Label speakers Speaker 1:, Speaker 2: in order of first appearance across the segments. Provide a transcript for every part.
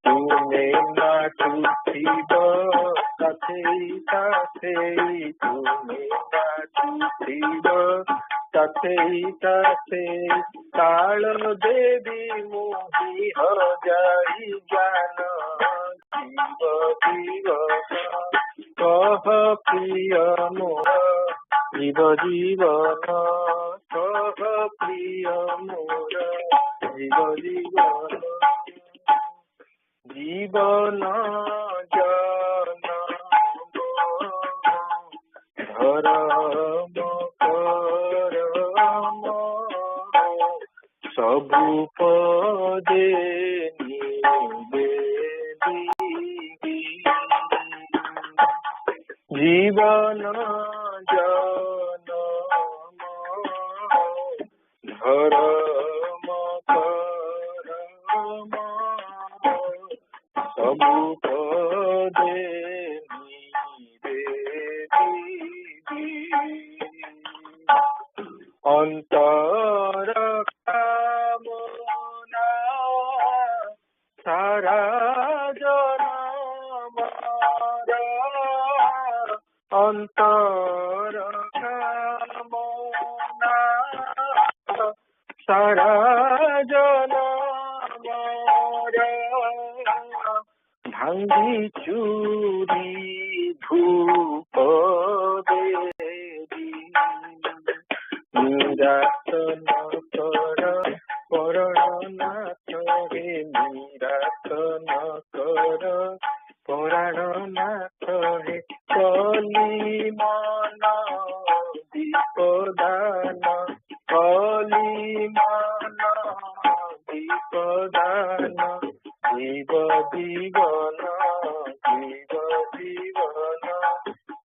Speaker 1: ତୁମେ ନାଚୁଥିବ ସାଥେଇ ସାଥେଇ, ତୁମେ ନାଚୁଥିବ ସାଥେଇ ସାଥେଇ, ତାଳ ଦେବୀ ମୋହି ହଜାଇ ଜ୍ଞାନ ଜୀବ ଜୀବନ କହ ପ୍ରିୟ ମୋର, ଜୀବ ଜୀବନ କହ ପ୍ରିୟ ମୋର, ଜୀବ ଜୀବନ জীবন জনম ধরম করম সবু পদে নিবেদিবি, জীবন জনম ধরম করম সবু পদে নিবেদিবি, অন্তর কামনা সারা জনমর, অন্তর কামনা সারা জনমর, ভাঙ্গি চুরি ধূপ দেবী, নিরাসন কর পরাণনাথ হে, নিরাসন কর পরাণনাথ হে, কলি মন দীপদান, কলি মন দীপদান, জীব জীবন জীব জীবন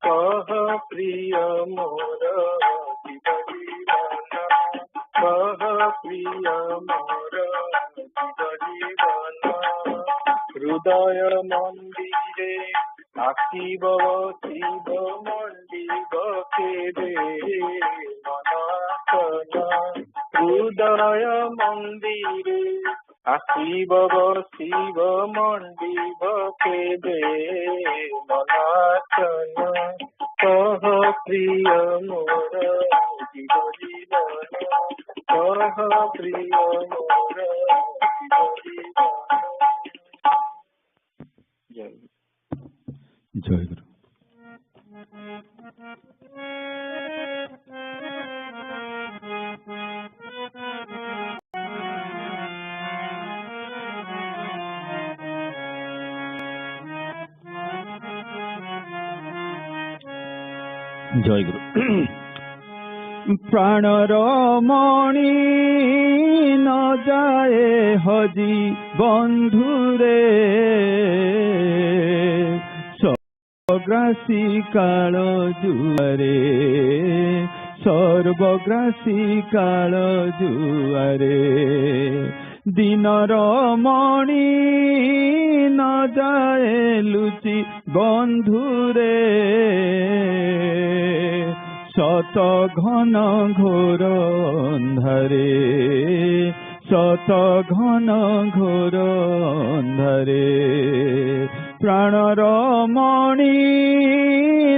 Speaker 1: কহ প্রিয় মোর, জীব জীবন কহ প্রিয় মোর, জীব জীবন, হৃদয় মন্দিরে আসিব শিব মন্দির কেবে মনাসন, হৃদয় মন্দিরে আসিব শিব মন্দির কেবে মনাসন, কহ প্রিয় মোর, জীব জীবন কহ প্রিয় মোর, জীব জীবন।
Speaker 2: জয় গুরু। জয় গুরু। প্রাণর মণি ন যায় হজি বন্ধুরে, সর্বগ্রাসী কাল জুয়ারে, সর্বগ্রাসী কাল জুয়ারে, দিনর মণি ন যায় লুচি বন্ধুরে, শত ঘন ঘোর অন্ধারে, শত ঘন ঘোর অন্ধারে, প্রাণর মণি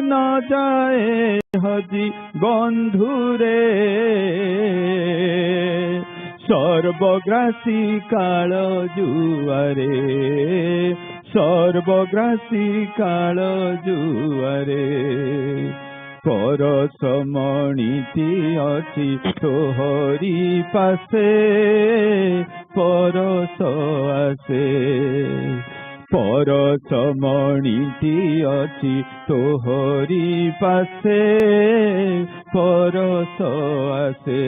Speaker 2: ন যায় হজি বন্ধুরে, সর্বগ্রাসী কাল জুয়ারে, সর্বগ্রাসী কাল জুয়ারে, পরশ মণিটি অছি তোহরি পাশে, পরশ আসে, পরশ মণিটি অছি তোহরি পাশে, পরশ আসে,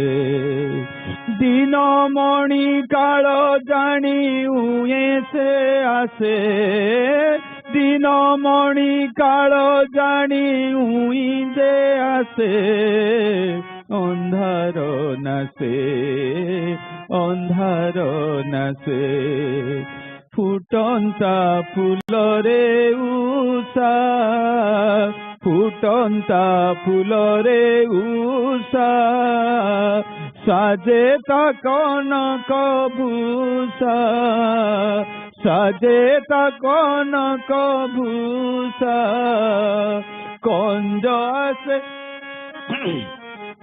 Speaker 2: দিনমণি কাল জানি উয়ে সে আসে, দিনমণি কাল জানি উই যে আসে, অন্ধার নাচে, অন্ধার নাচে, ফুটন্তা ফুলরে উষা, ফুটন্তা ফুলরে উষা, সাজে তা কনক ভূষা, সাজে তা কনক ভূষা কঞ্জ আসে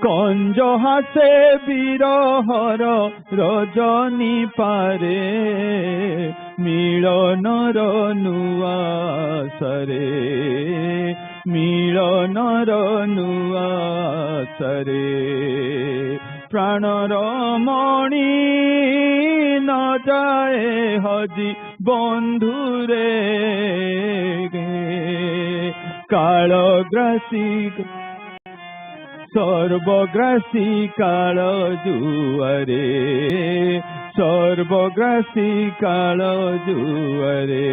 Speaker 2: কঞ্জ হাসে বিরহর রজনী পারে মিলনর নুয়া সরে মিলনর নুয়া সরে প্রাণর মণি ন যায় হজি বন্ধুরে কালগ্রাসী সর্বগ্রাসী কাল জুয়ারে সর্বগ্রাসী কাল জুয়ারে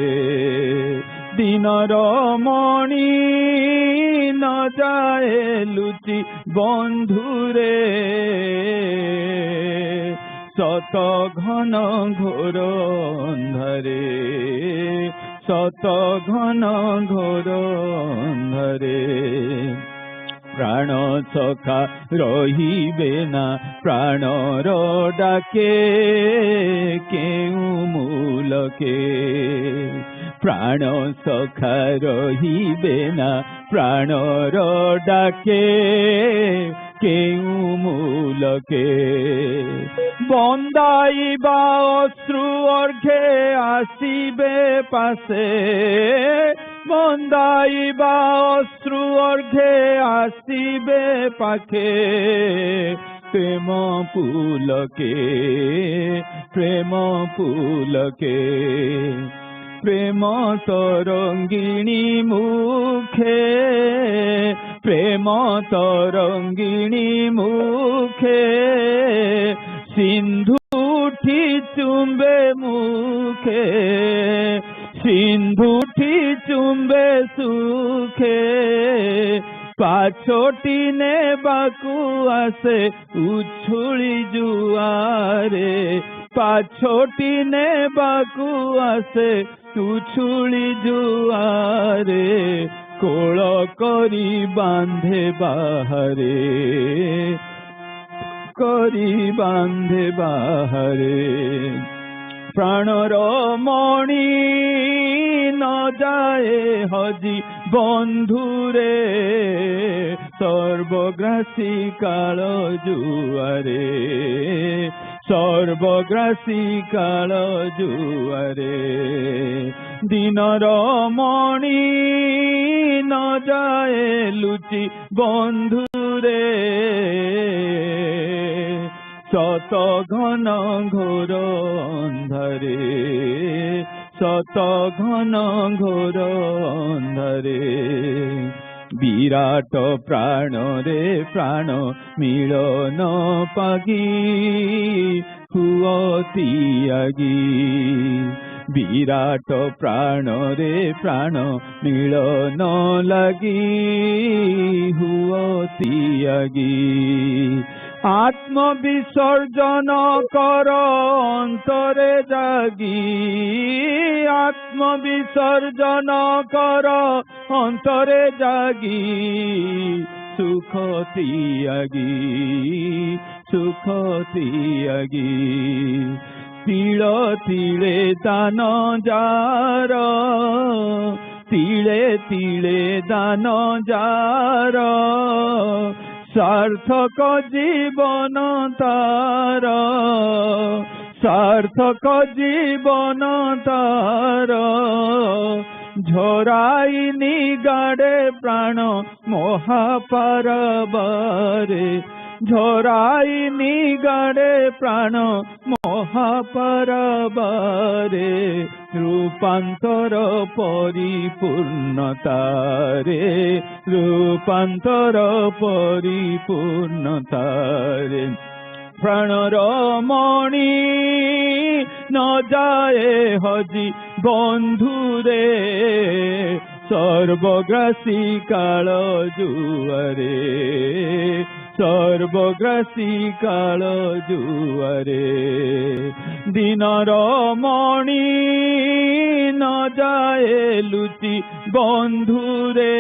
Speaker 2: দিনর মণি ন যায় লুচি বন্ধুরে শত ঘন ঘোর অন্ধারে শত ঘন ঘোর অন্ধারে প্রাণ সখা রহিবে না প্রাণর ডাকে কেউ মূলকে প্রাণ সখা রহিবে না প্রাণর ডাকে কেউ মূলকে বন্দাইবা অশ্রু অর্ঘে আসিবে পাশে বন্দাইবা অশ্রু অর্ঘে আসিবে পাখে প্রেম পুলকে প্রেম পুলকে প্রেম তরঙ্গিণী মুখে প্রেম তরঙ্গিণী মুখে সিন্ধুঠি চুম্বে মুখে সিন্ধুঠি চুম্বে সুখে পাছটি নেবাকু আসে উছুଳି জুয়ারে পাছটি নেবাকু আসে উছুଳି জুয়ারে কোଳ କରି ବାନ୍ଧେ ବାହାରେ କରି ବାନ୍ଧେ ବାହାରେ ପ୍ରାଣର ମଣି ন যায় হজি বন্ধুরে সর্বগ্রাসী কাল জুয়ারে সর্বগ্রাসী কাল জুয়ারে দিনর মণি ন যায় লুচি বন্ধুরে শত ঘন ঘোর অন্ধারে শত ঘন ঘোর অন্ধারে বিরাট প্রাণ রে প্রাণ মিলন পাগি হুয় তিয়াগি বিরাট প্রাণ রে প্রাণ মিলন লাগি হুয় তিয়াগি আত্মবিসর্জন কর অন্তরে জাগি আত্মবিসর্জন কর অন্তরে জাগি সুখ তিয়াগি সুখ তিয়াগি তিল তিলে দান যার তিলে তিলে দান যার সার্থক জীবন তার সার্থক জীবন তার ঝরাই নিগাড়ে প্রাণ মহাপারবারে ঝরাই নিগাড়ে প্রাণ মহাপারবারে রূপান্তর পরিপূর্ণতারে রূপান্তর পরিপূর্ণতারে প্রাণর মণি ন যায় হজি বন্ধুরে সর্বগ্রাসী কাল জুয়ারে সর্বগ্রাসী কাল জুয়ারে দিনর মণি ন যায় লুচি বন্ধুরে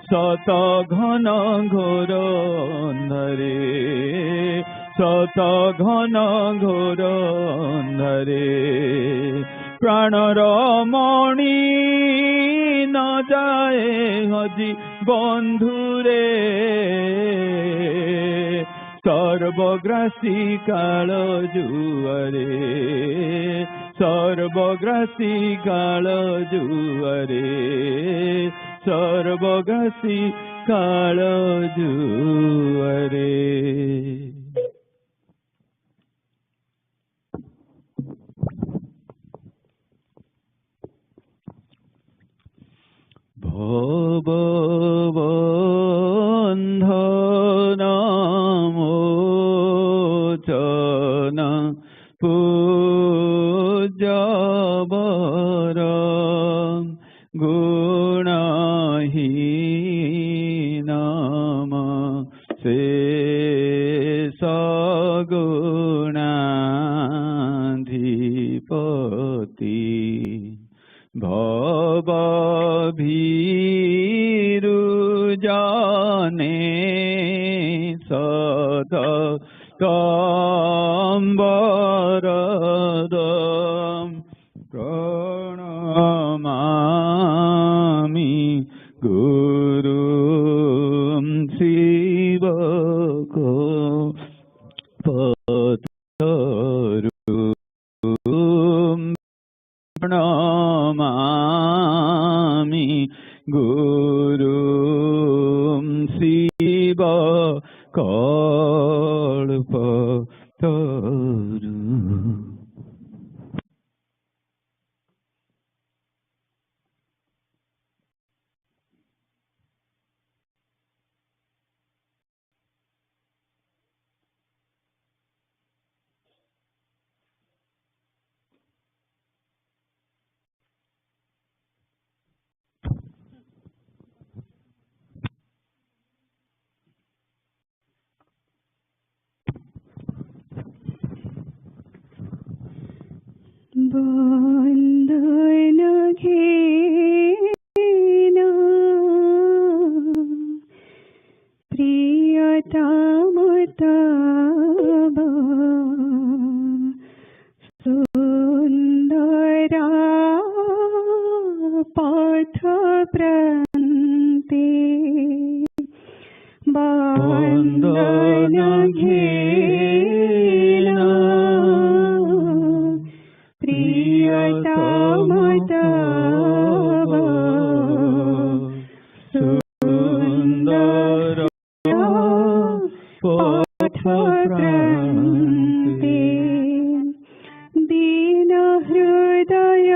Speaker 2: শত ঘন ঘোর অন্ধারে শত ঘন ঘোর অন্ধারে প্রাণর মণি ন যায় হজি বন্ধুরে সর্বগ্রাসী কাল জুয়ারে সর্বগ্রাসী কাল জুয়ারে সর্বগ্রাসী কাল জুয়ারে। ভববন্ধন মোচন পূজ্যবর গুণহীনম শেষ গুণাধিপতি ভব ভীরু জানে সদ কম্বরদ প্রণমামি গুরু শিব প্রণমামি গুরু শিব কল্পতরু।
Speaker 3: বন্ধন ঘেনা প্রিয়তম তব সুন্দরা পথ প্রান্তে বন্দন ঘেনা প্রিয়তম তব সুন্দর পথ প্রান্তে দীন হৃদয়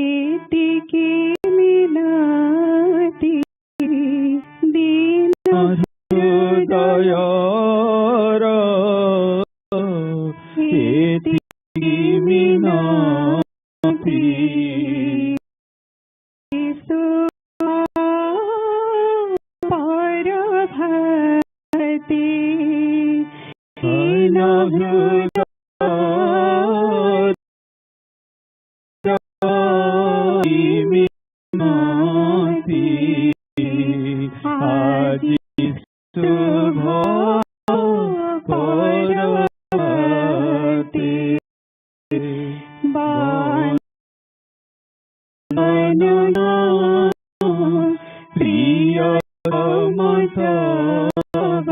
Speaker 3: এতিকি মিনতি দীন হৃদয় এতিকি মিনতি পরভতি হীন হৃদয় মিনতি আজি শুভ পরভতি বন্দন প্রিয়তম তব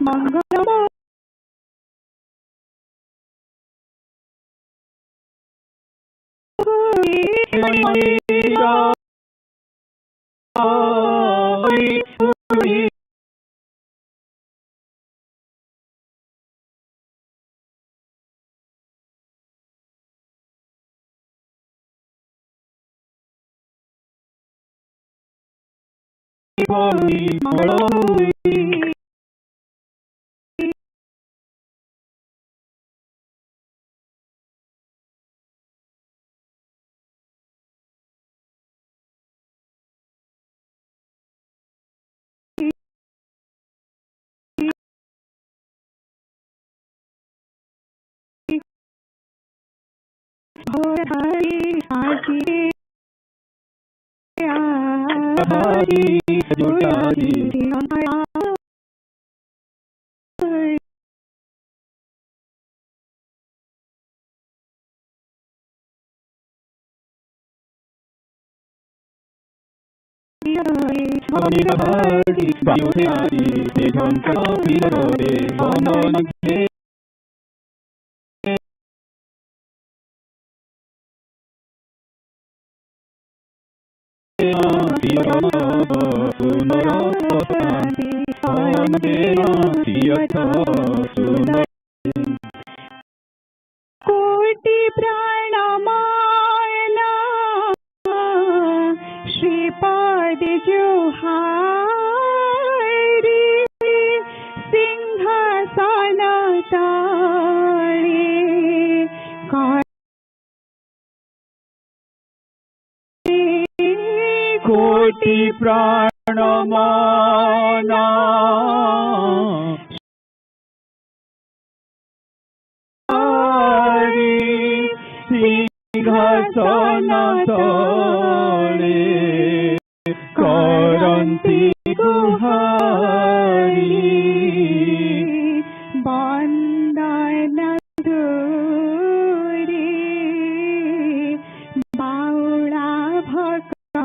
Speaker 3: মঙ্গলম परिमळ कोटि प्राणमाला श्रीपाद जोहारी सिंहासन ताळे कोटि प्राणमाला सिंहासन तळे करन्ति गुहारी बन्दन दूरी बाउला भक्त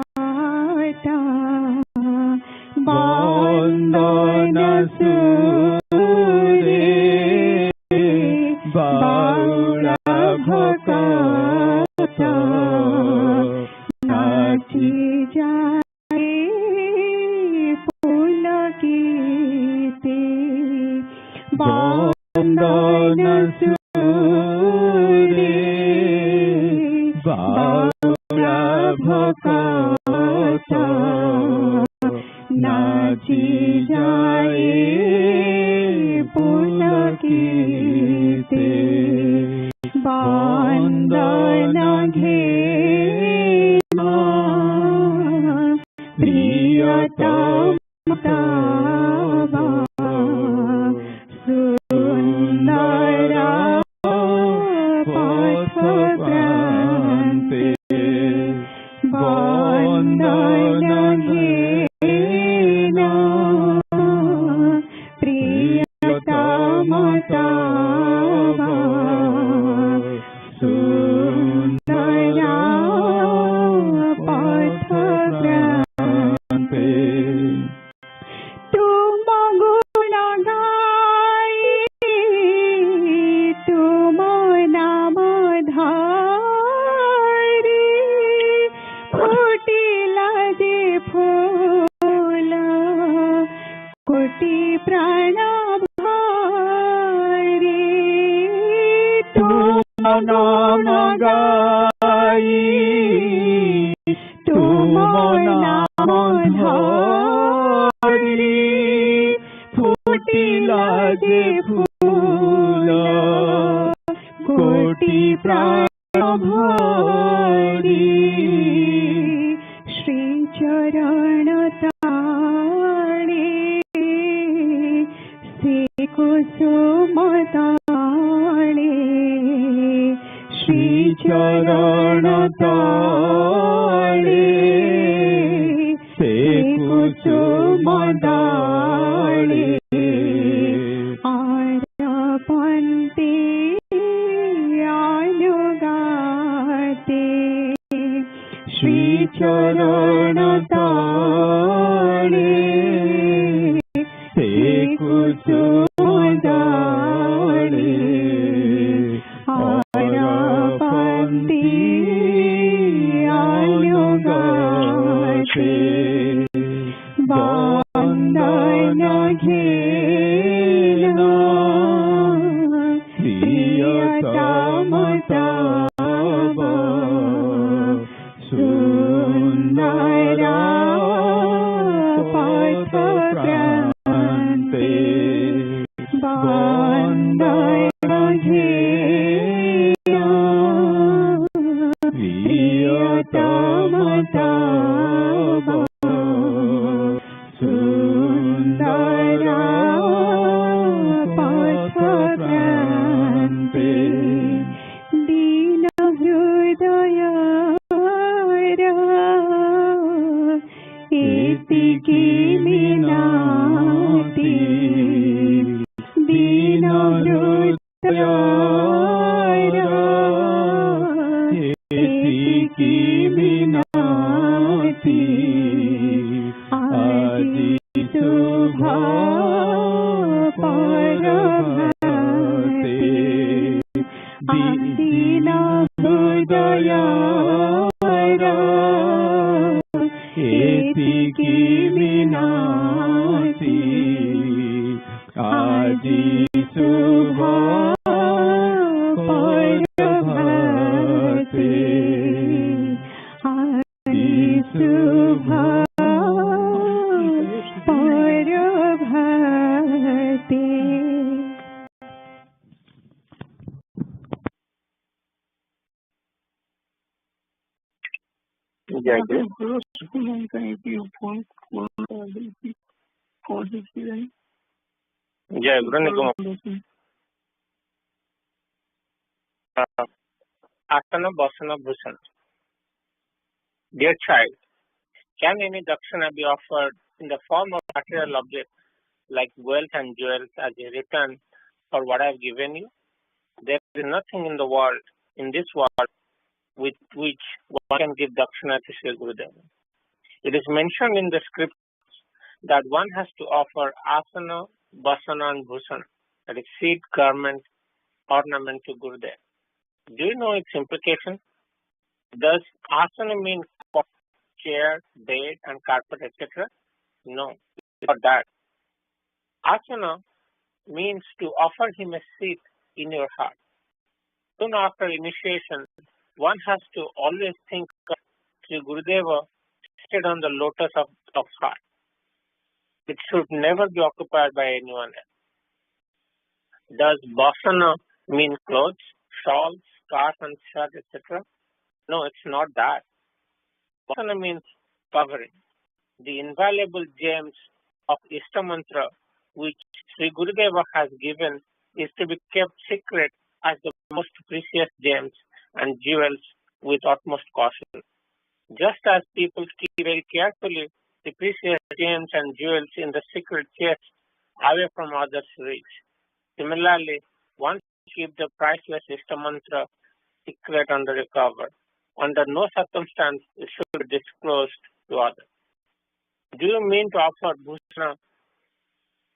Speaker 3: बन्दन सूरे बाउला भक्त नाची जाए पुलकिते बन्दन सूरे बाउला भक्त नाची जाए पुलकिते बन्दन घेना प्रियतम तव सुन्दर पथक्रान्ते बन्दन घेना प्रियतम तव सुन्दरा पथक्रान्ते तुम गुण गाई तुम नाम धारी फुटिला जे फूल कोटि प्राण भारी तुम नाम गाई तुम नाम धारी फुटिला जे फूल कोटि प्राण भारी श्री चरण ताळे से कुसुम ताळे श्री चरण ताळे से कुसुम ताळे आरपन्ते अनुगाते श्री चरण ताळे से कुसुम ताळे आरपन्ते अनुगाते बन्दन घेना प्रियतम तव सुन्दरा दीन हृदयारा एतिकी विनाती आदि शुभ परभाते आदि शुभ परभाते।
Speaker 1: जय गुरु। जय गुरु निगम। Asana, Basana, Bhusana. Dear child, can any dakshina be offered in the form of material objects like wealth and jewels as a return for what I have given you? There is nothing in the world, in this world, with which one can give dakshina to Sri Gurudeva. It is mentioned in the script that one has to offer asana, basana, and bhusana, that is seat, garment, ornament to Gurudev. Do you know its implication? Does asana mean chair, bed, and carpet, etc.? No, it's not that. Asana means to offer him a seat in your heart. Soon after initiation, one has to always think of Sri Gurudeva seated on the lotus of heart. It should never be occupied by anyone else. Does basana mean clothes, shawls, scarf, and shirt, etc.? No, it's not that. Basana means covering. The invaluable gems of Ishta Mantra which Sri Gurudeva has given is to be kept secret as the most precious gems and jewels with utmost caution. Just as people keep very carefully the precious gems and jewels in the secret chest away from others' reach, similarly, one should keep the priceless Ishta Mantra secret under a cover. Under no circumstance it should be disclosed to others. Do you mean to offer bhusana?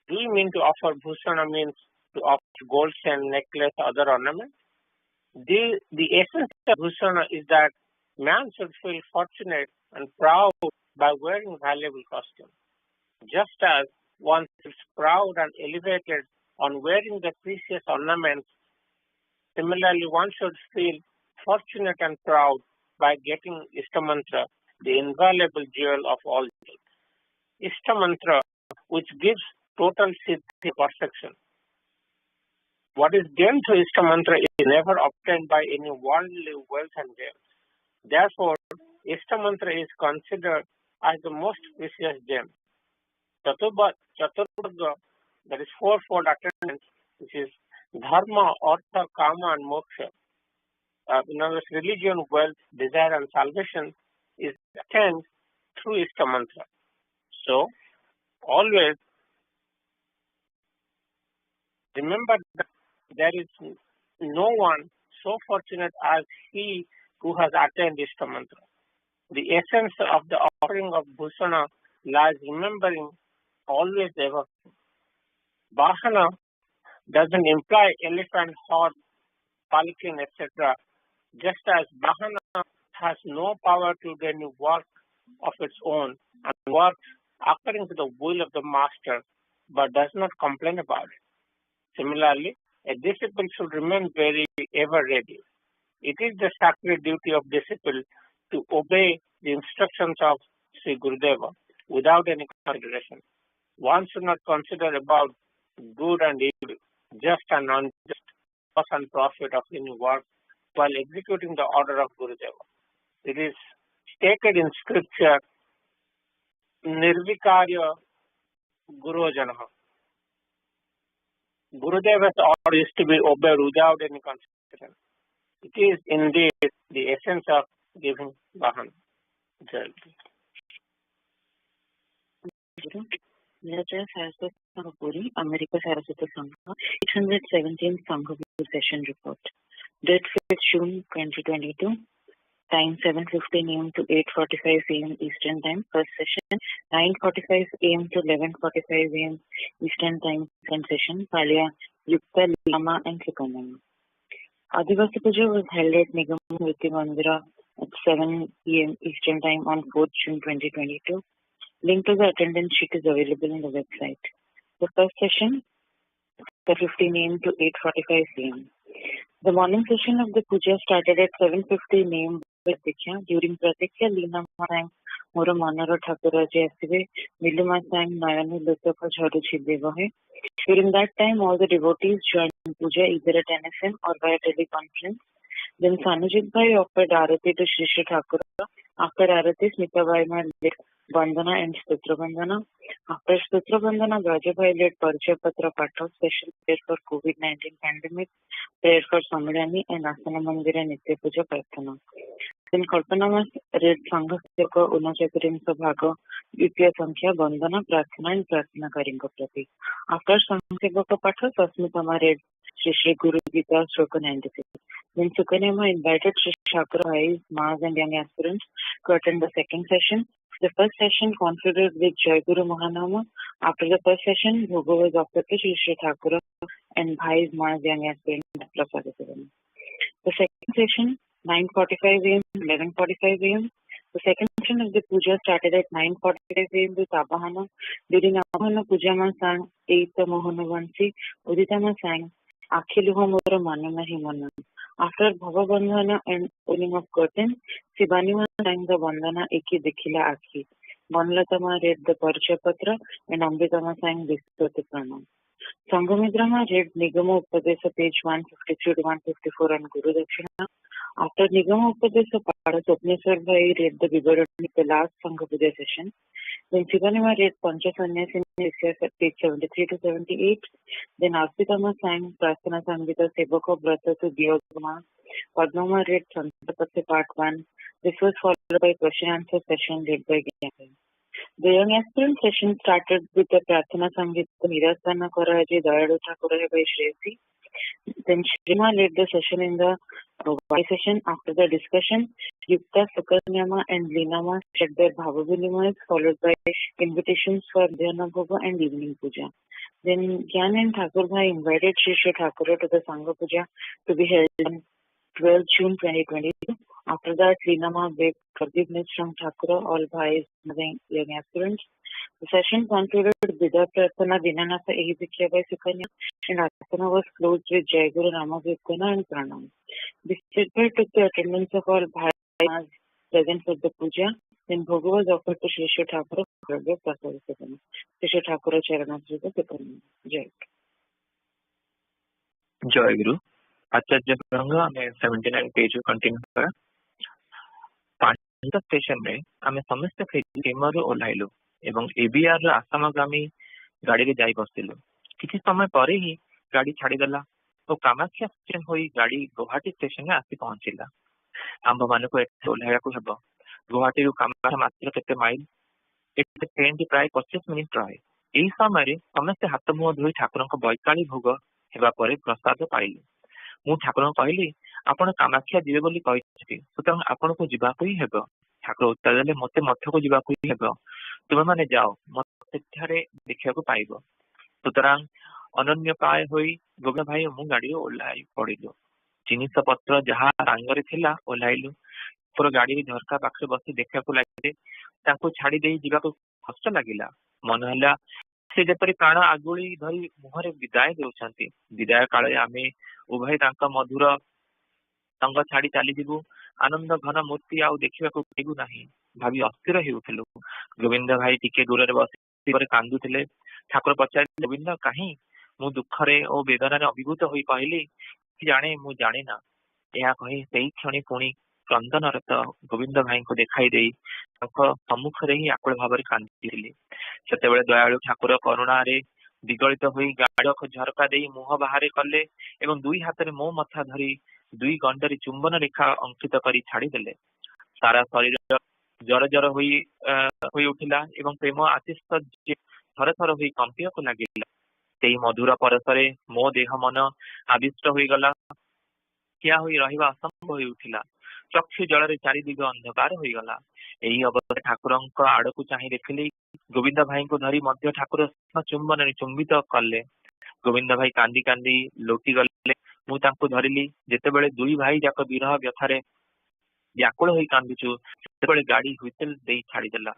Speaker 1: Do you mean to offer bhusana means to offer gold chain, necklace, other ornaments? The essence of bhusana is that man should feel fortunate and proud by wearing valuable costumes. Just as one feels proud and elevated on wearing the precious ornaments, similarly one should feel fortunate and proud by getting Ishta Mantra, the invaluable jewel of all jewels. Ishta Mantra, which gives total siddhi perfection. What is gained through Ishta Mantra is never obtained by any worldly wealth and gems. Therefore, Ishta Mantra is considered as the most precious gem. Chaturvarga, that is fourfold attainment, which is dharma, artha, kama, and moksha. In other words, religion, wealth, desire, and salvation is attained through Ishta Mantra. So, always remember that there is no one so fortunate as he who has attained Ishta Mantra. The essence of the offering of bhusana lies remembering always ever. Bahana doesn't imply elephant, horse, palanquin, etc. Just as Bahana has no power to do any work of its own and works according to the will of the master, but does not complain about it. Similarly, a disciple should remain very ever ready. It is the sacred duty of disciple to obey the instructions of Sri Gurudeva without any consideration. One should not consider about good and evil, just and unjust, loss and profit of any work while executing the order of Gurudeva. It is stated in scripture, Nirvikarya Guru Janaha. Gurudeva's order is to be obeyed without any consideration. It is indeed the essence of giving Bahana.
Speaker 4: Saraswata Sangha Puri, America Saraswata Sangha, 617th Sangha Session Report. Date 5th June 2022. Time 7:15 a.m. to 8:45 a.m. Eastern Time. First session 9:45 a.m. to 11:45 a.m. Eastern Time. Second session Palya, Yukta, Lama, and Trikonama. Adivasi Puja was held at Nigam Murti Mandira at 7 p.m. Eastern Time on 4th June 2022. Link to the attendance sheet is available on the website. The first session, 7:15 a.m. to 8:45 p.m. The morning session of the puja started at 7:15 a.m. with Diksha. During Pratikya, Leena sang Mora Manara Thakuraji Asive, Niluma sang Nayanu Lutaka Jharuchi Devahe. During that time, all the devotees joined puja either at NFM or via teleconference. Then Sanujit Bhai offered Arati to Shri Shri Thakura. After Arati, Smita Bhai led Bandhana and Stutra Bandhana. After Stutra Bandhana, Braja Bhai led Parichaya Patra Patha, special prayer for COVID-19 pandemic, prayer for Samidani and Asana Mandira Nitya Puja Prarthana. Then Kalpana read Sangha Seva Unachakrim Sabhaga, Yutya Sankhya, Bandhana, Prarthana and Prarthana Karinga Prati. After Sangha Seva Patha, Sasmitama read Shri Shri Guru Gita Shloka 96. Then Sukanyama invited Shri Chakra Bhais, Maas and young aspirants to attend the second session. The first session concluded with Jai Guru Mahanama. After the first session, Bhoga was offered to Shri Shri Thakura and Bhais, Maas, young aspirants. The second session, 9:45 a.m. to 11:45 a.m. The second session of the puja started at 9:45 a.m. with Abahana. During Abahana, Pujama sang Eita Mohana Vansi, Uditama sang Akhiluha Mura Mananahi Mana. After Bhava Bandhana and opening of curtain, Sibanima sang the Bandhana Eki Dikhila Akhi. Manlatama read the Parichaya Patra and Ambitama sang Visvati Pranam. Sangamidrama read Nigama Upadesa page 153 to 154 on Guru Dakshina. After Nigama Upadesa Pada, Swapneswar Bhai read the Vivarani, the last Sangha Puja session. Then Sivanima read Pancha Sanyasi at page 73 to 78. Then Aspitama sang Prasthana Sangita Sevaka Brata to Gyogama. Padmama read Santapatse Part 1. This was followed by question answer session led by Gyan. The young aspirant session started with the Prarthana Sangita Nirasana Koraji Dayalu Thakuraji by Shresi. Then Shrima led the session in the Y session. After the discussion, Yukta, Sukanyama and Leenama said their Bhavavinimas followed by invitations for Dhyana Bhoga and evening puja. Then Gyan and Thakur Bhai invited Shri Shri Thakura to the Sangha Puja to be held on 12 June 2022. After that, Leenama begged forgiveness from Thakura, all Bhais, young aspirants. The session concluded with Bida Prarthana Dinanatha Ehidikya by Sukanya and Asana was closed with Jai Guru Namakirtana and Pranam. This statement took the attendance of all Bhais present for the puja. Then Bhoga was offered to Shri Shri Thakura for the Prasad Sekana. Shri Shri Thakura Charanasrita Sekana. Jai.
Speaker 5: Jai Guru. आचार्य हमें 79 page continue करा पांच station में आमे समस्त केमरु ओल्हाइलु एवं एबीआर रो आसामगामी गाड़ी रे जाई बसिलु किछि समय परे ही गाड़ी छाड़ी देला और कामाख्या स्टेशन होई गाड़ी गुवाहाटी स्टेशन में आसी पहुंचिला आंब माने को ओल्हाया को हबो गुवाहाटी रो कामाख्या मात्र केते माइल एते ट्रेन की प्राय 25 मिनिट रहे एही समय रे समस्त हाथ मुह धोई ठाकुरन को बैकाली भोग हेबा परे प्रसाद पाइलु मु ठाकुर कहली आपण कामाख्या जीवे बोली कहि सुतरां आपण को जीवाकु ही हेबो ठाकुर उत्तर देले मते मध्य को जीवाकु ही हेबो तुमे माने जाओ मते सेठारे देखिया को पाइबो सुतरां अनन्य पाय होई गोविंद भाई मु गाड़ी ओल्हाई पड़िलु जिनिस पत्र जहा सांगरे थिला ओल्हाइलु पुरो गाड़ी झरका पाखे बसी देखिया को लागिले ताको छाड़ी देई जीवा को कष्ट लागिला मन हला से जेपरि प्राण आगुली धरी मुहरे विदाय देउछंती विदाय काले आमे उभय तांका मधुर संग छाड़ी चली जीवु आनंद घन मूर्ति आउ देखिबा को पाइबु नाही भाभी अस्थिर हेउथिलु गोविंद भाई टिके दूर रे बसी परे कांदुथिले ठाकुर पचारि गोविंद काहे मु दुख रे ओ वेदना रे अभिभूत होई कहली कि जाने मु जाने ना या कहि सेई क्षणी पुणी क्रंदन रत गोविंद भाई को देखाई देई तांको सम्मुख रे ही आकुल भाव रे कांदिथिले सेते बेले दयालु ठाकुर करुणा रे दिगलित होई गाड़ को झरका देई मुह बाहर कले एवं दुई हाथ रे मो मथा धरी दुई गंडरी चुंबन रेखा अंकित करी छाड़ी देले सारा शरीर जर जर होई उठिला एवं प्रेम आतिष्ठ थर थर होई कंपिया को लागिला सेई मधुर परसरे मो देह मन आविष्ट होई गला क्या होई रहिबा असंभव होई उठिला चक्षु जल रे चारि दिग अंधकार होई गला एही अवस्था ठाकुरंक आड़कू चाहि देखिली गोविंद भाई को धरी मध्य ठाकुर चुंबन चुंबित कले गोविंद भाई कांदी कांदी लोटी गले ମୁଁ ତାଙ୍କୁ ଧରିଲି। ଯେତେବେଳେ ଦୁଇ ଭାଇ ଯାକ ବିରହ ବ୍ୟଥାରେ ବ୍ୟାକୁଳ ହୋଇ କାନ୍ଦୁଛୁ, ସେତେବେଳେ ଗାଡି ହୁଇସେଲ ଦେଇ ଛାଡିଦେଲା।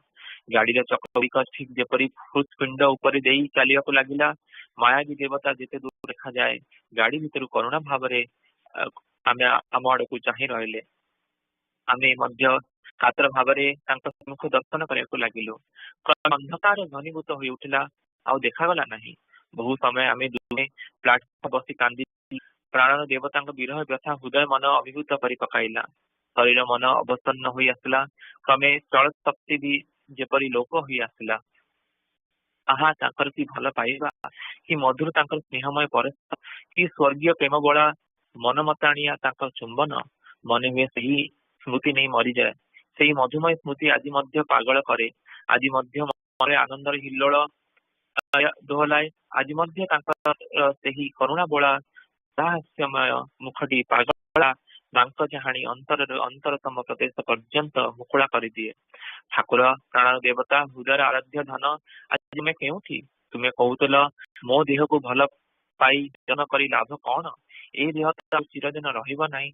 Speaker 5: ଗାଡିର ଚକ ଗୁଡ଼ିକ ଠିକ ଯେପରି ହୃତ୍ପିଣ୍ଡ ଉପରେ ଦେଇ ଚାଲିବାକୁ ଲାଗିଲା। ମାୟାବୀ ଦେବତା ଯେତେ ଦୂର ଦେଖାଯାଏ, ଗାଡି ଭିତରୁ କରୁଣା ଭାବରେ ଆମେ ଆମ ଆଡକୁ ଚାହିଁ ରହିଲେ। ଆମେ ମଧ୍ୟ କାତର ଭାବରେ ତାଙ୍କ ସମ୍ମୁଖ ଦର୍ଶନ କରିବାକୁ ଲାଗିଲୁ। ଅନ୍ଧକାର ଘନୀଭୂତ ହୋଇ ଉଠିଲା, ଆଉ ଦେଖାଗଲା ନାହିଁ। ବହୁ ସମୟ ଆମେ ଦୁହେଁ ପ୍ଲାଟଫର୍ମ ବସି କାନ୍ଦି ପ୍ରାଣର ଦେବତାଙ୍କ ବିରହ ବ୍ୟଥା ହୃଦୟ ମନ ଅଭିଭୂତ କରି ପକାଇଲା। ଶରୀର ମନ ଅବସନ୍ନ ହୋଇ ଆସିଲା। କ୍ରମେ ଚଳ ଶକ୍ତି ବି ଯେପରି ଲୋପ ହୋଇ ଆସିଲା। ଆହା, ତାଙ୍କର କି ଭଲ ପାଇବା, କି ମଧୁର ତାଙ୍କର ସ୍ନେହମୟ ପରସ୍ତ, କି ସ୍ୱର୍ଗୀୟ ପ୍ରେମ ବୋଳା ମନ ମତାଣିଆ ତାଙ୍କ ଚୁମ୍ବନ। ମନେ ହୁଏ ସେହି ସ୍ମୃତି ନେଇ ମରିଯାଏ। ସେହି ମଧୁମୟ ସ୍ମୃତି ଆଜି ମଧ୍ୟ ପାଗଳ କରେ। ଆଜି ମଧ୍ୟ ମନରେ ଆନନ୍ଦର ହିଲ୍ଲୋଳ ଦୋହଲାଏ। ଆଜି ମଧ୍ୟ ତାଙ୍କର ସେହି କରୁଣା ବୋଳା ରହସ୍ୟମୟ ମୁଖଟି ପାଗଳା ମାଙ୍କ ଚାହାଣୀ ଅନ୍ତରର ଅନ୍ତରତମ ପ୍ରଦେଶ ପର୍ଯ୍ୟନ୍ତ ମୁକୁଳା କରିଦିଏ। ଠାକୁର, ପ୍ରାଣ ଦେବତା, ହୃଦୟର ଆରାଧ୍ୟ ଧନ, ଆଜି ତୁମେ କେଉଁଠି? ତୁମେ କହୁଥିଲ ମୋ ଦେହକୁ ଭଲ ପାଇ ଜନ କରି ଲାଭ କଣ? ଏଇ ଦେହ ତ ଚିରଦିନ ରହିବ ନାହିଁ।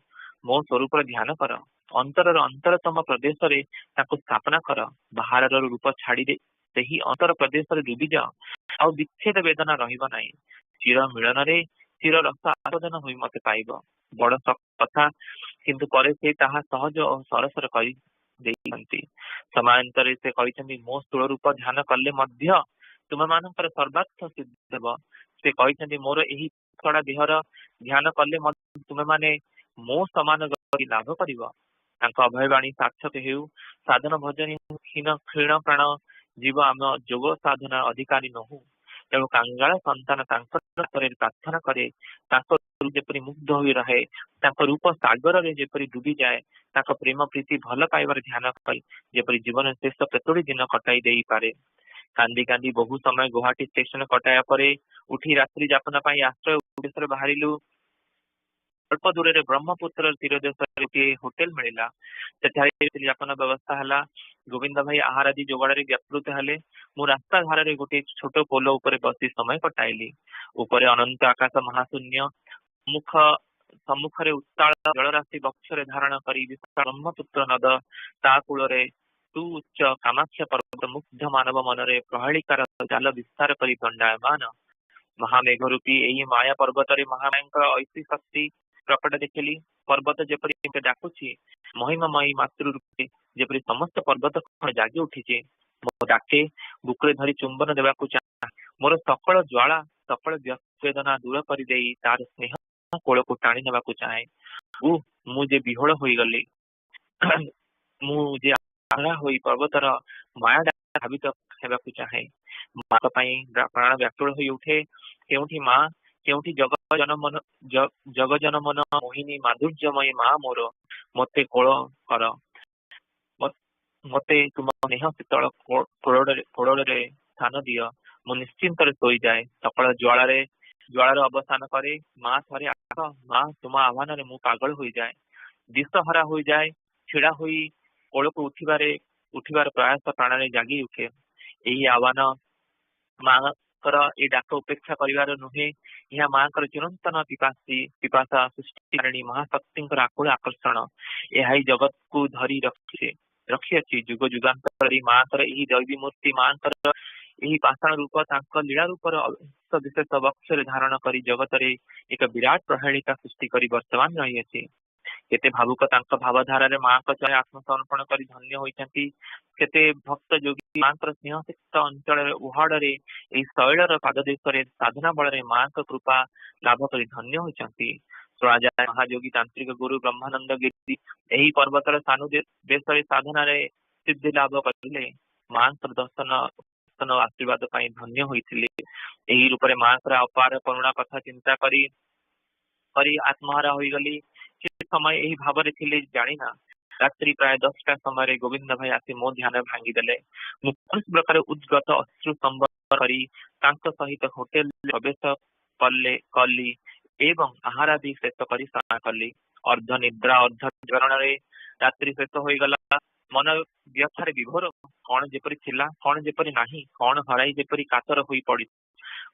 Speaker 5: ମୋ ସ୍ୱରୂପର ଧ୍ୟାନ କର। ଅନ୍ତରର ଅନ୍ତରତମ ପ୍ରଦେଶରେ ତାକୁ ସ୍ଥାପନା କର। ବାହାରର ରୂପ ଛାଡି ସେହି ଅନ୍ତର ପ୍ରଦେଶରେ ଡୁବିଯାଅ। ଆଉ ବିଚ୍ଛେଦ ବେଦନା ରହିବ ନାହିଁ। ଚିର ମିଳନରେ ଚିର ରସ ଆସ୍ୱାଦନ ହୋଇ ମତେ ପାଇବ। ବଡ କଥା, କିନ୍ତୁ ପରେ ସେ ତାହା ସହଜ ଓ ସରସର କରି ଦେଇଛନ୍ତି। ସମୟାନ୍ତରେ ସେ କହିଛନ୍ତି, ମୋ ସ୍ଥୂଳ ରୂପ ଧ୍ୟାନ କଲେ ମଧ୍ୟ ତୁମମାନଙ୍କର ସର୍ବାର୍ଥ ସିଦ୍ଧି ହେବ। ସେ କହିଛନ୍ତି, ମୋର ଏହି ଛଡା ଦେହର ଧ୍ୟାନ କଲେ ମଧ୍ୟ ତୁମେମାନେ ମୋ ସମାନ ଗତି ଲାଭ କରିବ। ତାଙ୍କ ଅଭୟବାଣୀ ସାର୍ଥକ ହେଉ। ସାଧନ ଭଜନୀ କ୍ଷୀଣ ପ୍ରାଣ ଜୀବ ଆମ ଯୋଗ ସାଧନା ଅଧିକାରୀ ନୋହୁ। ତେଣୁ କାଙ୍ଗାଳ ସନ୍ତାନ ତାଙ୍କ ପ୍ରାର୍ଥନା କରେ, ତାଙ୍କ ଯେପରି ମୁଗ୍ଧ ହୋଇ ରହେ, ତାଙ୍କ ରୂପ ସାଗରରେ ଯେପରି ଡୁବିଯାଏ, ତାଙ୍କ ପ୍ରେମ ପ୍ରୀତି ଭଲ ପାଇବାର ଧ୍ୟାନ କରି ଯେପରି ଜୀବନ ଶେଷ କେତୋଟି ଦିନ କଟାଇ ଦେଇପାରେ। କାନ୍ଦି କାନ୍ଦି ବହୁ ସମୟ ଗୁହାଟୀ ଷ୍ଟେସନ କଟାଇବା ପରେ ଉଠି ରାତ୍ରି ଯାପନ ପାଇଁ ଆଶ୍ରୟ ଉଦ୍ଦେଶ୍ୟରେ ବାହାରିଲୁ। ଅଳ୍ପ ଦୂରରେ ବ୍ରହ୍ମପୁତ୍ର ତୀରଦେଶରେ ଗୋଟିଏ ହୋଟେଲ ମିଳିଲା। ସେଠାରେ ଯାପନ ବ୍ୟବସ୍ଥା ହେଲା। ଗୋବିନ୍ଦ ଭାଇ ଆହାରାଦି ଯୋଗାଡରେ ବ୍ୟାପୃତ ହେଲେ। ମୁଁ ରାସ୍ତା ଧାରରେ ଗୋଟିଏ ଛୋଟ ପୋଲ ଉପରେ ବସି ସମୟ କଟାଇଲି। ଉପରେ ଅନନ୍ତ ଆକାଶ ମହାଶୂନ୍ୟ, ସମ୍ମୁଖରେ ଉତ୍ତାଳ ଜଳରାଶି ବକ୍ଷରେ ଧାରଣ କରି ବିଶାଳ ବ୍ରହ୍ମପୁତ୍ର ନଦ, ତା କୂଳରେ ସୁଉଚ୍ଚ କାମାକ୍ଷା ପର୍ବତ ମୁଗ୍ଧ ମାନବ ମନରେ ପ୍ରହେଳିକାର ଜାଲ ବିସ୍ତାର କରି ଦଣ୍ଡାୟମାନ। ମହାମେଘ ରୂପୀ ଏହି ମାୟା ପର୍ବତରେ ମହାମାୟାଙ୍କର ଐଶୀ ଶକ୍ତି ପ୍ରକଟ ଦେଖିଲି। ପର୍ବତ ଯେପରି ଡାକୁଛି, ମହିମାମୟୀ ମାତୃ ରୂପେ ଯେପରି ସମସ୍ତ ପର୍ବତ ଜାଗି ଉଠିଛି। ମୋ ଡାକେ ବୁକୁରେ ଧରି ଚୁମ୍ବନ ଦେବାକୁ ଚାହେଁ। ମୋର ସକଳ ଜ୍ୱାଳା, ସକଳ ବେଦନା ଦୂର କରିଦେଇ ତାର ସ୍ନେହ କୋଳକୁ ଟାଣି ନେବାକୁ ଚାହେଁ। ମୁଁ ଯେ ବିହୋଳ ହୋଇଗଲି। ମୁଁ ଯେ ଆହରା ହୋଇ ପର୍ବତର ମାୟା ଭାବିତ ହେବାକୁ ଚାହେଁ। ମାଙ୍କ ପାଇଁ ପ୍ରାଣ ବ୍ୟାକୁଳ ହୋଇ ଉଠେ। କେଉଁଠି ମା, କେଉଁଠି ଜଗଜନମନ ମୋହିନୀ ମାଧୁର୍ଯ୍ୟମୟୀ ମା ମୋର, ମତେ କୋଳ କର। ମତେ ତୁମ ସ୍ନେହ ଶୀତଳ କୋଳରେ ସ୍ଥାନ ଦିଅ। ମୁଁ ନିଶ୍ଚିନ୍ତରେ ଶୋଇଯାଏ। ସକଳ ଜ୍ୱାଳାର ଅବସାନ କରେ। ମା ଥରେ ଆସ। ମା, ତୁମ ଆହ୍ୱାନରେ ମୁଁ ପାଗଳ ହୋଇଯାଏ। ଦିଶହରା ହୋଇଯାଏ। ଛିଡା ହୋଇ କୋଳକୁ ଉଠିବାର ପ୍ରୟାସ ପ୍ରାଣରେ ଜାଗି ଉଠେ। ଏହି ଆହ୍ୱାନ ମାଙ୍କର ଏ ଡାକ ଉପେକ୍ଷା କରିବାର ନୁହେଁ। ଏହା ମାଙ୍କର ଚିରନ୍ତନ ପିପାସା ସୃଷ୍ଟିକାରିଣୀ ମହାଶକ୍ତିଙ୍କର ଆକୁଳ ଆକର୍ଷଣ। ଏହା ହିଁ ଜଗତକୁ ଧରି ରଖିଅଛି ଯୁଗ ଯୁଗାନ୍ତର। ମାଙ୍କର ଏହି ଦୈବୀ ମୂର୍ତ୍ତି, ମାଙ୍କର ଏହି ପାଷାଣ ରୂପ ତାଙ୍କ ଲୀଳା ରୂପର ବିଶେଷ ବକ୍ଷରେ ଧାରଣ କରି ଜଗତରେ ଏକ ବିରାଟ ପ୍ରହେଳିକା ସୃଷ୍ଟି କରି ବର୍ତ୍ତମାନ ରହିଅଛି। କେତେ ଭାବୁକ ତାଙ୍କ ଭାବଧାରାରେ ମାଙ୍କ ଚରଣରେ ଆତ୍ମସମର୍ପଣ କରି ଧନ୍ୟ ହୋଇଛନ୍ତି। କେତେ ଭକ୍ତ ଯୋଗୀ ମାଙ୍କର ସ୍ନେହସିକ୍ତ ଅଞ୍ଚଳରେ ଉହାଡରେ ଏହି ଶୈଳର ପାଦଦେଶରେ ସାଧନା ବଳରେ ମାଙ୍କ କୃପା ଲାଭ କରି ଧନ୍ୟ ହୋଇଛନ୍ତି। ଶୁଣାଯାଏ ମହାଯୋଗୀ ତାନ୍ତ୍ରିକ ଗୁରୁ ବ୍ରହ୍ମାନନ୍ଦ ଗିରି ଏହି ପର୍ବତର ସାନୁଦେଶରେ ସାଧନାରେ ସିଦ୍ଧି ଲାଭ କରିଥିଲେ। ମାଙ୍କର ଦର୍ଶନ ଆଶୀର୍ବାଦ ପାଇଁ ଧନ୍ୟ ହୋଇଥିଲେ। ଏହି ରୂପରେ ମାଙ୍କର ଅପାର କରୁଣା କଥା ଚିନ୍ତା କରି ଆତ୍ମହାରା ହୋଇଗଲି। କିଛି ସମୟ ଏହି ଭାବରେ ଥିଲେ ଜାଣିନା। ରାତ୍ରି ପ୍ରାୟ 10ଟା ସମୟରେ ଗୋବିନ୍ଦ ଭାଇ ଆସି ମୋ ଧ୍ୟାନ ଭାଙ୍ଗିଦେଲେ। ମୁଁ କୌଣସି ପ୍ରକାର ଉଦ୍ଗତ ଅଶ୍ରୁ ସମ୍ବର କରି ତାଙ୍କ ସହିତ ହୋଟେଲ ପ୍ରବେଶ କଲି ଏବଂ ଆହାରାଦି ଶେଷ କରି ସ୍ନାନ କଲି। ଅର୍ଦ୍ଧ ନିଦ୍ରା ଅର୍ଦ୍ଧ ଜାଗରଣରେ ରାତ୍ରି ଶେଷ ହୋଇଗଲା। ମନ ବ୍ୟଥାରେ ବିଭୋର। କଣ ଯେପରି ଥିଲା, କଣ ଯେପରି ନାହିଁ, କଣ ହରାଇ ଯେପରି କାତର ହୋଇ ପଡି।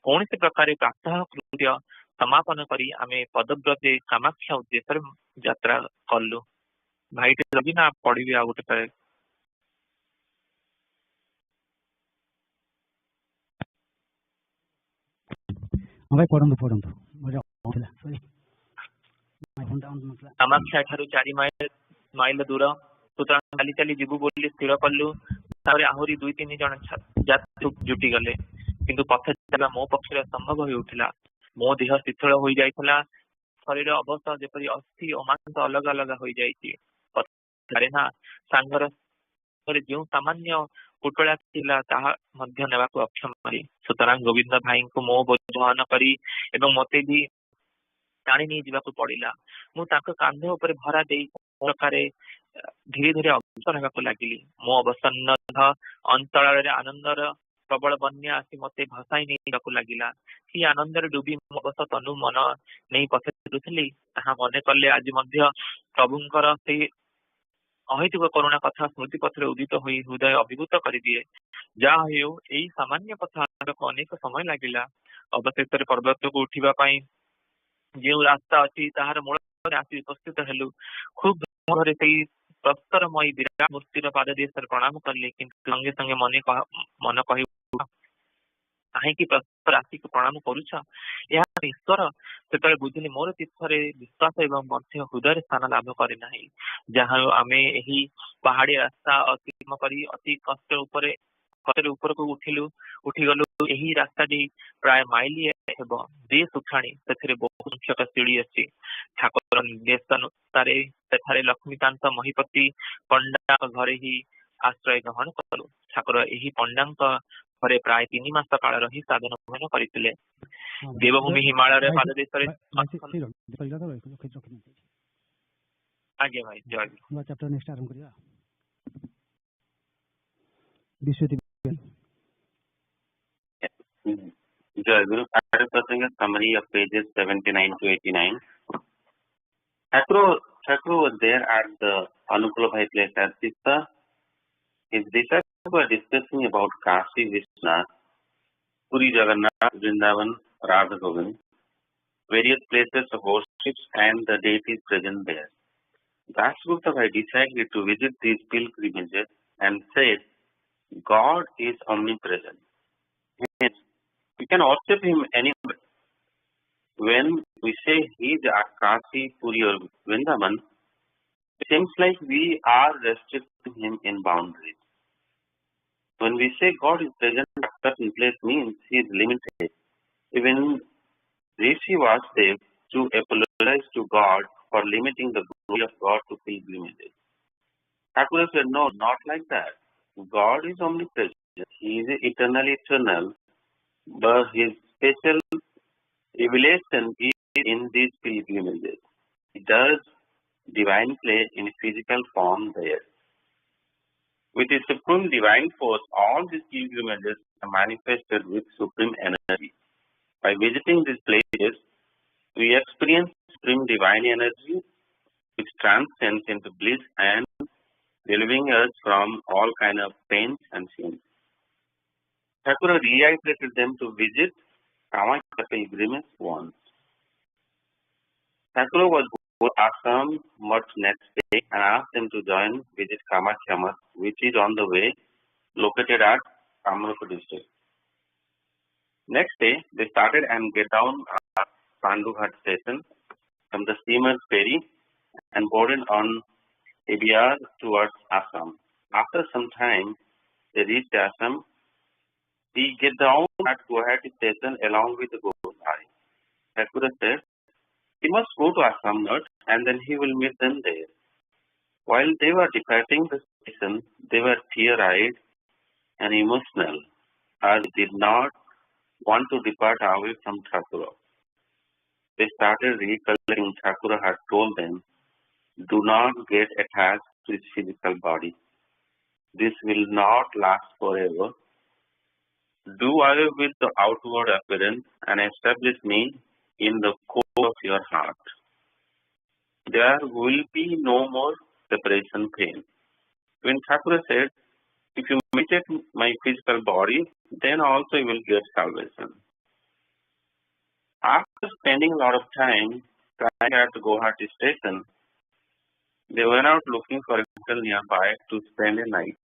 Speaker 5: କୌଣସି ପ୍ରକାର ପ୍ରାତଃ କୃତ୍ୟ समापन करी आमे पदव्रते कामाख्या उद्देश्य यात्रा कलु। भाई रवि ना पढ़ी आ गोटे पे
Speaker 3: भाई पढ़ंतु
Speaker 5: कामाख्या ठारू 4 माइल दूर सुतरां चली चली जीवु बोली स्थिर कलु। आहरी 2-3 जन यात्री जुटी गले किंतु पथ चला मो पक्ष संभव हो उठिला। मो देह शिथिल हो जाइथिला। शरीर अवस्था जेपरि अस्थि अमांत अलग अलग हो जाइछि। ना सांगर जो सामान्य कुटला थिला ताहा मध्य नेबाकु अक्षम करी। सुतरां गोविंद भाई को मो बोझन करी एवं मते भी टाणी नहीं जावाकू पड़िला। मु तांको कांध ऊपर भरा देई प्रकारे धीरे धीरे अग्रसर हेबाकू लागिली। मो अवसन्न अंचल आनंदर प्रबल बन्या आसी मते भसाई नहीं जावाकू लागिला। कि आनंदर डूबी मो अवस तनु मन नहीं पथे दुथली ताहा मने कले आज मध्य प्रभुंकर से अहैतुक करुणा कथा स्मृति पथरे उदित होई हृदय अभिभूत कर दिए। जहा हो यही सामान्य कथा अनेक समय लगिला। अवशेष पर्वत को उठिबा पई जो रास्ता अच्छी ताहार मूल आसी उपस्थित हेलु। खूब घरे से प्रस्तरमयी विराट मूर्तिर पाददेश प्रणाम कले किंतु संगे संगे मन कही कहीं प्रस्तर राशि को प्रणाम करुछ ईश्वर से बुझिली मोर तीर्थरे विश्वास एवं मध्य हृदय स्थान लाभ करे नाही। जहाँ आमे एही पहाड़ी रास्ता अतिक्रम करी अति कष्ट ऊपर को उठी गलु। एही रास्ता दी प्राय माइलिए हेब बेस उठाणी से बहुत संख्यक सीढ़ी अच्छी। ठाकुर निर्देश अनुसार सेठारे लक्ष्मीकांत महिपति पंडा घरे ही आश्रय ग्रहण कलु। ठाकुर एही पंडा घरे प्राय 3 मास काल रही साधन भजन करथिले। देवभूमि हिमालय पाददेश आगे भाई जय
Speaker 3: चैप्टर नेक्स्ट आरंभ करिया।
Speaker 6: Jai Guru. I am presenting a summary of pages 79 to 89. Thakur was there at the Anukula Bhai place as Sita. His disciples were discussing about Kashi Vishwanath, Puri Jagannath, Vrindavan, Radha Govind, various places of worship and the deities present there. Dasgupta Bhai decided to visit these pilgrimages and said, God is omnipresent. Hence, we can worship him anywhere. When we say he is at Kashi, Puri or Vrindavan, it seems like we are restricting him in boundaries. When we say God is present at a certain place means he is limited. Even Rishi Vasudev to apologize to God for limiting the glory of God to pilgrimages. Thakur said, no, not like that. God is omnipresent. He is eternally eternal, but his special revelation is in these pilgrimages. He does divine play in physical form there. With his supreme divine force, all these pilgrimages are manifested with supreme energy. By visiting these places, we experience supreme divine energy which transcends into bliss and delivering us from all kind of pains and sins. Thakur reiterated them to visit Kamakya pilgrimage once. Thakur was going to Assam much next day and asked them to visit Kamakya Mutt, which is on the way, located at Kamrup district. Next day, they started and get down at Pandughat station from the steamer ferry and boarded on ABR towards Assam. After some time, they reached Assam. He get down at Guwahati station along with the Guru Bhai. Thakur said, he must go to Assam and then he will meet them there. While they were departing the station, they were tear-eyed and emotional as they did not want to depart away from Thakur. They started recollecting Thakur had told them, do not get attached to his physical body. This will not last forever. Do away with the outward appearance and establish me in the core of your heart. There will be no more separation pain. When Thakur said, if you imitate my physical body, then also you will get salvation. After spending a lot of time trying at the Guwahati station, they went out looking for a hotel nearby to spend a night.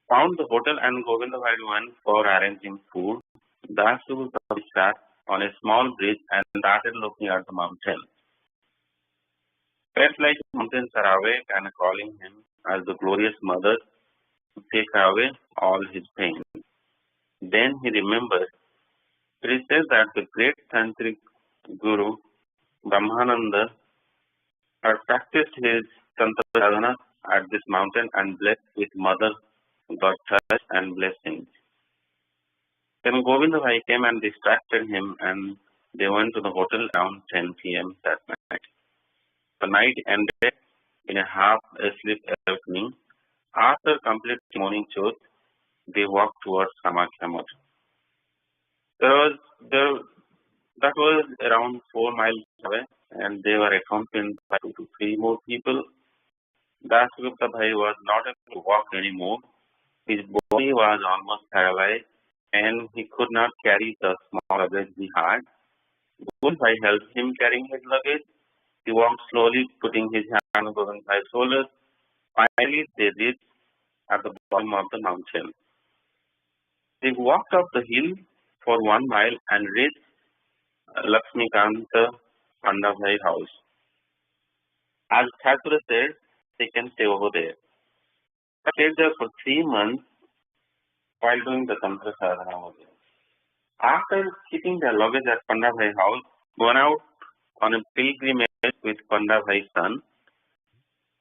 Speaker 6: Found the hotel and Govinda Bhai went for arranging food. Dasu sat on a small bridge and started looking at the mountain. Felt like the mountains are awake and calling him as the glorious mother to take away all his pain. Then he remembered. It says that the great tantric guru Brahmananda had practiced his tantra sadhana at this mountain and blessed with mother got touch and blessings. Then Govinda Bhai came and distracted him and they went to the hotel around 10 p.m. that night. The night ended in a half-asleep awakening. After complete morning chores, they walked towards Kamakhya Mutt. That was around 4 miles away and they were accompanied by 2 to 3 more people. Dasgupta Bhai was not able to walk anymore. His body was almost paralyzed and he could not carry the small luggage he had. Govind Bhai helped him carrying his luggage. He walked slowly, putting his hand on Govind Bhai's shoulders. Finally, they reached at the bottom of the mountain. They walked up the hill for 1 mile and reached Lakshmikanta Panda Bhai house. As Thakur said, they can stay over there. I stayed there for 3 months while doing the Tantra Sadhana over there. After keeping their luggage at Panda Bhai house, gone out on a pilgrimage with Panda Bhai's son.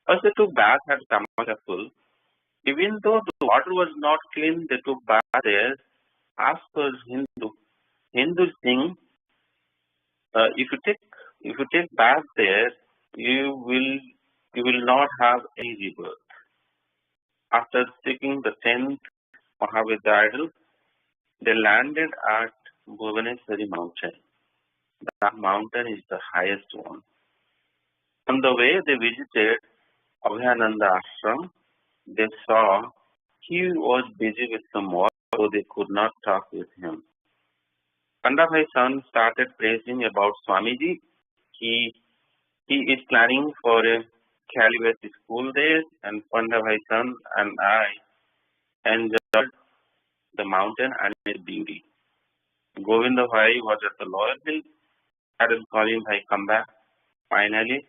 Speaker 6: As they took bath at Kamakhya pool, even though the water was not clean, they took bath there. As per Hindu thing, if you take bath there, you will not have any rebirth. After seeking the 10th Mahavidya idol, they landed at Bhubaneswari mountain. That mountain is the highest one. On the way, they visited Abhayananda ashram. They saw he was busy with some work, so they could not talk with him. Panda Bhai's son started praising about Swamiji. He is planning for a Calibati school there, and Panda Bhai's son and I enjoyed the mountain and its beauty. Govinda Bhai was at the lower hill, started calling Bhai, come back. Finally,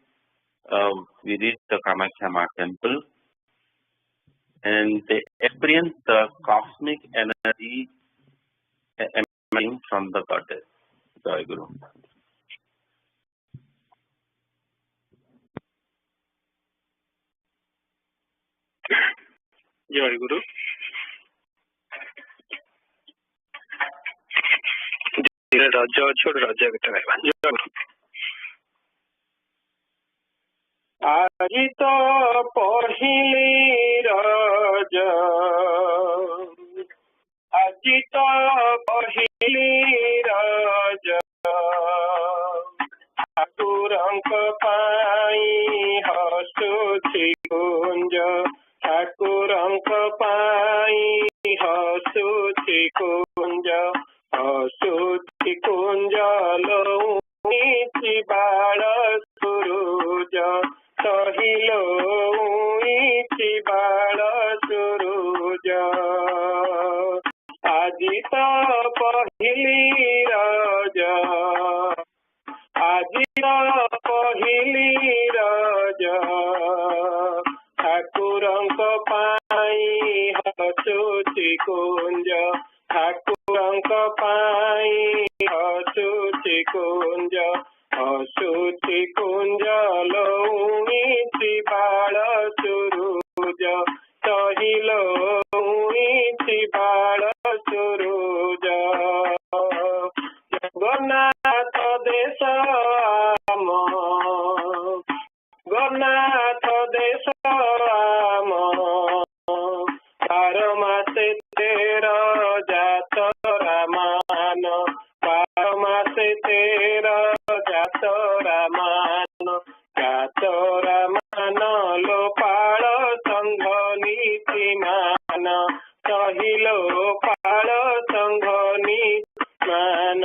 Speaker 6: we reached the Kamakhya Ma temple and they experienced the cosmic energy emanating from the goddess. Jai Guru.
Speaker 1: Jai Guru. Raja chod Raja ke tarhe. Jai Guru. Aji to pohili raja, aji to pohili raja, ठाकुरंक पाई हसुची कुंज, ठाकुरंक पाई हसुची कुंज, हसुची कुंज लौची बाळ सुरुज, सहिलो उईची बाळ सुरुज, आजी तो पहिली राजा, आजी तो पहिली राजा, ठाकुरंक पाई हसुची कुंज, ठाकुरंक पाई हसुची कुंज, हसुची कुंज लौची बाळ सुरुज, सहिलो उईची बाळ सुरुज, जगन्नाथ देश आम, जगन्नाथ देश आम, 12 मासे 13 जात रामान, 12 मासे 13 जात रामान, जात रामान लोपाळ संघ नीतिमान, सहिलो पाळ संघ नीतिमान,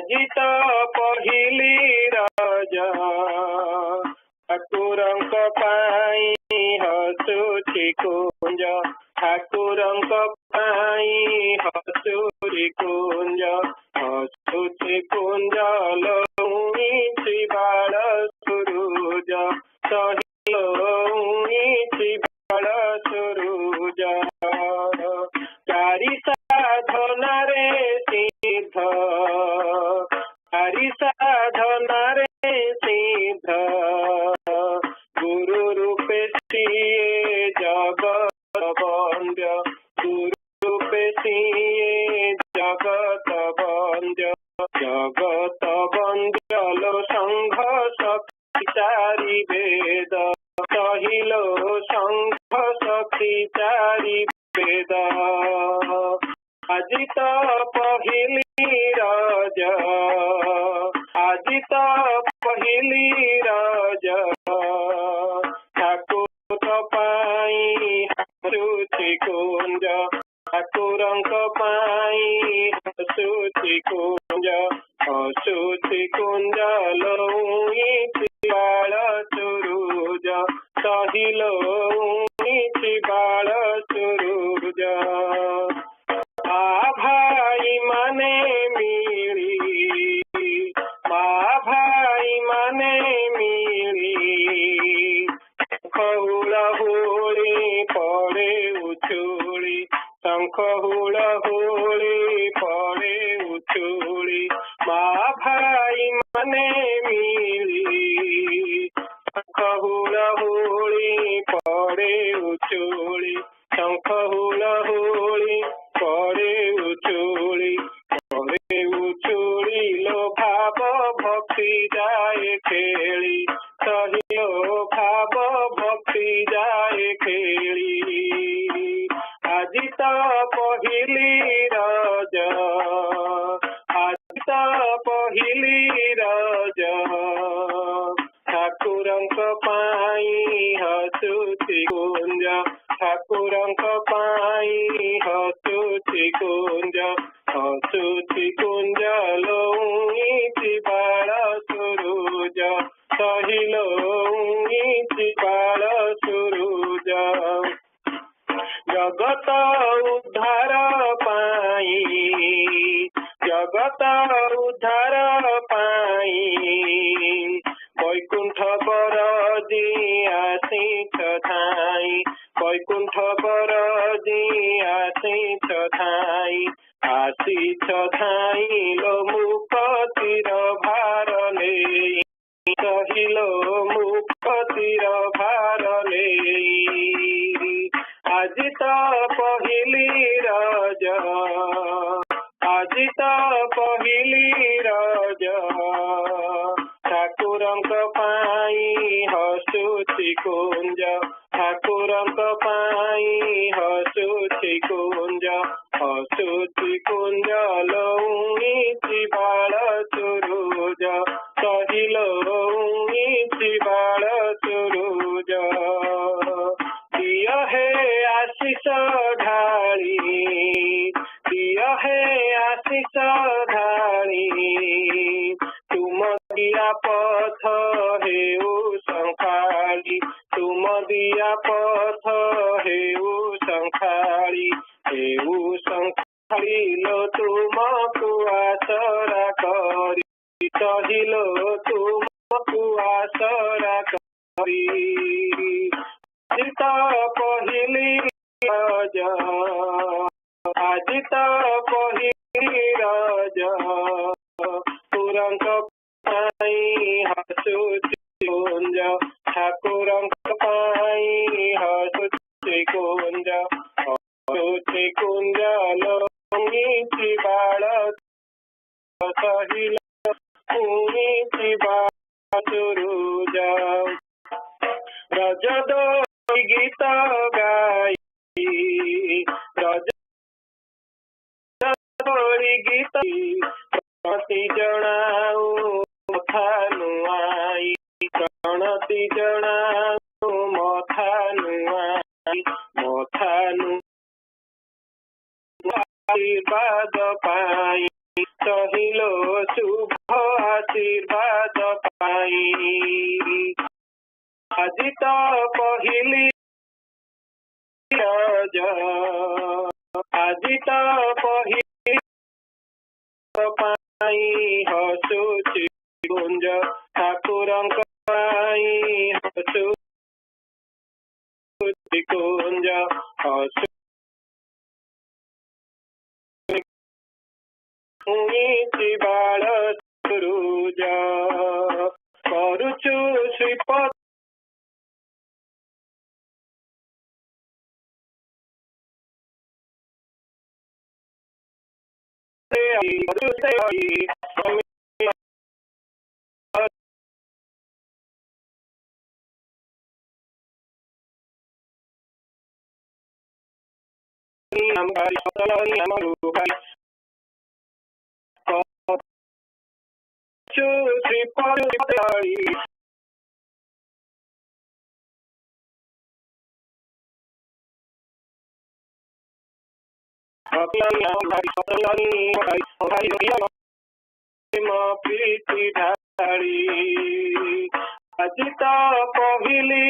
Speaker 1: আজি ତ ପହିଲି ରଜ ଠାକୁରଙ୍କ ପାଇଁ ହସୁଛି କୁଞ୍ଜ ଠାକୁରଙ୍କ ପାଇଁ ହସୁଛି କୁଞ୍ଜ ହସୁଛି କୁଞ୍ଜ ଲଉଣିଛି ବାଳ ସୁରୁଜ ଲଉଣିଛି ବାଳ ସୁରୁଜ ଚାରି ସାଧନାରେ ସିଦ୍ଧ ଚାରି ସାଧନାରେ ସିଦ୍ଧ ଗୁରୁ ରୂପେ ସିଏ ଜଗତ ବନ୍ଦ୍ୟ ଗୁରୁ ରୂପେ ସିଏ ଜଗତ ବନ୍ଦ୍ୟ ଜଗତ ବନ୍ଦ୍ୟ लो ସଂଘ ଶକ୍ତି ଚାରି ବେଦ କହିଲୋ ସଂଘ ଶକ୍ତି ଚାରି ବେଦ আজি ତ ପହିଲି ରଜ আজি ତ ପହିଲି ରଜ ଠାକୁରଙ୍କ ପାଇଁ ହସୁଛି କୁଞ୍ଜ ଠାକୁରଙ୍କ ପାଇଁ ହସୁଛି କୁଞ୍ଜ ହସୁଛି କୁଞ୍ଜ ଲଉଣିଛି ବାଳ ସୁରୁଜ ଲଉଣିଛି ବାଳ ସୁରୁଜ ମା ଭାଇ ମାନେ ମିଳି ମା ଭାଇ ମାନେ ମିଳି ଶଙ୍ଖ ହୁଳହୁଳି ପଡ଼େ ଉଛୁଳି ଶଙ୍ଖ ହୁଳହୁଳି ପଡ଼େ ଉଛୁଳି ମା ଭାଇ ମାନେ ମିଳି ଶଙ୍ଖ ହୁଳହୁଳି ପଡ଼େ ଉଛୁଳି ଶଙ୍ଖ ହୁଳହୁଳି ପଡ଼େ ଉଛୁଳି लो ଭାବ ଭକ୍ତି ଯାଏ ଖେଳି ସହିଲୋ ଭାବ ଭକ୍ତି ଯାଏ ଖେଳି ଆଜି ତ ପହିଲି ରଜ ଆଜି ତ ପହିଲି ରଜ ଠାକୁରଙ୍କ ପାଇଁ ହସୁଛି କୁଞ୍ଜ ଠାକୁରଙ୍କ ପାଇଁ ହସୁଛି କୁଞ୍ଜ ହସୁଛି କୁଞ୍ଜ ଲଉଣିଛି ବାଳ ସୁରୁଜ ଲଉଣିଛି ବାଳ ସୁରୁଜ ଜଗତ ଉଦ୍ଧାର ପାଇଁ ଜଗତ ଉଦ୍ଧାର ପାଇଁ ବୈକୁଣ୍ଠ ବରଦି ଆସିଛ ଧାଇଁ ବୈକୁଣ୍ଠ ବରଦି ଆସିଛ ଧାଇଁ ଆସିଛ ଧାଇଁ ଲୋ ମୁକ୍ତିର ଭାର ନେଇ କହିଲୋ ମୁକ୍ତିର ଭାର ନେଇ ଆଜି ତ ପହିଲି ରଜ ଆଜି ତ ପହିଲି ରଜ ଠାକୁରଙ୍କ ପାଇଁ ହସୁଛି କୁଞ୍ଜ ଠାକୁରଙ୍କ ପାଇଁ ହସୁଛି କୁଞ୍ଜ ହସୁଛି କୁଞ୍ଜ ଲଉଣିଛି ବାଳ ସୁରୁଜ ଲଉଣିଛି ବାଳ ସୁରୁଜ ଦିଅ ହେ ଆଶିଷ ଢାଳି ଦିଅ ହେ ଆଶିଷ ଢାଳି ତୁମ ଦିଆ ପଥ ହେଉ ଶଙ୍ଖାଳି ତୁମ ଦିଆ ପଥ ହେଉ ଶଙ୍ଖାଳି ହେଉ ଶଙ୍ଖାଳି ଲୋ ତୁମକୁ ଆଶରା କରି କହିଲୋ ତୁମକୁ ଆଶରା କରି ଆଜି ତ ପହିଲି ରଜ ଆଜି ତ ପହିଲି ରଜ ଠାକୁରଙ୍କ ପାଇଁ ହସୁଛି କୁଞ୍ଜ ଠାକୁରଙ୍କ ପାଇଁ ହସୁଛି କୁଞ୍ଜ ହସୁଛି କୁଞ୍ଜ ଲଉଣିଛି ବାଳ ଲଉଣିଛି ବାଳ ସୁରୁଜ ରଜ ଦୋଳି ଗୀତ ଗାଇ ରଜ ଦୋଳି ଗୀତ ପ୍ରଣତି ଜଣାଉ ମଥା ନୁଆଇ ପ୍ରଣତି ଜଣାଉ ମଥା ନୁଆଇ ମଥା ନୁଆଇ ବାଦ ପାଇଁ सहिलो शुभ आशीर्वाद पाई आजि तो पहिली रज आजि तो पहिली पाई हसुची कुंज ठाकुरंक पाई हसुची कुंज हसु बाल सुरुज करुचु श्रीपद प्रीति धारी अजिता पहिली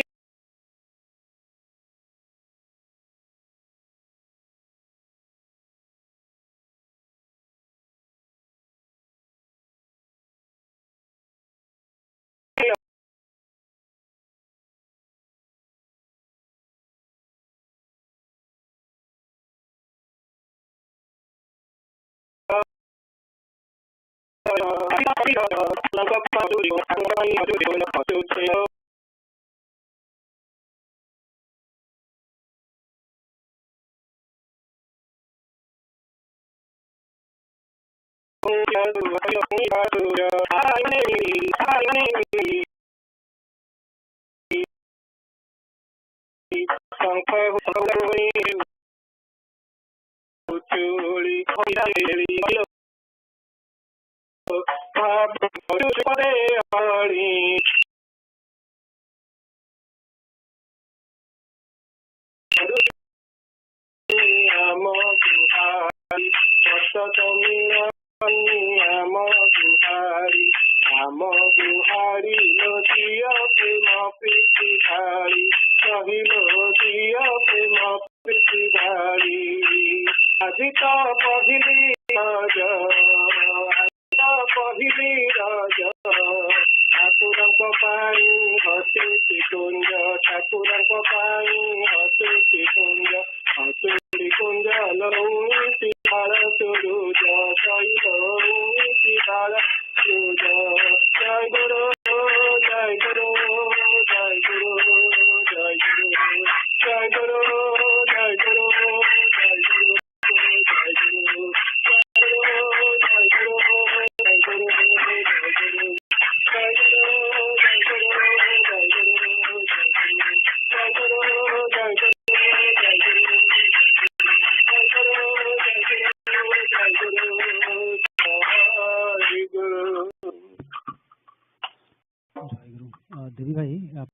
Speaker 3: देवी भाई आप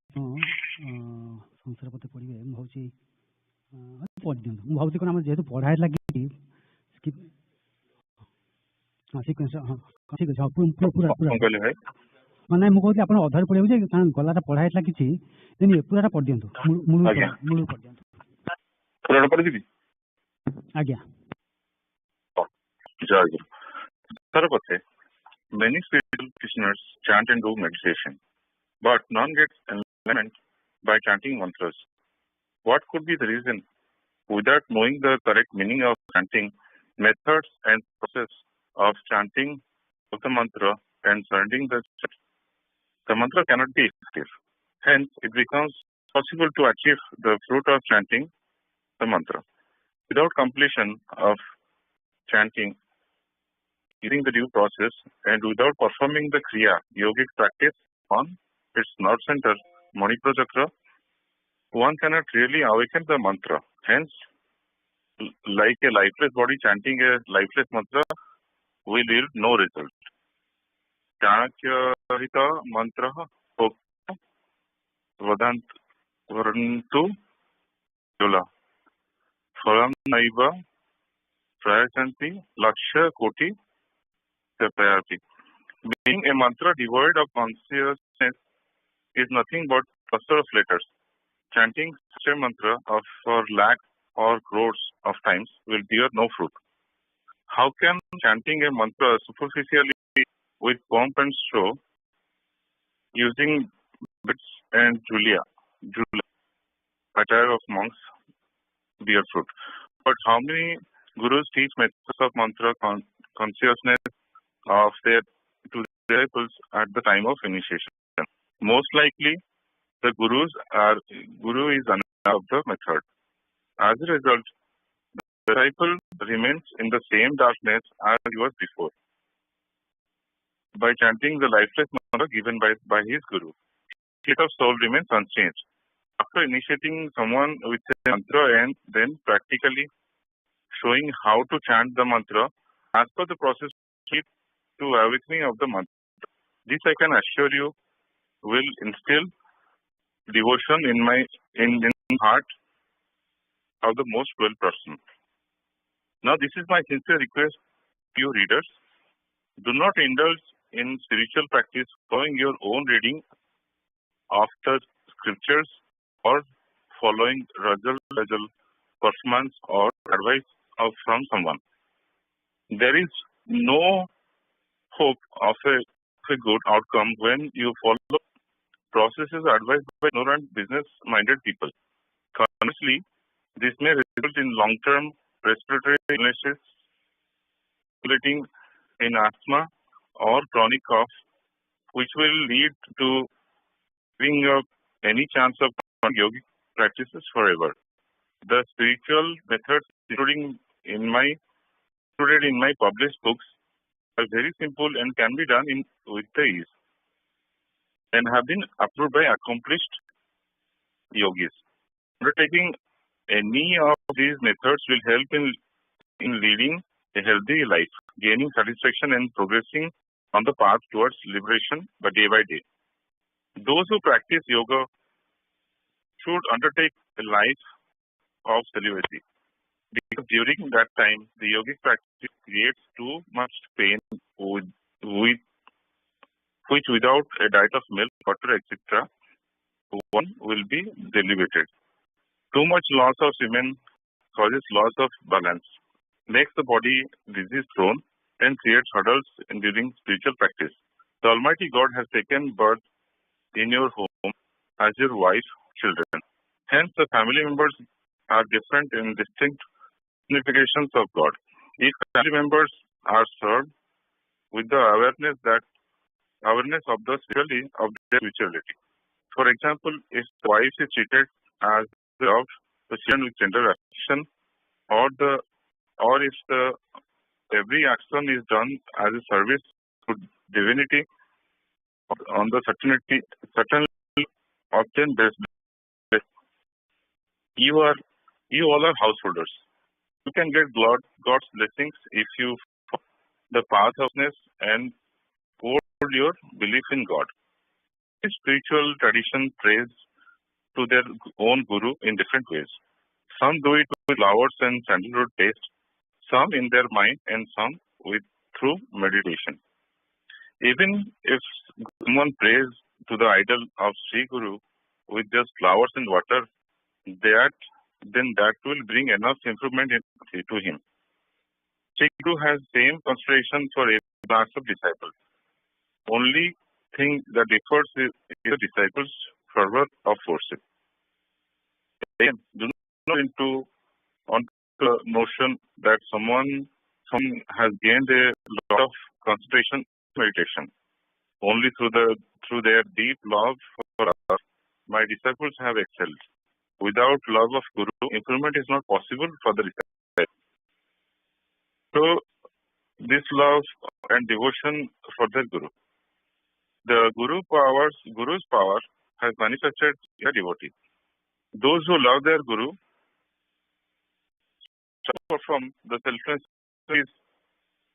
Speaker 3: संसार पते पढ़े मुझे पढ़ दिखाँ मुझे कौन जेहतु पढ़ाई लगे पूरा माने मुझे आप अधार पढ़े कारण गलाटा पढ़ाई कि पूरा पढ़ दिखाँ मूल पढ़ दिखाँ आज्ञा
Speaker 7: Jai Guru. Saraswata, many spiritual practitioners chant and do meditation, but none gets enlightenment by chanting mantras. What could be the reason? Without knowing the correct meaning of chanting, methods and process of chanting of the mantra and surrendering the mantra cannot be effective. Hence, it becomes possible to achieve the fruit of chanting the mantra. Without completion of chanting, using the due process, and without performing the Kriya, yogic practice on its nerve center, Manipura Chakra, one cannot really awaken the mantra. Hence, like a lifeless body chanting a lifeless mantra will yield no result. Chanakyahita mantra vadant varantu yola phalam naiva prayasanti lakshya koti the priority. Being a mantra devoid of consciousness is nothing but cluster of letters. Chanting such a mantra for lakh or crores of times will bear no fruit. How can chanting a mantra superficially with pomp and show, using bits and Julia, attire of monks, bear fruit? But how many gurus teach methods of mantra consciousness of their disciples at the time of initiation? Most likely, the guru is unaware of the method. As a result, the disciple remains in the same darkness as he was before. By chanting the lifeless mantra given by his guru, the state of soul remains unchanged. After initiating someone with a mantra and then practically showing how to chant the mantra, as per the process to awakening of the mantra, this I can assure you will instill devotion in heart of the most well person. Now, this is my sincere request to you readers. Do not indulge in spiritual practice following your own reading of the scriptures or following rajal performance or advice from someone. There is no hope of a good outcome when you follow processes advised by ignorant business-minded people. Conversely, this may result in long-term respiratory illnesses, resulting in asthma or chronic cough, which will lead to giving up any chance of yogic practices forever. The spiritual methods included in my published books are very simple and can be done with ease, and have been approved by accomplished yogis. Undertaking any of these methods will help in leading a healthy life, gaining satisfaction and progressing on the path towards liberation by day. Those who practice yoga should undertake a life of celibacy, because during that time the yogic practice creates too much pain which without a diet of milk, water, etc., one will be debilitated. Too much loss of semen causes loss of balance, makes the body disease-prone, and creates hurdles during spiritual practice. The Almighty God has taken birth in your home as your wife, children. Hence, the family members are different in distinct significations of God. If family members are served with the awareness of their spirituality. For example, if the wife is treated as loved, the children with tender affection, or if every action is done as a service to divinity on the certainly obtain best. You all are householders. You can get God's blessings if you follow the path of goodness and hold your belief in God. This spiritual tradition prays to their own guru in different ways. Some do it with flowers and sandalwood paste, some in their mind, and some through meditation. Even if someone prays to the idol of Sri Guru with just flowers and water, then that will bring enough improvement to him. Sri Guru has same consideration for every class of disciples. Only thing that differs is the disciples' fervor of worship. Again, do not into on the notion that someone has gained a lot of concentration meditation. Only through their deep love for others, my disciples have excelled. Without love of Guru, improvement is not possible for the disciple. So, this love and devotion for the Guru. The Guru's power has manifested in a devotee. Those who love their Guru perform the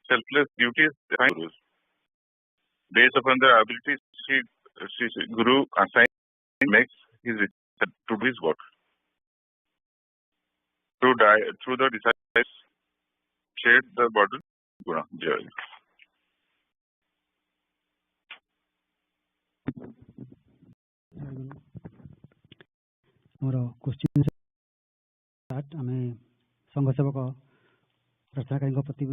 Speaker 7: selfless duties behind Gurus. Based upon the abilities Guru assigns, makes his to do his work. Through the disciples, shared the burden.
Speaker 3: More question आम संघ सेवक प्रार्थनाकारी प्रति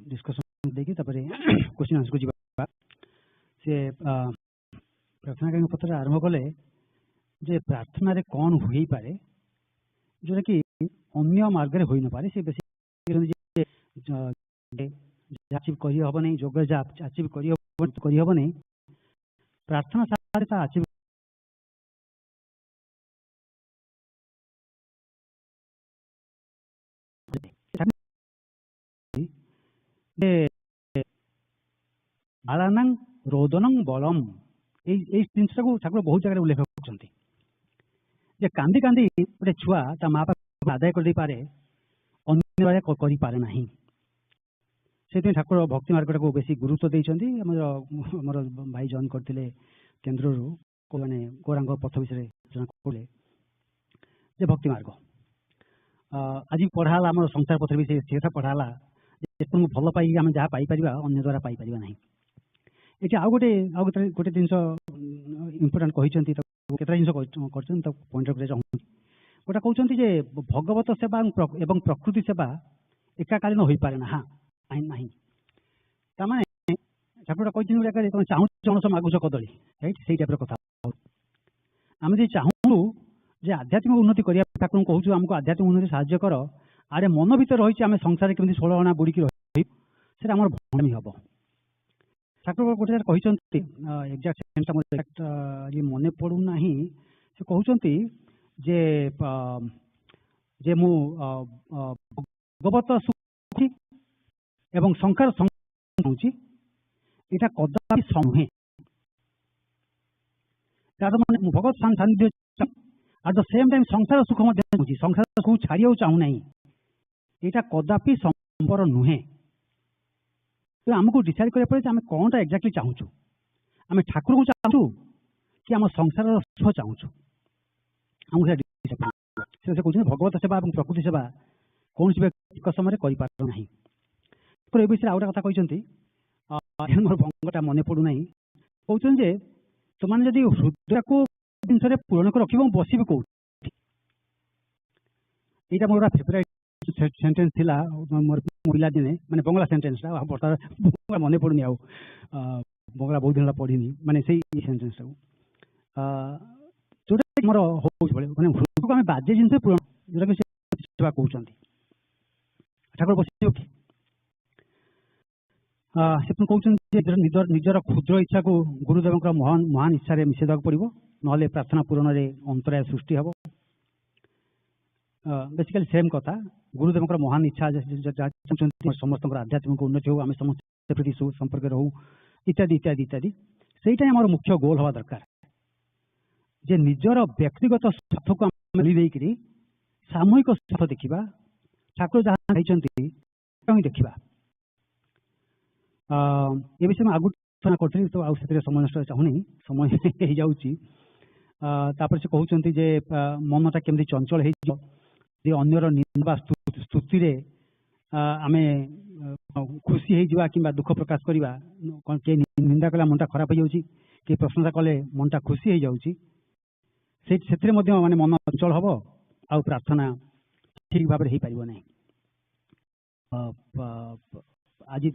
Speaker 3: discussion देखिए question answer को जीवा से प्रार्थनाकारी पत्र आरंभ कले जे प्रार्थना कौन हो पारे जोटा कि अन्य मार्ग हो न पारे से बेसी अचीव करहब नहीं योग अचीव करहब नहीं प्रार्थना साथ अचीव बालानां रोदनं बलम जिनसा को ठाकुर बहुत जगह उल्लेख कर कांदी कांदी गोटे छुआ ता माँ पाख आदाय कर पारे अन्य कर पारे नहीं से ठाकुर भक्ति मार्ग को बेसी गुरुत्व देइछन्ती हमर भाई जॉइन करथिले केंद्र रो को माने गौरांग पथ विषय जन कहले जे भक्ति मार्ग आज पढ़ाला हमर संसार पथ विषय से पढ़ाला जे तुम भल पाई हम जहाँ पाई परिबा अन्य द्वारा पाई परिबा नहीं ये आउ गोटे जिन इम्पोर्टाट कहते केतटा जिन कर पॉइंट रखा चाहूँ गोटा कहते जे भगवत सेवा एवं प्रकृति सेवा एकाकालीन हो पारे ना हाँ नहीं तमाने ठाकुर कहते तुम चाहू जनस मागुच कदली राइट से टाइप कथा आम जो चाहूँ जे आध्यात्मिक उन्नति करिया ठाकुर कहूँ आमको आध्यात्मिक उन्नति साहाय्य कर आड़े मन भर रही आम संसार केमी 16 अणा बुड़िकी रही से आम भूमि हम ठाकुर गोटे कहते एक्जाक्ट मन पड़ूना से कहते जे जे मु भगवत सुखी एवं संसार चाहूँगी यहाँ कदापि नुहे मैंने भगवत सान्निध्य एट द सेम टाइम संसार सुख चाहूँगी संसार सुख छाड़िया चाहूना यहाँ कदापि संभव नुहे तो आमको डिसाइड करा पड़े आम कौनटा एक्जाक्टली चाहूँ आम ठाकुर को चाहूँ कि आम संसार सुख चाहूँ आमको कहते भगवत सेवा और प्रकृति सेवा कौन व्यक्ति समय करना तो ये विषय आउ गोटे कथा कहते मोर भंगटा मन पड़ूना कहते तुमने जदि हृदय को जिन पूरण कर रख बस कौट यहाँ मोर फेवरेट सेंटेंस थिला मोर पिला दिने माने बंगला सेंटेंस बर्तमान मन पड़ुनी आउ बंगला बहुत दिन पढ़ी माने से सेंटेंस जोटा मोर माने हृदय को आम बाजे जिन पूरण जोटा कि सेवा कहते ठाकुर बस से कहते निजर क्षुद्र इच्छा को गुरुदेव महान इच्छा मिसेदा पड़ो ना प्रार्थना पूरण में अंतराय सृष्टि हम बेसिकली सेम कथा गुरुदेव महान इच्छा समस्त आध्यात्मिक उन्नति हो आम समस्त प्रति संपर्क रहू इत्यादि इत्यादि इत्यादि से मुख्य गोल हवा दरकार जे निजर व्यक्तिगत स्वार्थ को मिलदेकरी सामूहिक स्वार्थ देखा ठाकुर जहाँ ही देखा ये विषय में आगुना करी तो आउ समय नष्ट चाहूनी समय हो जाऊँगी से कहते जे मनटा केमती चंचल हो अन्यर निंदा स्तुति आम खुशी हो कि दुख प्रकाश करवा किए निंदा कला मनटा खराब हो जाऊँगी कि प्रशंसा कले मनटा खुशी हो जाऊँगी से माने मन चंचल हम आ प्रार्थना ठीक भाव हो पार ना आज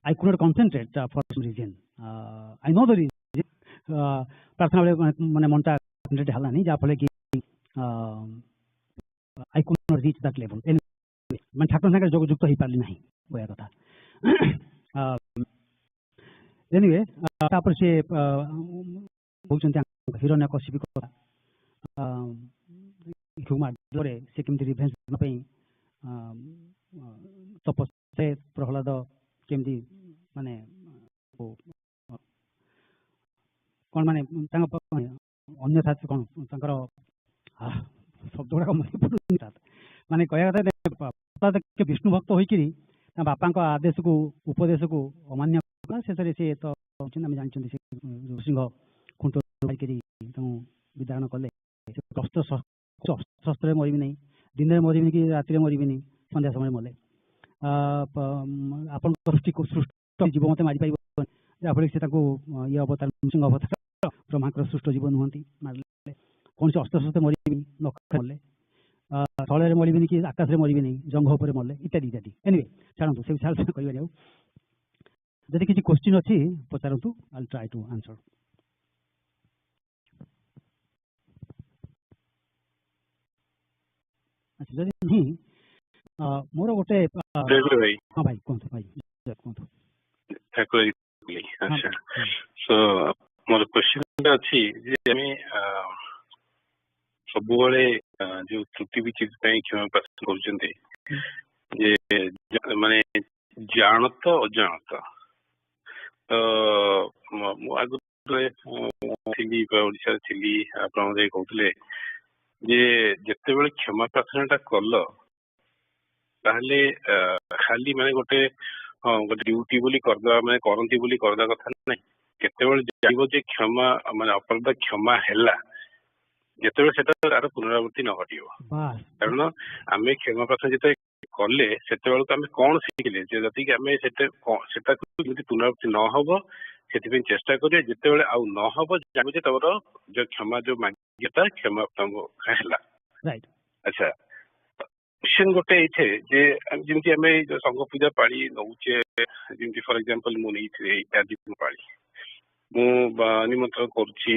Speaker 3: I could not concentrate for some reason. I know the reason. प्रार्थना मैंने मनटा कंसंट्रेट हला नहीं जहाँ फले कि I could not reach that level. Anyway, मैं ठाकुर संगे जोग जुक्त हो पारली नहीं वो कथा. Anyway, तापर से बोलते हैं हिरण्यकशिपु कथा घुमा जोरे से केमती रिवेंज करना पे तपस्या प्रहलाद केमती माने कौन माने अन्य था कौन शब्द गुड़ाक मन पड़े माने कह कथा विष्णु भक्त होकरी बापा आदेश को उपदेश को अमान्य शेष से तो आम जानते ऋषिंह खुंट विदारण कले शस्त्र मरबी नहीं दिन में मरबी कि राति मरबी नहीं संध्या समय मले आप सृष्टि जीव मत मारी पार जहाँफल से ये अवतार सिंह अवतार ବ୍ରହ୍ମାଙ୍କର ସୃଷ୍ଟ ଜୀବ ନୁହନ୍ତି, ମାରିଲେ କୌଣସି ଅସ୍ତ୍ର ଶସ୍ତ୍ର ମରିବେନି, ନଖ ମଲେ, ସ୍ଥଳରେ ମରିବେନି କି ଆକାଶରେ ମରିବେନି, ଜଙ୍ଘ ଉପରେ ମଲେ, ଇତ୍ୟାଦି ଇତ୍ୟାଦି। ଏନିୱେ ଛାଡ଼ନ୍ତୁ, ସେ ବିଷୟ ଆଲୋଚନା କରିବାନି। ଆଉ ଯଦି କିଛି କ୍ୱେଶ୍ଚିନ୍ ଅଛି ପଚାରନ୍ତୁ, ଆଇ ଟ୍ରାଏ ଟୁ ଆନ୍ସର। ଆଚ୍ଛା, ଯଦି ନାହିଁ ମୋର ଗୋଟେ ହଁ ଭାଇ କୁହନ୍ତୁ, ଭାଇ କୁହନ୍ତୁ।
Speaker 8: ଆଚ୍ଛା, ସୋ ମୋର କ୍ୱେଶ୍ଚିନ୍ ଅଛି ଯେ ଆମେ ସବୁବେଳେ ଯୋଉ ତ୍ରୁଟି ବିଚ୍ୟୁତି ପାଇଁ କ୍ଷମା ପ୍ରାର୍ଥନା କରୁଛନ୍ତି, ଯେ ମାନେ ଜାଣତ ଅଜାଣତ। ତ ମୁଁ ଆଗରୁ ଥିଲି ଓଡ଼ିଶାରେ ଥିଲି, ଆପଣ ମତେ କହୁଥିଲେ ଯେ ଯେତେବେଳେ କ୍ଷମା ପ୍ରାର୍ଥନାଟା କଲ ତାହେଲେ ଖାଲି ମାନେ ଗୋଟେ ଡ୍ୟୁଟି ବୋଲି କରିଦେବା, ମାନେ କରନ୍ତି ବୋଲି କରିଦେବା କଥା ନାହିଁ। କେତେବେଳେ ଜାଣିବ ଯେ କ୍ଷମା ମାନେ ଅପରାଧ କ୍ଷମା ହେଲା ଯେତେବେଳେ ସେଟା ତାର ପୁନରାବୃତ୍ତି ନ ଘଟିବ। କାରଣ ଆମେ କ୍ଷମା ପ୍ରାର୍ଥନା ଯେତେବେଳେ କଲେ ସେତେବେଳକୁ ଆମେ କଣ ଶିଖିଲେ ଯେ ଯଦି ଆମେ ସେଟାକୁ ଯେମିତି ପୁନରାବୃତ୍ତି ନ ହବ ସେଥିପାଇଁ ଚେଷ୍ଟା କରିବା। ଯେତେବେଳେ ଆଉ ନ ହବ ଜାଣିବୁ ଯେ ତମର ଯୋଉ କ୍ଷମା ଯୋଉ ମାଗିଟା କ୍ଷମା ହେଲା। ଆଚ୍ଛା, କ୍ୱେଶ୍ଚିନ୍ ଗୋଟେ ଏଇଠି ଯେ ଯେମିତି ଆମେ ସଂଘ ପୂଜା ପାଳି ନଉଛେ, ଯେମିତି ଫର ଏକ୍ସାମ୍ପଲ ମୁଁ ନେଇଥିଲି ଆଜି ପାଳି ମୁଁ ନିମନ୍ତ୍ରଣ କରୁଛି,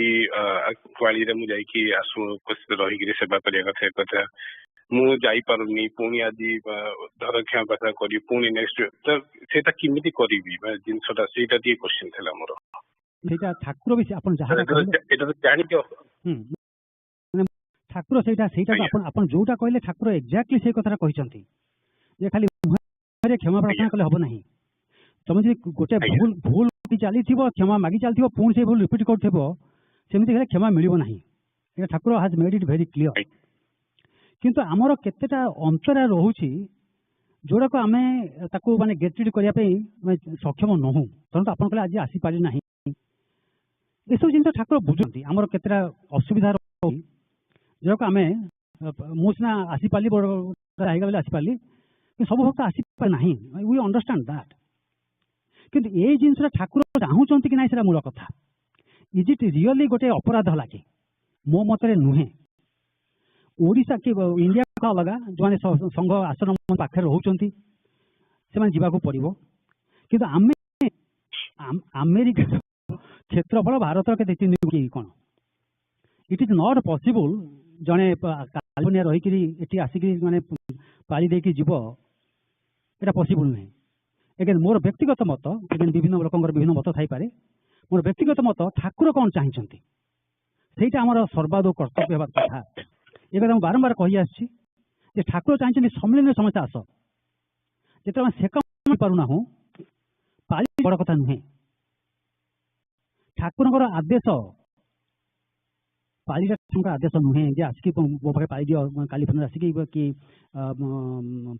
Speaker 8: ପାଳିରେ ମୁଁ ଯାଇକି ଆଶ୍ରମ ଉପସ୍ଥିତ ରହିକିରି ସେବା କରିବା କଥା ମୁଁ ଯାଇପାରୁନି, ପୁଣି ଆଜି ଧର କ୍ଷମା ପ୍ରାର୍ଥନା କରିବି, ପୁଣି ନେକ୍ସଟ ସେଇଟା କେମିତି କରିବି ଜିନିଷଟା, ସେଇଟା ଟିକେ କ୍ୱେଶ୍ଚିନ୍ ଥିଲା ମୋର।
Speaker 3: ସେଇଟା ଠାକୁର ବି ଆପଣ ଯାହା
Speaker 8: ଜାଣିଛ
Speaker 3: ଠାକୁର ସେଇଟା ଆପଣ ଯୋଉଟା କହିଲେ ଠାକୁର ଏକ୍ଜାକ୍ଟଲି ସେଇ କଥାଟା କହିଛନ୍ତି ଯେ ଖାଲି ମୁହଁରେ କ୍ଷମା ପ୍ରାର୍ଥନା କଲେ ହବ ନାହିଁ। ତମେ ଯଦି ଗୋଟେ ଭୁଲ ଚାଲିଥିବ, କ୍ଷମା ମାଗି ଚାଲିଥିବ, ପୁଣି ସେ ଭୁଲ ରିପିଟ୍ କରୁଥିବ, ସେମିତି ହେଲେ କ୍ଷମା ମିଳିବ ନାହିଁ। ଏଇଟା Thakur has made it very clear. କିନ୍ତୁ ଆମର କେତେଟା ଅନ୍ତରା ରହୁଛି ଯୋଉଟାକୁ ଆମେ ତାକୁ ମାନେ ଗେଟ୍ ରିଡ୍ କରିବା ପାଇଁ ସକ୍ଷମ ନୁହଁ। ଧରନ୍ତୁ ଆପଣ କହିଲେ ଆଜି ଆସିପାରି ନାହିଁ, ଏସବୁ ଜିନିଷ ଠାକୁର ବୁଝନ୍ତି। ଆମର କେତେଟା ଅସୁବିଧା ରହୁଛି ଯୋଉଟାକୁ ଆମେ ମୁଁ ସିନା ଆସିପାରିଲି, ବଡ଼ ହେଇଗଲେ ଆସିପାରିଲି, ସବୁ ଭକ୍ତ ଆସିପାରେ ନାହିଁ। We understand that. କିନ୍ତୁ ଏଇ ଜିନିଷଟା ଠାକୁର ଚାହୁଁଛନ୍ତି କି ନାହିଁ ସେଟା ମୂଳ କଥା। ଇଜ୍ ଇଟ୍ ରିଅଲି ଗୋଟେ ଅପରାଧ ହେଲା କି? ମୋ ମତରେ ନୁହେଁ। ଓଡ଼ିଶା କି ଇଣ୍ଡିଆ କଥା ଅଲଗା, ଯେଉଁମାନେ ସଂଘ ଆଶ୍ରମ ପାଖରେ ରହୁଛନ୍ତି ସେମାନେ ଯିବାକୁ ପଡ଼ିବ। କିନ୍ତୁ ଆମେ ଆମେରିକା କ୍ଷେତ୍ରଫଳ ଭାରତର କେତେ 3 କ'ଣ? ଇଟ୍ ଇଜ୍ ନଟ୍ ପସିବୁଲ୍ ଜଣେ କାଲିଫର୍ଣ୍ଣିଆ ରହିକିରି ଏଠି ଆସିକି ମାନେ ପାଳି ଦେଇକି ଯିବ, ଏଇଟା ପସିବୁଲ୍ ନୁହେଁ। ଏଗେନ୍ ମୋର ବ୍ୟକ୍ତିଗତ ମତ, ଏଗେନ୍ ବିଭିନ୍ନ ଲୋକଙ୍କର ବିଭିନ୍ନ ମତ ଥାଇପାରେ, ମୋର ବ୍ୟକ୍ତିଗତ ମତ ଠାକୁର କ'ଣ ଚାହିଁଛନ୍ତି ସେଇଟା ଆମର ସର୍ବାଦୌ କର୍ତ୍ତବ୍ୟ ହେବା କଥା। ଏ କଥା ମୁଁ ବାରମ୍ବାର କହି ଆସିଛି ଯେ ଠାକୁର ଚାହିଁଛନ୍ତି ସମ୍ମିଳନୀରେ ସମସ୍ତେ ଆସ। ଯେତେବେଳେ ଆମେ ସେ କାମ ପାରୁନାହୁଁ, ପାଳି ବଡ଼ କଥା ନୁହେଁ। ଠାକୁରଙ୍କର ଆଦେଶ, ପାଳିଟା ଠାକୁରଙ୍କ ଆଦେଶ ନୁହେଁ ଯେ ଆସିକି ମୋ ପାଖରେ ପାଳି ଦିଅ, କାଲିଫର୍ଣ୍ଣିଆ ଆସିକି କି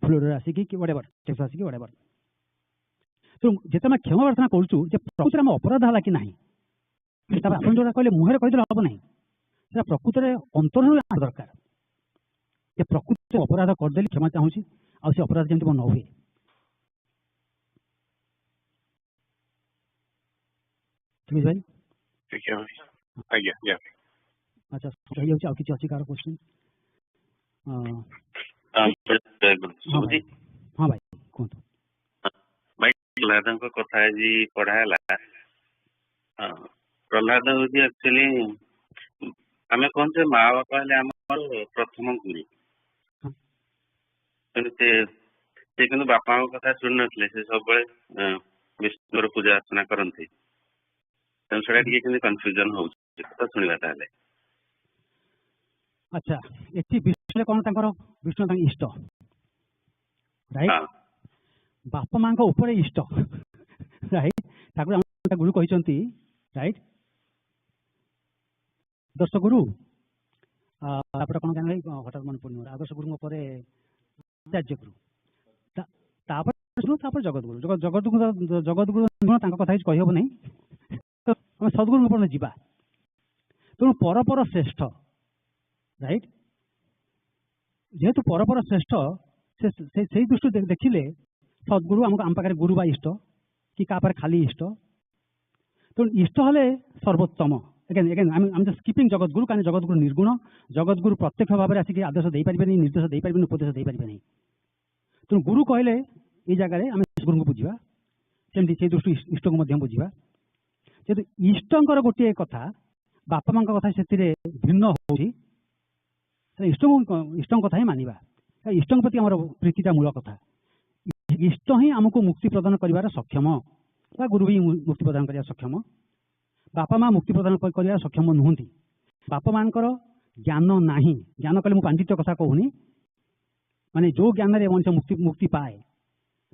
Speaker 3: ଫ୍ଲୋରିଡାରେ ଆସିକି କି ୱାଟେଭର, ଟେକ୍ସାସ ଆସିକି ୱାଟେଭର। ତେଣୁ ଯେତେବେଳେ ଆମେ କ୍ଷମା ପ୍ରାର୍ଥନା କରୁଛୁ ଯେ ପ୍ରକୃତରେ ଆମ ଅପରାଧ ହେଲା କି ନାହିଁ, ତାପରେ ଆପଣ ଯୋଉଟା କହିଲେ ମୁହଁରେ କହିଦେଲେ ହବ ନାହିଁ, ସେଟା ପ୍ରକୃତରେ ଅନ୍ତରରୁ ଦରକାର ଯେ ପ୍ରକୃତରେ ଅପରାଧ କରିଦେଲି, କ୍ଷମା ଚାହୁଁଛି, ଆଉ ସେ ଅପରାଧ ଯେମିତି ନ ହୁଏ। ଭାଇ ଆଚ୍ଛା, ହେଇଯାଉଛି। ଆଉ କିଛି ଅଛି କାହାର କ୍ୱେଶ୍ଚିନ୍? ହଁ ଭାଇ କୁହନ୍ତୁ।
Speaker 6: ପ୍ରହ୍ଲାଦଙ୍କ କଥା ଆଜି ପଢା ହେଲା। ପ୍ରହ୍ଲାଦ ହଉଛି ଆକ୍ଚୁଆଲି ଆମେ କହୁଛେ ମା ବାପା ହେଲେ ଆମର ପ୍ରଥମ ଗୁରୁ। ସେ କିନ୍ତୁ ବାପାଙ୍କ କଥା ଶୁଣିନଥିଲେ, ସେ ସବୁବେଳେ ବିଷ୍ଣୁଙ୍କର ପୂଜା ଅର୍ଚ୍ଚନା କରନ୍ତି। ତେଣୁ ସେଟା ଟିକେ କେମିତି କନଫ୍ୟୁଜନ ହଉଛି କଥା ଶୁଣିବା ତାହେଲେ।
Speaker 3: ଆଚ୍ଛା, ଏଠି ବିଷ୍ଣୁ କ'ଣ ତାଙ୍କର ବିଷ୍ଣୁ ତାଙ୍କ ଇଷ୍ଟ, ରାଇଟ୍? ବାପା ମାଙ୍କ ଉପରେ ଇଷ୍ଟ, ରାଇଟ୍? ଠାକୁର ଆମ ଗୁରୁ କହିଛନ୍ତି, ରାଇଟ୍? ଆଦର୍ଶ ଗୁରୁ, ତାପରେ କ'ଣ ଜାଣିଲେ ହଠାତ୍ ମନେ ପଡୁନି, ଆଦର୍ଶ ଗୁରୁଙ୍କ ପରେ ଆଚାର୍ଯ୍ୟ ଗୁରୁ, ତାପରେ ଜଗତଗୁରୁ। ଜଗତଗୁରୁ ତାଙ୍କ କଥା କିଛି କହିହବ ନାହିଁ, ଆମେ ସଦ୍ଗୁରୁଙ୍କ ପର୍ଯ୍ୟନ୍ତ ଯିବା। ତେଣୁ ପରପର ଶ୍ରେଷ୍ଠ, ରାଇଟ୍? ଯେହେତୁ ପରପର ଶ୍ରେଷ୍ଠ, ସେଇ ଦୃଷ୍ଟିରୁ ଦେଖିଲେ ସଦ୍ଗୁରୁ ଆମ ପାଖରେ ଗୁରୁ ବା ଇଷ୍ଟ, କି କାହା ପାଖରେ ଖାଲି ଇଷ୍ଟ। ତେଣୁ ଇଷ୍ଟ ହେଲେ ସର୍ବୋତ୍ତମ, again I'm just skipping जगतगुरु कारण जगतगुरु निर्गुण जगतगुरु प्रत्यक्ष भाव में आसिक आदेश दे पारिबेनी निर्देश दे पारिबेनी उपदेश दे पारिबेनी तेणु गुरु कहले ये जगह आम गुरु को बुझा सेमती से दृष्टि इष्ट को बुझा जेहेतु इष्टर गोटे कथा बापा माँ कथा से भिन्न हो इष्ट कथा ही मानिबा इष्ट प्रति आम प्रीतिटा मूल कथा इष्ट ही आमको मुक्ति प्रदान कर सक्षम गुरु भी मुक्ति प्रदान कर सक्षम बापा माँ मुक्ति प्रदान कर सक्षम नुहति बापा मानकर ज्ञान नाही ज्ञान कले पांडित्य कथा कहूनी माने जो ज्ञान रे मनुष्य मुक्ति मुक्ति पाए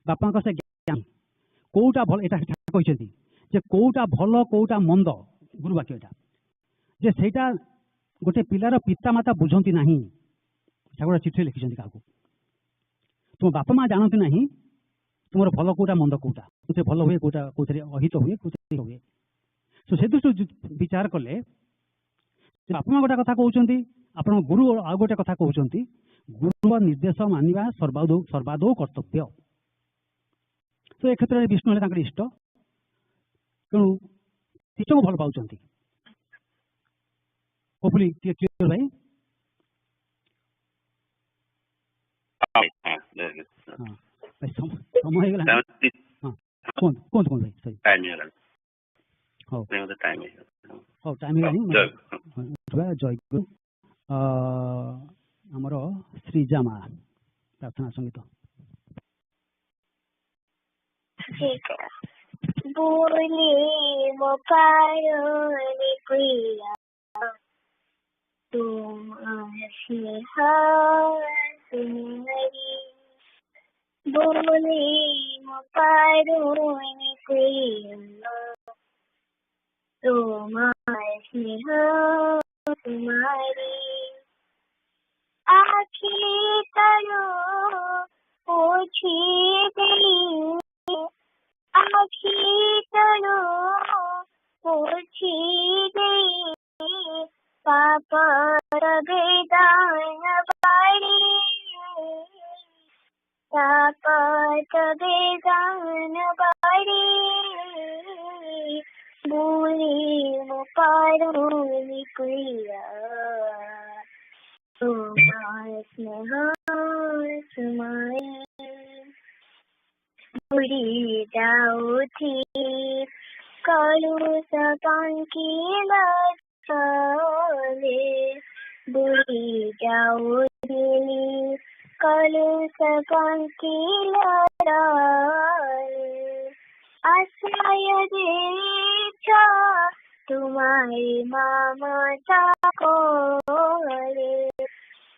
Speaker 3: बापा से ज्ञान कोटा भल एटा कहते जे कोटा भल कोटा मंद गुरु वाक्य एटा जे सेटा गोटे पिलार पिता माता बुझंती नाही ठाकुर चिठी लिखिं क्या तुम बापा माँ जानती ना तुम भल कोटा मंद कोटा कौन भल हुए कोटा कौन अहित हुए कौन हुए सो से दृष्टि विचार कले बापा माँ गोटे कथा कहते आप गुरु आउ गोटे कथा कहते गुरु निर्देश मानिबा सर्वादौ कर्तव्य तो ए क्षेत्र में विष्णु है इष्ट तेणु इष्ट को भल पाँच होपफुली क्लियर भाई समय कौन भाई सॉरी टाइम जय गुरु आमर श्रीजा माँ प्रार्थना संगीत
Speaker 9: बोले वो पारोने प्रिया तुम तुम्हारी बोले वो पारोने प्रिया तुम तुम्हारी आखिर तरो ओछी गई आखिर तरो ओछी गई पापर बेदान बाड़ी पापर बेदान बाड़ी बोली वो पारोनी प्रिया तुम्हारे तुम्हारी बुरी जाओ थी कालू सपंकी लगे बुरी जाओ थी कालू सपंकी लगे आश्रय देखा तुम्हारी ममता को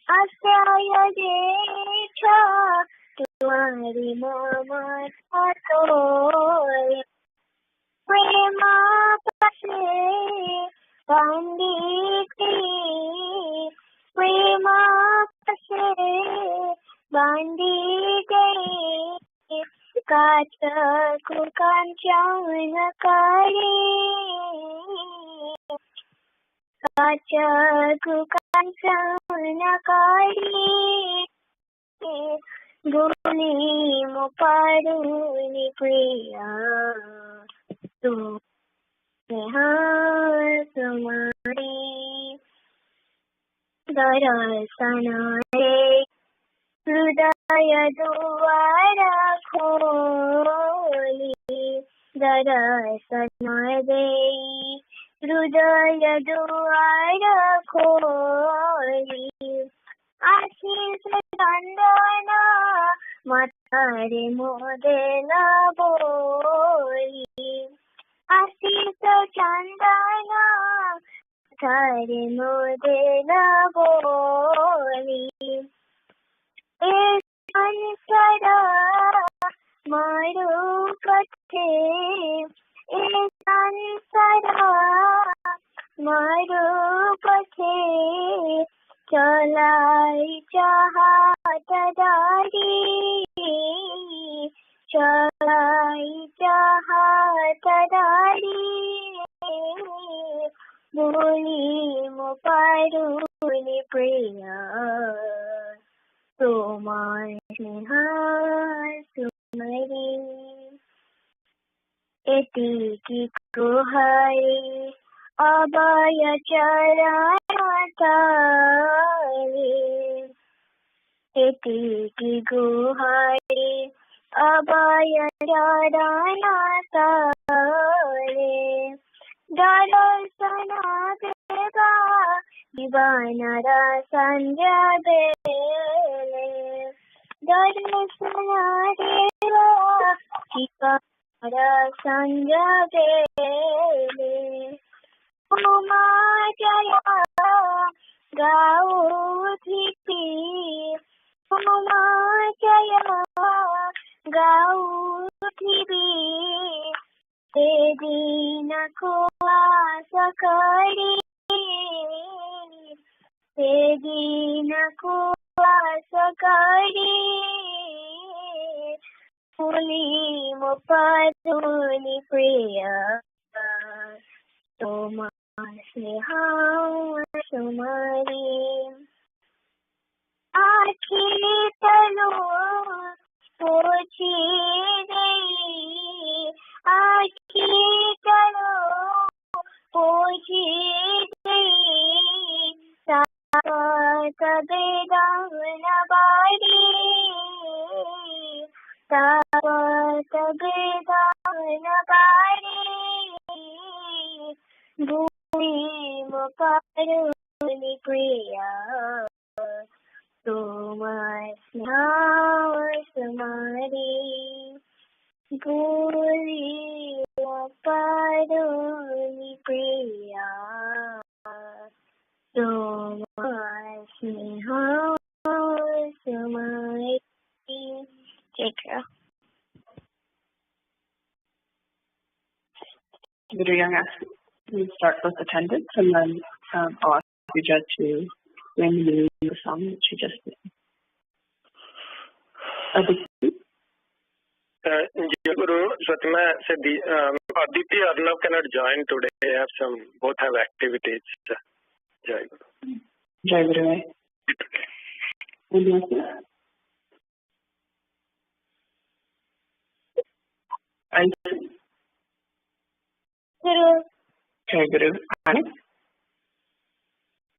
Speaker 9: आश्रय देखा तुम्हारी ममता को प्रेम पसे बंदी प्रेम पसे बंदी गई काच को कंचन करे काच को कंचन करे बोली मो पारुनी प्रिया तुम तुम्हारी दर्शन रे हृदय द्वार खोली दर्शन दे हृदय द्वार खोली आशीष चंदन मातारे मोदेन बोली आशीष चंदन मातारे मोदेन बोली संसार मारू पथे संसार मारू पथे चलाई चाहत दारी चलाई चाहत दारी बोली मो पारुनी प्रिया तुम्हारी एति की कुहारी abhaya charanatare iti ki guhare abhaya charanatare darasana deva divanara sandhya bele darasana deva divanara sandhya bele Uma jaya gaudhiti Uma jaya gaudhiti te dina ko asakari te dina ko asakari Muli mupaduni priya Toma sneha sumari Aakhi talo pochi gayi Aakhi talo pochi gayi Saat bedana bari Saat bedana bari Bhumi mukaruni priya Toma samari Bhumi mukaruni priya Toma samari Jekra
Speaker 10: Guru Young asked we start with attendance and then I'll ask Puja to win the song that she just did.
Speaker 1: Guru, Satima said Aditi Arnav cannot join today. They have both have activities. Jai Guru.
Speaker 10: Jai Guru.
Speaker 9: Guru
Speaker 10: Jai Guru.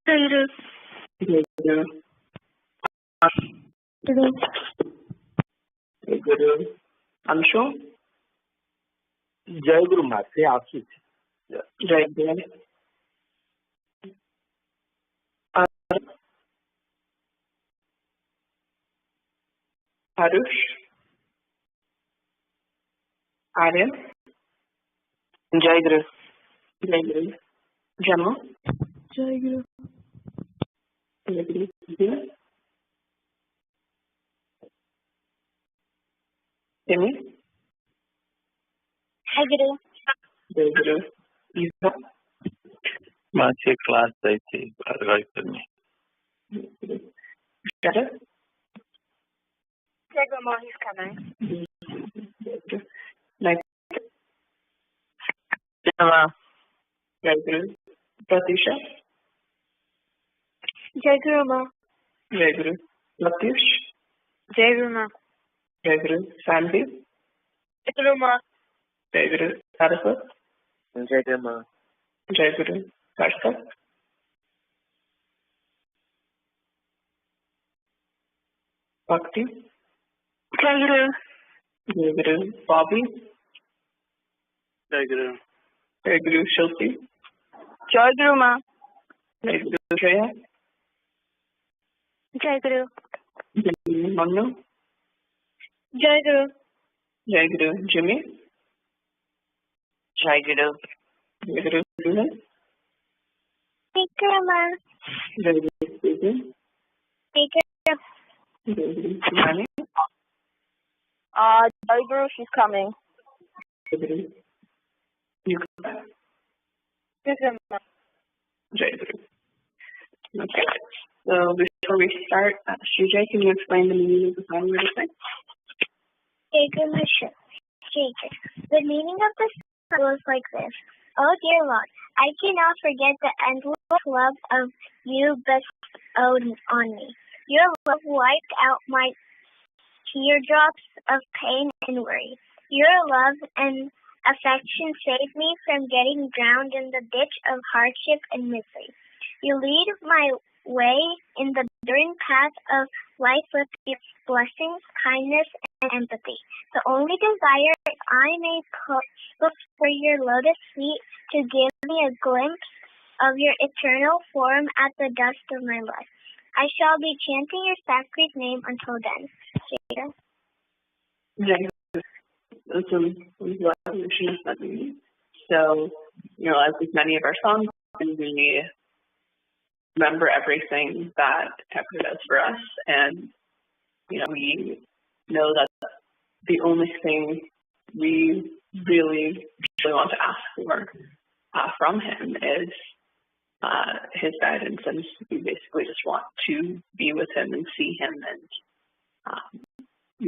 Speaker 9: Guru
Speaker 10: Jai Guru.
Speaker 9: Guru
Speaker 10: Jai Guru. Anshu.
Speaker 1: Jai Guru Mate Ashi.
Speaker 10: Jai Guru. Harush. Arya.
Speaker 11: Jai Guru.
Speaker 10: Jai Guru. Jama.
Speaker 9: Jai Guru
Speaker 10: Jai Guru. Timmy.
Speaker 9: Jai Guru
Speaker 10: Jai Guru. Isa.
Speaker 6: Machi class daiti advice karni.
Speaker 10: Shara.
Speaker 9: Jai Guru Ma, he's coming.
Speaker 10: Like.
Speaker 11: Jama.
Speaker 10: Jai Guru. Pratisha.
Speaker 9: Jai Guru Ma.
Speaker 10: Jai Guru. Latish.
Speaker 9: Jai Guru Ma.
Speaker 10: Jai Guru. Sandy.
Speaker 9: Jai Guru Ma.
Speaker 10: Jai Guru. Saraswat.
Speaker 5: Jai Guru Ma.
Speaker 10: Jai Guru. Karthik. Bhakti.
Speaker 9: Jai Guru.
Speaker 10: Jai Guru. Bobby.
Speaker 1: Jai Guru.
Speaker 10: Jai Guru. Shilpi.
Speaker 9: Jai Guru Ma.
Speaker 10: Jai Guru. Shreya.
Speaker 9: Jai Guru.
Speaker 10: Jai Guru. Manu.
Speaker 9: Jai Guru.
Speaker 10: Jai Guru. Jimmy.
Speaker 11: Jai Guru.
Speaker 10: Jai Guru. Susan.
Speaker 9: Jai Guru Ma.
Speaker 10: Jai Guru. Susan.
Speaker 9: Jai Guru.
Speaker 10: Jai Guru. Sumani.
Speaker 9: Jai Guru, she's coming.
Speaker 10: Jai Guru. Yukta.
Speaker 9: Jai Guru Ma.
Speaker 10: Jai Guru. Okay. So before we start, Srijay, can you explain the meaning of the song we're going to sing?
Speaker 9: Jai Guru Ma. Jai Guru. The meaning of the song goes like this. Oh dear Lord, I cannot forget the endless love of you bestowed on me. Your love wiped out my teardrops of pain and worry. Your love and affection save me from getting drowned in the ditch of hardship and misery. You lead my way in the green path of life with your blessings, kindness, and empathy. The only desire I may look for your lotus feet to give me a glimpse of your eternal form at the dust of my life. I shall be chanting your sacred name until then. Jada.
Speaker 10: So, as with many of our songs, we remember everything that Tepper does for us, and we know that the only thing we really want to ask for from him is his guidance, and we basically just want to be with him and see him and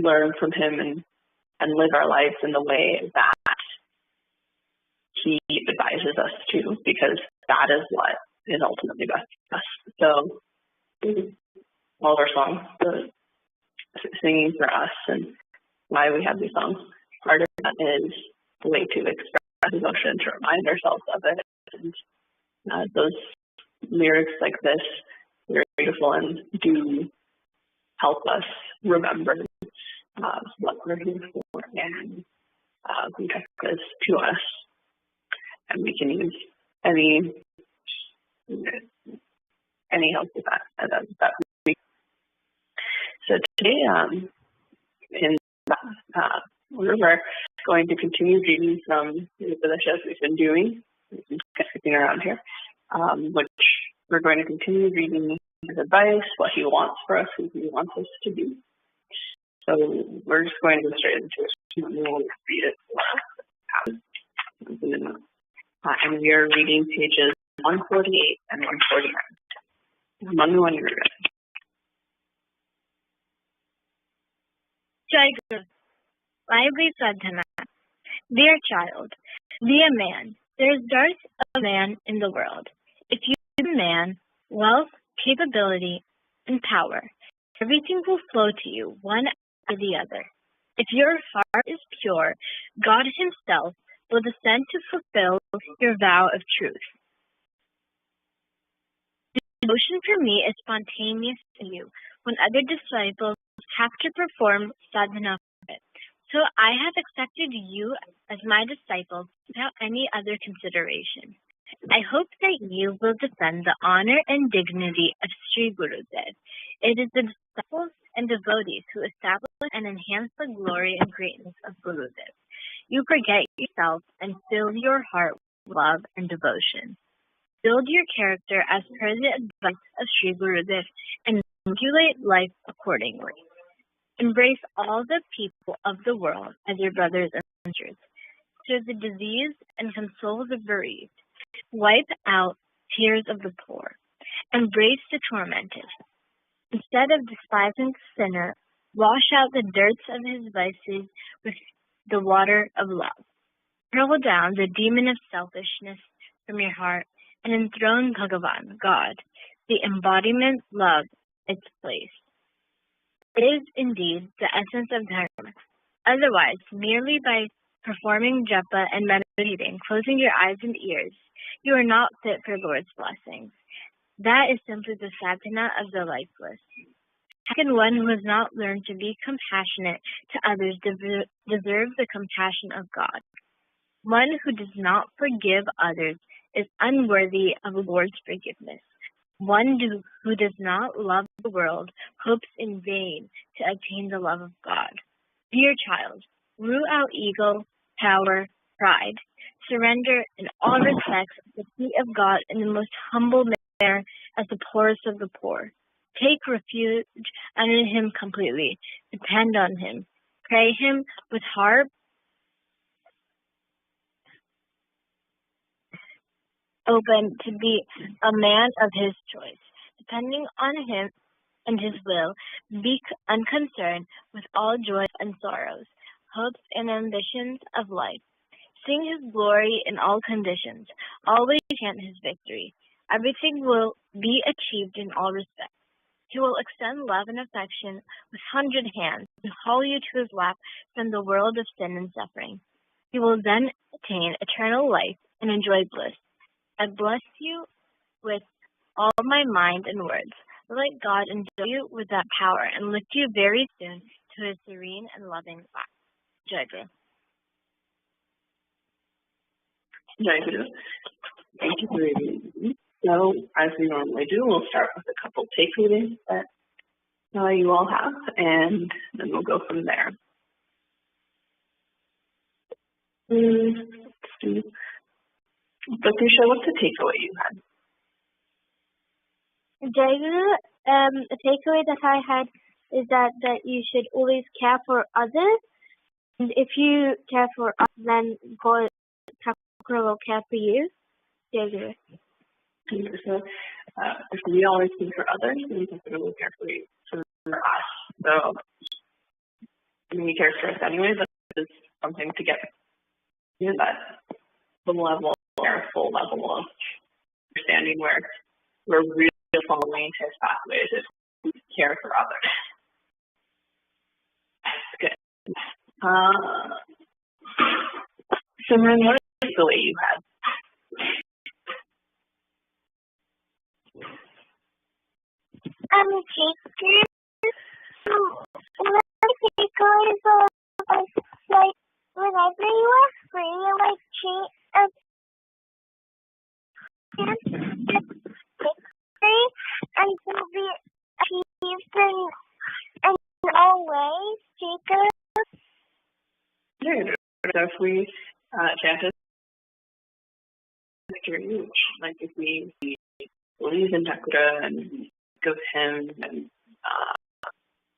Speaker 10: learn from him and live our lives in the way that he advises us to, because that is what is ultimately best for us. So all of our songs, the singing for us and why we have these songs, part of that is the way to express emotion, to remind ourselves of it. And those lyrics like this, they're beautiful and do help us remember what we're here for and who Tepper is to us. And we can use any help with that week. So today, in we're going to continue reading from the Upanishads we've been doing, skipping around here, which we're going to continue reading his advice, what he wants for us, who he wants us to be. So we're just going to go straight into it. We'll read it. And we are reading pages 148 and 149. Manu, when you're ready.
Speaker 12: Jai Guru. Lively sadhana. Dear child, be a man. There is dearth of man in the world. If you be a man, wealth, capability, and power, everything will flow to you, one after the other. If your heart is pure, God himself will descend to fulfill your vow of truth. The devotion for me is spontaneous to you, when other disciples have to perform sadhana for it. So I have accepted you as my disciple without any other consideration. I hope that you will defend the honor and dignity of Sri Gurudev. It is the disciples and devotees who establish and enhance the glory and greatness of Gurudev. You forget yourself and fill your heart with love and devotion. Build your character as per the advice of Sri Gurudev and regulate life accordingly. Embrace all the people of the world as your brothers and sisters. Cure the diseased and console the bereaved. Wipe out tears of the poor. Embrace the tormented. Instead of despising the sinner, wash out the dirt of his vices with the water of love. Hurl down the demon of selfishness from your heart and enthrone Bhagavan, God, the embodiment love, its place. It is indeed the essence of dharma. Otherwise, merely by performing japa and meditating, closing your eyes and ears, you are not fit for Lord's blessings. That is simply the sadhana of the lifeless. How can one who has not learned to be compassionate to others deserve the compassion of God? One who does not forgive others is unworthy of the Lord's forgiveness. One who does not love the world hopes in vain to attain the love of God. Dear child, root out ego, power, pride. Surrender in all respects at the feet of God in the most humble manner as the poorest of the poor. Take refuge under him completely. Depend on him. Pray him with heart open to be a man of his choice. Depending on him and his will, be unconcerned with all joys and sorrows, hopes and ambitions of life. Sing his glory in all conditions. Always chant his victory. Everything will be achieved in all respects. He will extend love and affection with 100 hands and haul you to his lap from the world of sin and suffering. You will then attain eternal life and enjoy bliss. I bless you with all my mind and words. Let God endow you with that power and lift you very soon to His serene and loving light. Jai Guru.
Speaker 10: Jai Guru. Thank you for reading. So, as we normally do, we'll start with a couple takeaways that you all have, and then we'll go from there. Pratusha, what's the takeaway you had?
Speaker 9: Jai Guru, a takeaway that I had is that you should always care for others. And if you care for others, then God will care for you. Jai Guru.
Speaker 10: So, if we always care for others, then Sakura will care for us. So, we care for us anyway, but it's something to get that full level of understanding where we're really following His pathways if we care for others. Good. Simran, what is the way you had?
Speaker 9: Like whenever you are free, like and will be achieved in all ways.
Speaker 10: Good. So if we chant it through, like if we believe in Sakura and think of Him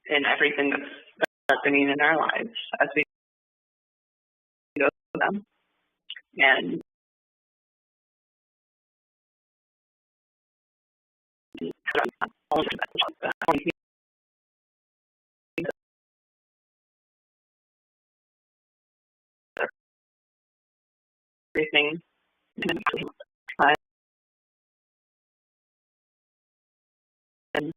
Speaker 10: and everything that's happening in our lives as we go to them, and everything. And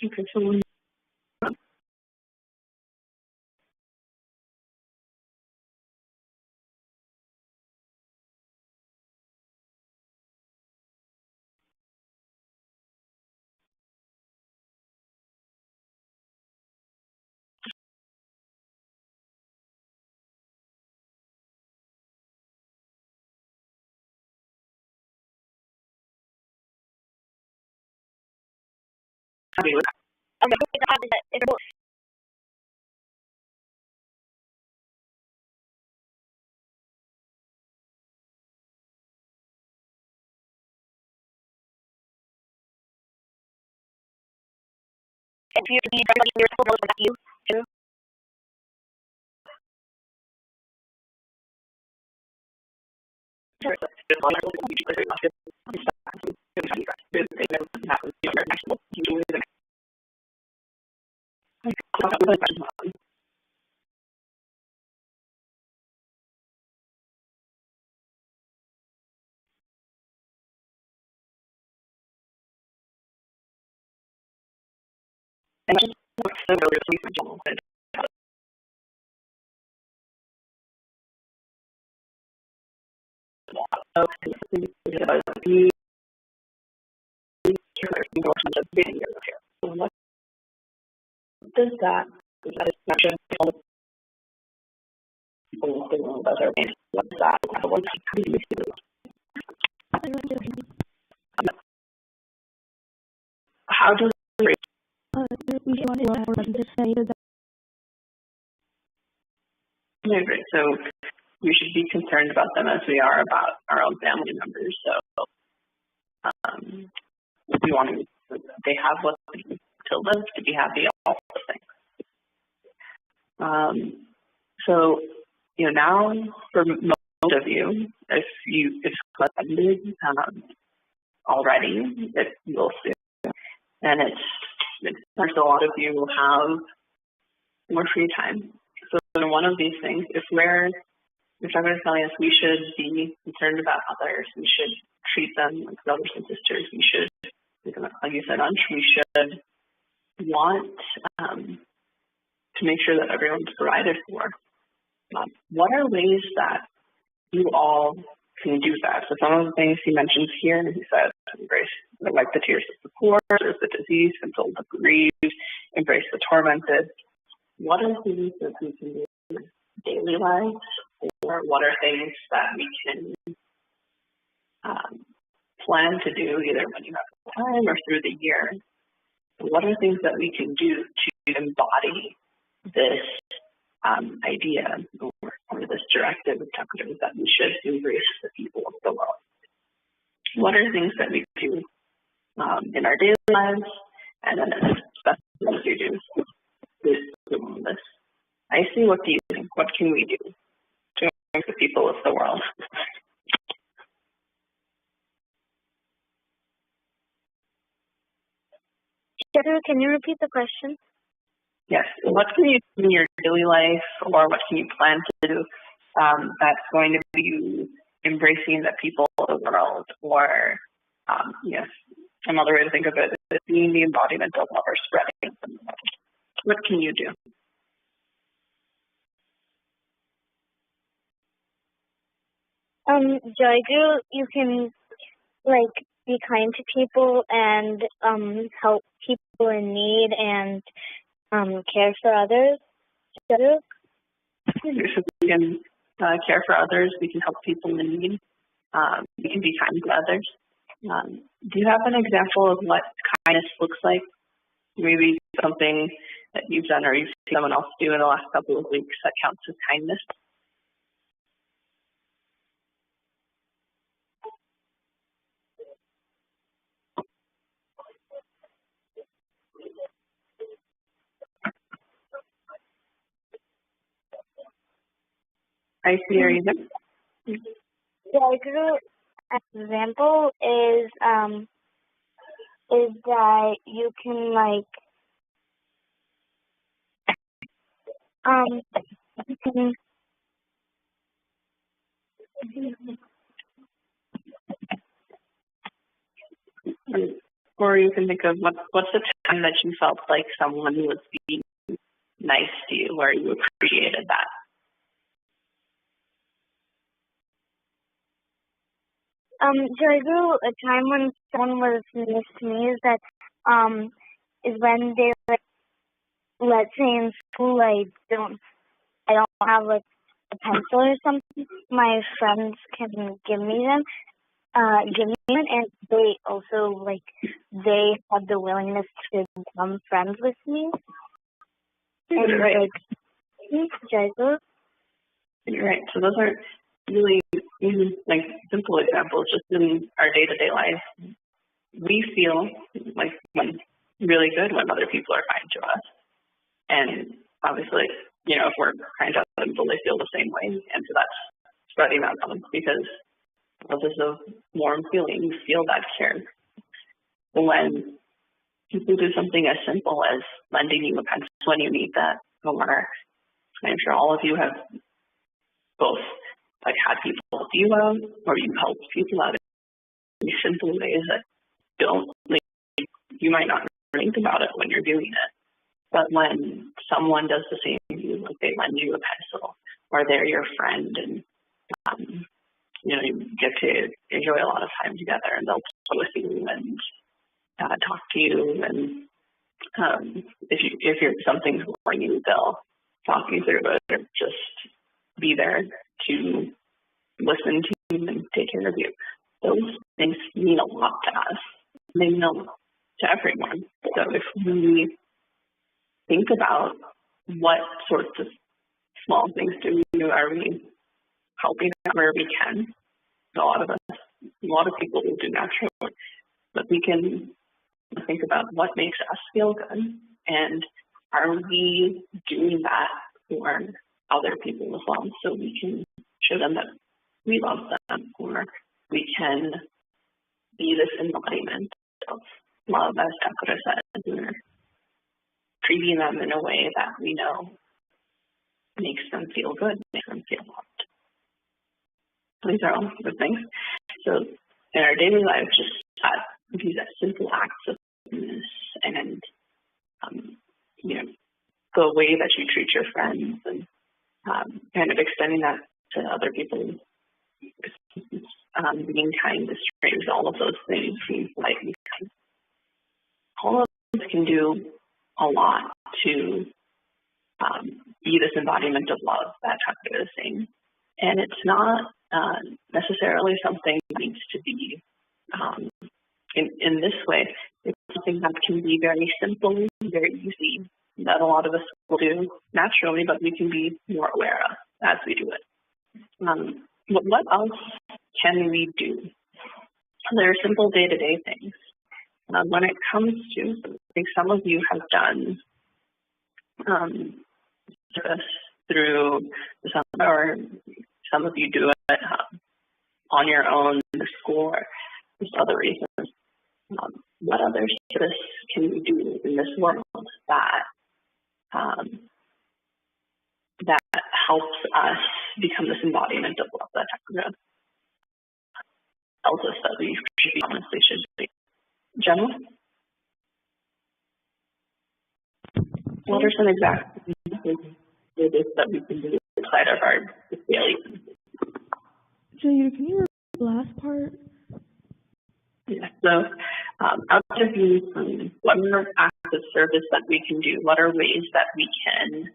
Speaker 10: okay, so
Speaker 9: If you need somebody in your school knows about you, too. Does that expression people in the room that are in what is that? How do we great. So we should be concerned about them as we are about our own family members. So we want to, they have what to live, to be happy, all those things. So, now for most
Speaker 10: most of you, if it's ended already, it will soon. And there's a lot of you will have more free time. So in one of these things, if someone is telling us we should be concerned about others, we should treat them like brothers and sisters, we should, like you said, Ansh, we should want to make sure that everyone's provided for. What are ways that you all can do that? So some of the things he mentions here, he says, embrace the tears of the poor, there's the disease, console the bereaved, embrace the tormented. What are things that we can do in daily lives, or what are things that we can plan to do either when you have time or through the year? What are things that we can do to embody this idea or this directive of Chakra that we should embrace the people of the world? What are things that we do in our daily lives, and then especially as you do this? I see. What do you think? What can we do to embrace the people of the world?
Speaker 12: Can you repeat the question?
Speaker 10: Yes. What can you do in your daily life, or what can you plan to do that's going to be you embracing the people of the world? Or, yes, another way to think of it is being the embodiment of love or spreading. What can you do?
Speaker 12: Joygu, you can be kind to people and help people in need and care for others.
Speaker 10: So we can care for others, we can help people in need, we can be kind to others. Do you have an example of what kindness looks like? Maybe something that you've done or you've seen someone else do in the last couple of weeks that counts as kindness? I see. Are you there?
Speaker 12: Joygu, an example is that you can you can
Speaker 10: or you can think of what's the time that you felt like someone was being nice to you, where you appreciated that.
Speaker 12: Joygu, a time when someone was nice to me is when they let's say in school I don't have a pencil or something. My friends can give me them, and they also they have the willingness to become friends with me. And
Speaker 10: right.
Speaker 12: Joygu.
Speaker 10: You're right. So those are really even simple examples just in our day-to-day life. We feel when really good when other people are kind to us. And obviously, if we're kind to other people, they feel the same way. And so that's spreading that on because there's a warm feeling, you feel that care. When people do something as simple as lending you a pencil when you need that, or I'm sure all of you have both had people help you out, or you help people out in simple ways that you might not think about it when you're doing it. But when someone does the same to you, they lend you a pencil, or they're your friend, and you get to enjoy a lot of time together, and they'll play with you and talk to you, and if something's boring you, they'll talk you through it, or just be there to listen to you and take care of you. Those things mean a lot to us. They mean a lot to everyone. So if we think about what sorts of small things are we helping where we can? A lot of people will do naturally, but we can think about what makes us feel good, and are we doing that for other people as well, so we can show them that we love them, or we can be this embodiment of love, as Dakota said, or treating them in a way that we know makes them feel good, makes them feel loved. These are all good things. So in our daily life, just these simple acts of kindness and the way that you treat your friends and kind of extending that to other people, being kind to strangers, all of those things, being polite and kind. All of those can do a lot to be this embodiment of love that Chakra is saying. And it's not necessarily something that needs to be in this way. It's something that can be very simple, very easy, that a lot of us will do naturally, but we can be more aware of as we do it. What else can we do? There are simple day-to-day things. When it comes to, I think some of you have done this through the summer, or some of you do it on your own in the school or just other reasons. What other service can we do in this world that helps us become this embodiment of love that Chakra tells us that we should be, honestly should be? Gemma? What are some exact things that we can do outside of our daily?
Speaker 13: Julia, can you repeat the last part?
Speaker 10: Yeah, so out of these, what are acts of service that we can do? What are ways that we can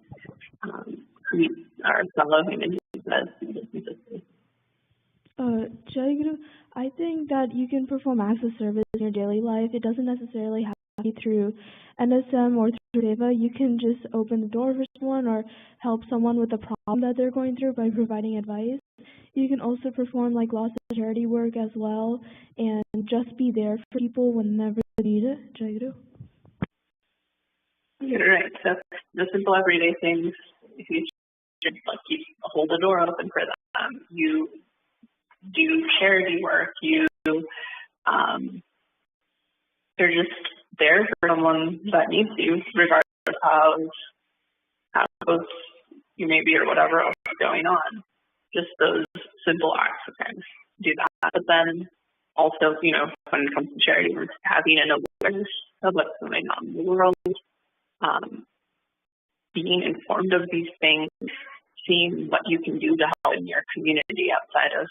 Speaker 10: create our fellow human beings?
Speaker 13: Jayaguru, I think that you can perform acts of service in your daily life. It doesn't necessarily have to be through NSM or through Deva. You can just open the door for someone or help someone with a problem that they're going through by providing advice. You can also perform like lots of charity work as well, and just be there for people whenever they need it. Jayaguru?
Speaker 10: You're right. So the simple everyday things, if you just hold the door open for them, you do charity work, they're just there for someone that needs you, regardless of how close you may be or whatever else is going on. Just those simple acts of kindness do that. But then also, when it comes to charity work, having an awareness of what's going on in the world, being informed of these things, seeing what you can do to help in your community outside of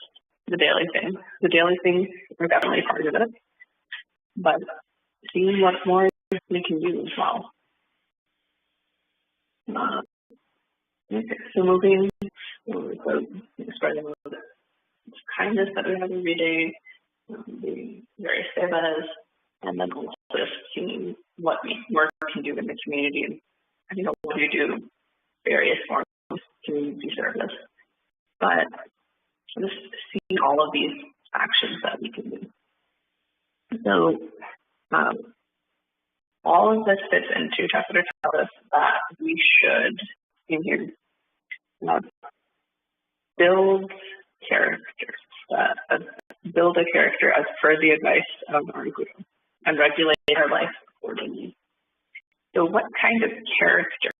Speaker 10: the daily thing. The daily things are definitely part of it, but seeing what more we can do as well. Okay, so moving, spreading kindness that we have every day, the various sevas, and then also just seeing what work we can do in the community, and what we do, various forms of community service. But just seeing all of these actions that we can do. So all of this fits into Chakra tells us that we should, in here, build character, build a character as per the advice of our Guru, and regulate our life accordingly. So what kind of character,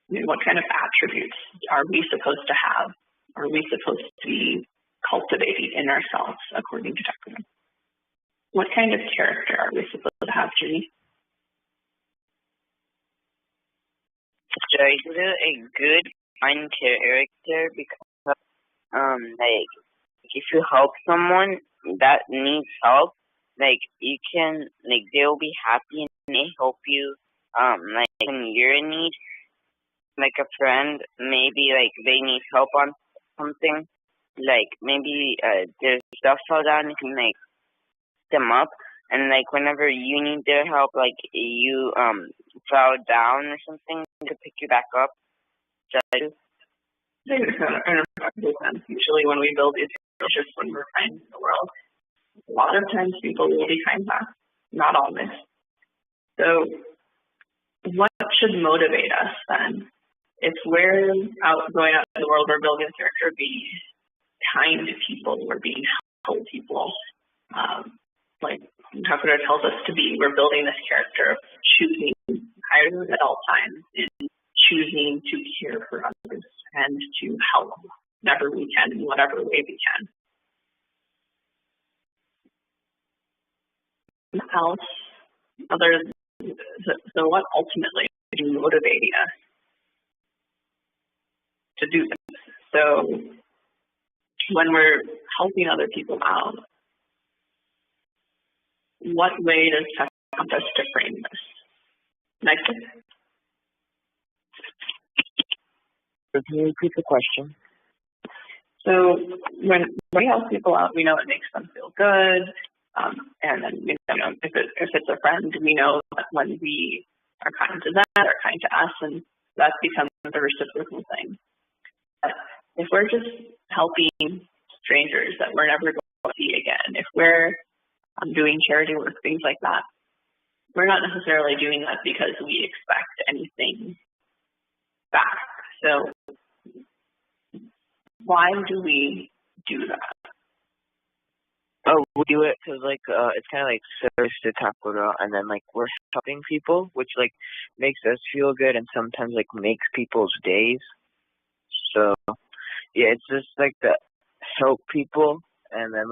Speaker 10: what kind of attributes are we supposed to have? Are we supposed to be cultivating in ourselves according to Chakra? What kind of character are we supposed to have, Judy?
Speaker 14: Jayaguru, a good, fine character, because if you help someone that needs help, you can, they'll be happy and they help you, when you're in need. Like a friend, maybe they need help on something, maybe their stuff fell down, you can them up, and whenever you need their help, you fell down or something, to pick you back up.
Speaker 10: Usually when we build these relationships, when we're kind in the world, a lot of times people will be kind back, not always. So what should motivate us then if we're going out in the world, we're building a character, being kind to people, we're being helpful to people. Like Thakur tells us to be, we're building this character of choosing kindness at all times and choosing to care for others and to help whenever we can, in whatever way we can. Else, so what ultimately is motivating us to do this? So when we're helping other people out, what way does Tech want us to frame this? Next.
Speaker 11: Can you repeat the question?
Speaker 10: So when we help people out, we know it makes them feel good. And then, if it's a friend, we know that when we are kind to them, they're kind to us, and that becomes a reciprocal thing. But if we're just helping strangers that we're never going to see again, if we're doing charity work, things like that, we're not necessarily doing that because we expect anything back. So why do we do that?
Speaker 11: Oh, we do it because it's kind of like service to Takura, and then we're helping people, which makes us feel good, and sometimes makes people's days. So yeah, it's just to help people, and then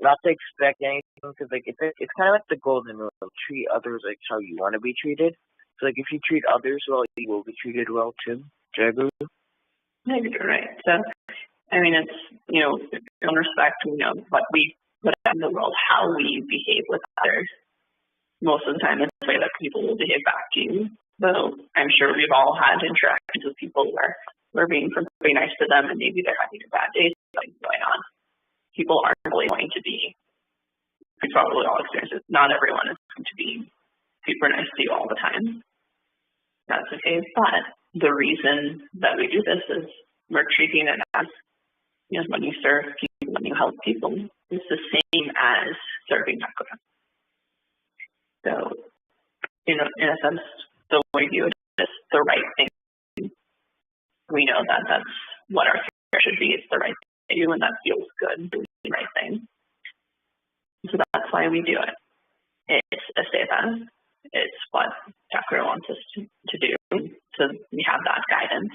Speaker 11: not to expect anything, because it's kind of like the golden rule: treat others like how you want to be treated. So if you treat others well, you will be treated well too. Jaguru?
Speaker 10: Yeah, you're right. So I mean, it's, in respect to, what we put out in the world, how we behave with others. Most of the time, it's the way that people will behave back to you. So I'm sure we've all had interactions with people where we're being perfectly nice to them, and maybe they're having a bad day, something going on. People aren't really going to be, we probably all experience it. Not everyone is going to be super nice to you all the time. That's okay. But the reason that we do this is we're treating it as, when you serve people, when you help people, it's the same as serving Takura. So, in a sense, the way we do it is the right thing. We know that that's what our care should be. It's the right thing to do, and that feels good, doing the right thing. So that's why we do it. It's a seva. It's what Takura wants us to do. So we have that guidance.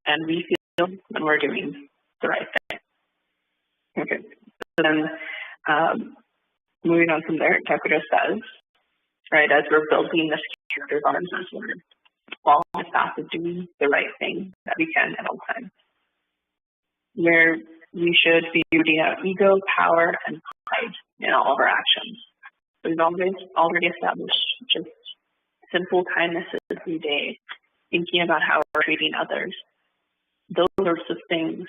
Speaker 10: And we feel when we're doing the right thing. Okay. So then, moving on from there, Takura says, right, as we're building this character of ours, as we're following the path of doing the right thing that we can at all times, where we should be rooting out ego, power, and pride in all of our actions. We've already established just simple kindnesses every day, thinking about how we're treating others. Those sorts of things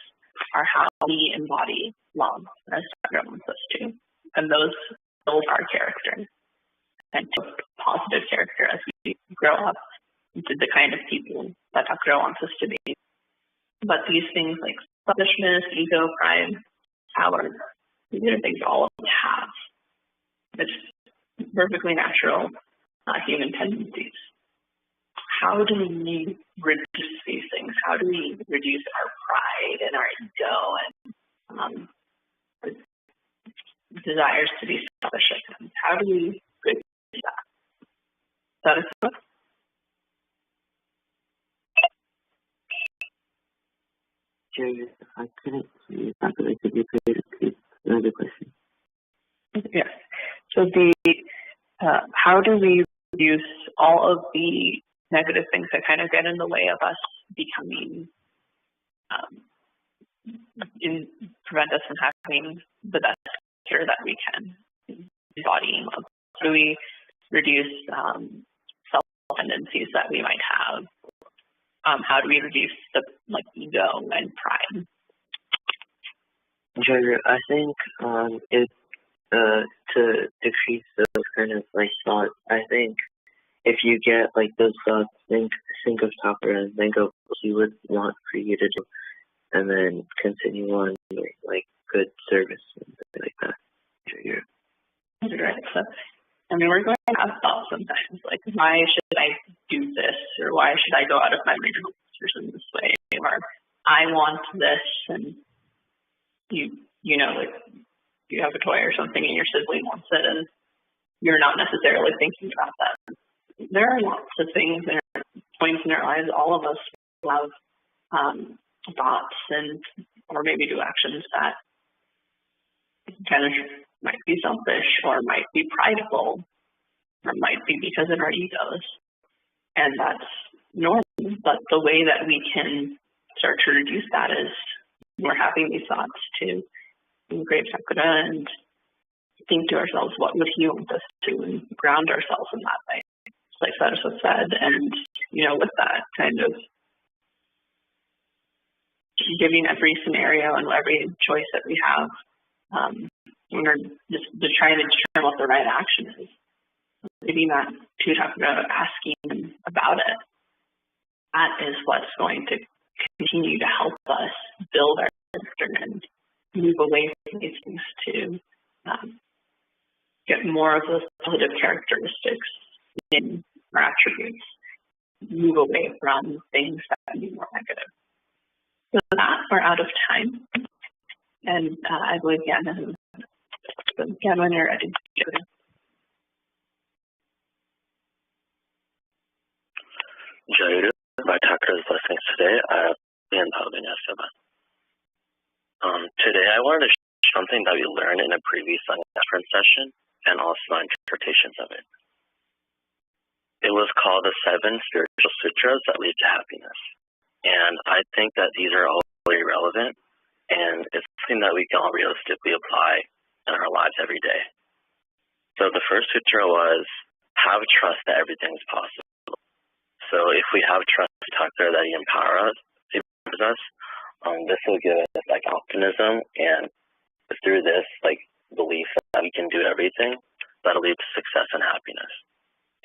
Speaker 10: are how we embody love, as Takura wants us to. And those build our character and positive character as we grow up into the kind of people that Takura wants us to be. But these things like selfishness, ego, pride, power, these are things all of us have. It's perfectly natural human tendencies. How do we reduce these things? How do we reduce our pride and our ego and desires to be selfish? How do we reduce that? Is that
Speaker 11: Jerry, I couldn't see you. Could you repeat another question?
Speaker 10: Yes. So how do we reduce all of the negative things that kind of get in the way of us becoming, prevent us from having the best care that we can, embodying love? How do we reduce self-tendencies that we might have? How do we reduce the ego and pride?
Speaker 11: Jagger, I think to decrease those kind of thoughts, I think if you get those thoughts, think of Takura and think of what he would want for you to do, and then continue on good service and things like that. Jagger.
Speaker 10: Right. So I mean, we're going to have thoughts sometimes, like, why should I do this, or why should I go out of my way to help this person this way, or I want this, and you know, like, you have a toy or something and your sibling wants it, and you're not necessarily thinking about that. There are lots of things, there are points in our lives, all of us have thoughts and or maybe do actions that kind of might be selfish or might be prideful or might be because of our egos. And that's normal, but the way that we can start to reduce that is we're having these thoughts to engrave Sakura and think to ourselves, what would he want us to, and ground ourselves in that way. Like Saraswata said, and, you know, with that kind of giving every scenario and every choice that we have, we're just trying to determine what the right action is. Giving that to Sakura, asking him about it, that is what's going to continue to help us build our character and move away from these things to get more of those positive characteristics in our attributes, move away from things that can be more negative. So with that, we're out of time. And I believe Yan, when you're ready.
Speaker 15: Jairu, by Takara's blessings today, I have been today I wanted to share something that we learned in a previous reference session and also my interpretations of it. It was called the 7 Spiritual Sutras that lead to happiness. And I think that these are all very relevant, and it's something that we can all realistically apply in our lives every day. So the first sutra was, have trust that everything's possible. So if we have trust in Takara that he empowers us, this will give us like optimism, and through this like belief that we can do everything, that'll lead to success and happiness.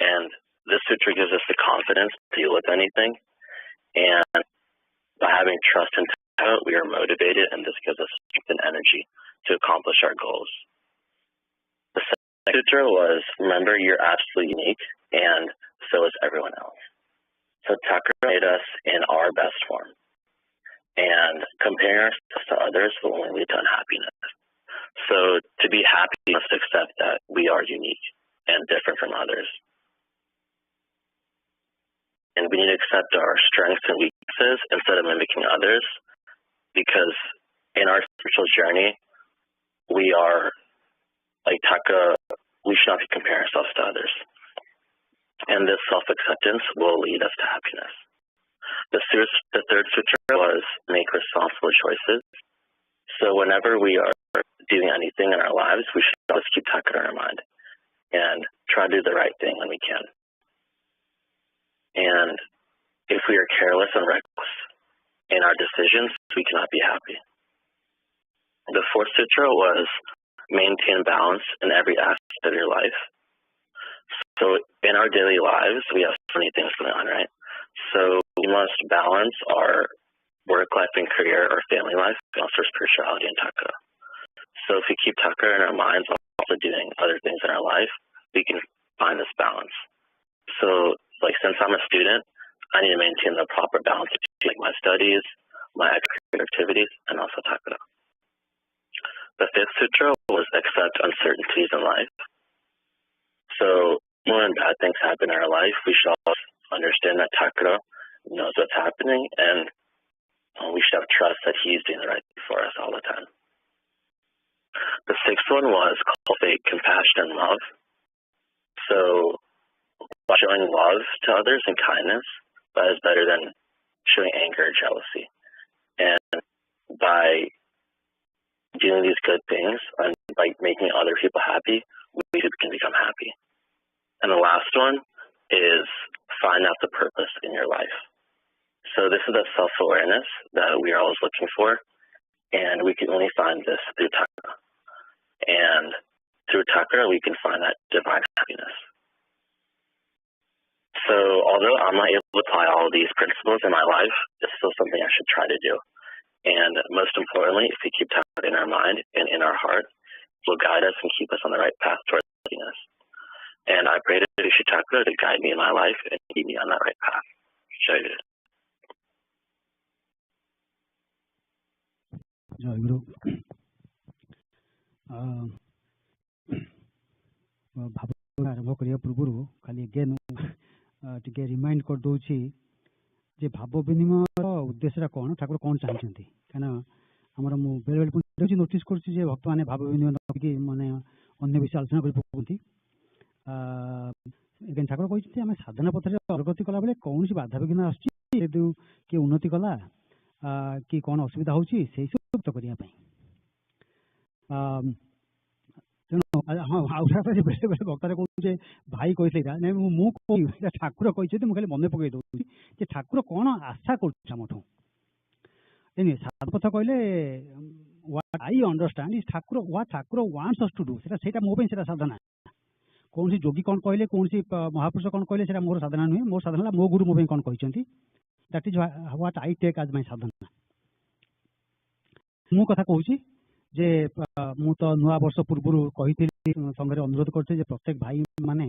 Speaker 15: And this sutra gives us the confidence to deal with anything, and by having trust in Takara, we are motivated, and this gives us strength and energy to accomplish our goals. The second sutra was, remember you're absolutely unique, and so is everyone else. So Takara made us in our best form, and comparing ourselves to others will only lead to unhappiness. So to be happy, we must accept that we are unique and different from others. And we need to accept our strengths and weaknesses instead of mimicking others, because in our spiritual journey, we are like Taka, we should not be comparing ourselves to others. And this self-acceptance will lead us to happiness. The third sutra was make responsible choices. So whenever we are doing anything in our lives, we should always keep Takara in our mind and try to do the right thing when we can. And if we are careless and reckless in our decisions, we cannot be happy. The fourth sutra was maintain balance in every aspect of your life. So in our daily lives, we have so many things going on, right? So we must balance our work life and career, our family life, and also spirituality and Takara. So if we keep Takara in our minds while also doing other things in our life, we can find this balance. So like since I'm a student, I need to maintain the proper balance between like my studies, my extracurricular activities, and also Takara. The fifth sutra was accept uncertainties in life. So when bad things happen in our life, we should always understand that Takara knows what's happening, and we should have trust that he's doing the right thing for us all the time. The sixth one was cultivate compassion and love. So by showing love to others and kindness, that is better than showing anger or jealousy. And by doing these good things and by making other people happy, we can become happy. And the last one is find out the purpose in your life. So this is the self-awareness that we are always looking for, and we can only find this through Takara. And through Takara, we can find that divine happiness. So although I'm not able to apply all of these principles in my life, it's still something I should try to do. And most importantly, if we keep Takara in our mind and in our heart, it will guide us and keep us on the right path towards happiness. And I pray to Rishi Chakra to guide me in my life and keep me on that right path. Jai Guru.
Speaker 3: Jai Guru. ଭାବ ଆରମ୍ଭ କରିବା ପୂର୍ବରୁ ଖାଲି again ଟିକେ remind କରିଦେଉଛି ଯେ ଭାବ ବିନିମୟର ଉଦ୍ଦେଶ୍ୟଟା କ'ଣ, ଠାକୁର କ'ଣ ଚାହିଁଛନ୍ତି। କାହିଁକିନା ଆମର ମୁଁ ବେଳେବେଳେ ପୁଣି ନୋଟିସ୍ କରୁଛି ଯେ ଭକ୍ତମାନେ ଭାବ ବିନିମୟ କରିକି ମାନେ ଅନ୍ୟ ବିଷୟ ଆଲୋଚନା କରି ପକାନ୍ତି। ଏଗେନ୍ ଠାକୁର କହିଛନ୍ତି ଆମେ ସାଧନା ପଥରେ ଅଗ୍ରଗତି କଲାବେଳେ କୌଣସି ବାଧାବିଘ୍ନ ଆସୁଛି, କିଏ ଉନ୍ନତି କଲା କି କ'ଣ ଅସୁବିଧା ହେଉଛି ସେଇସବୁ ମୁକ୍ତ କରିବା ପାଇଁ। ତେଣୁ ହଁ ଆଉ ବେଳେ ବେଳେ ବକ୍ତାରେ କହୁଛି ଯେ ଭାଇ କହିଥିଲେ ଏଇଟା ନାଇଁ ମୁଁ କହୁଛି ଏଇଟା ଠାକୁର କହିଛନ୍ତି, ମୁଁ ଖାଲି ମନେ ପକେଇ ଦେଉଛି ଯେ ଠାକୁର କ'ଣ ଆଶା କରୁଛି ଆମଠୁ। ସାଧନା ପଥ କହିଲେ what I understand is what Thakur wants us to do, ସେଇଟା ମୋ ପାଇଁ ସେଇଟା ସାଧନା। କୌଣସି ଯୋଗୀ କ'ଣ କହିଲେ, କୌଣସି ମହାପୁରୁଷ କ'ଣ କହିଲେ ସେଇଟା ମୋର ସାଧନା ନୁହେଁ। ମୋର ସାଧନା ହେଲା ମୋ ଗୁରୁ ମୋ ପାଇଁ କ'ଣ କହିଛନ୍ତି, that is what I take as my sadhana. ମୁଁ କଥା କହୁଛି ଯେ ମୁଁ ତ ନୂଆ ବର୍ଷ ପୂର୍ବରୁ କହିଥିଲି, ସଂଘରେ ଅନୁରୋଧ କରିଥିଲି ଯେ ପ୍ରତ୍ୟେକ ଭାଇମାନେ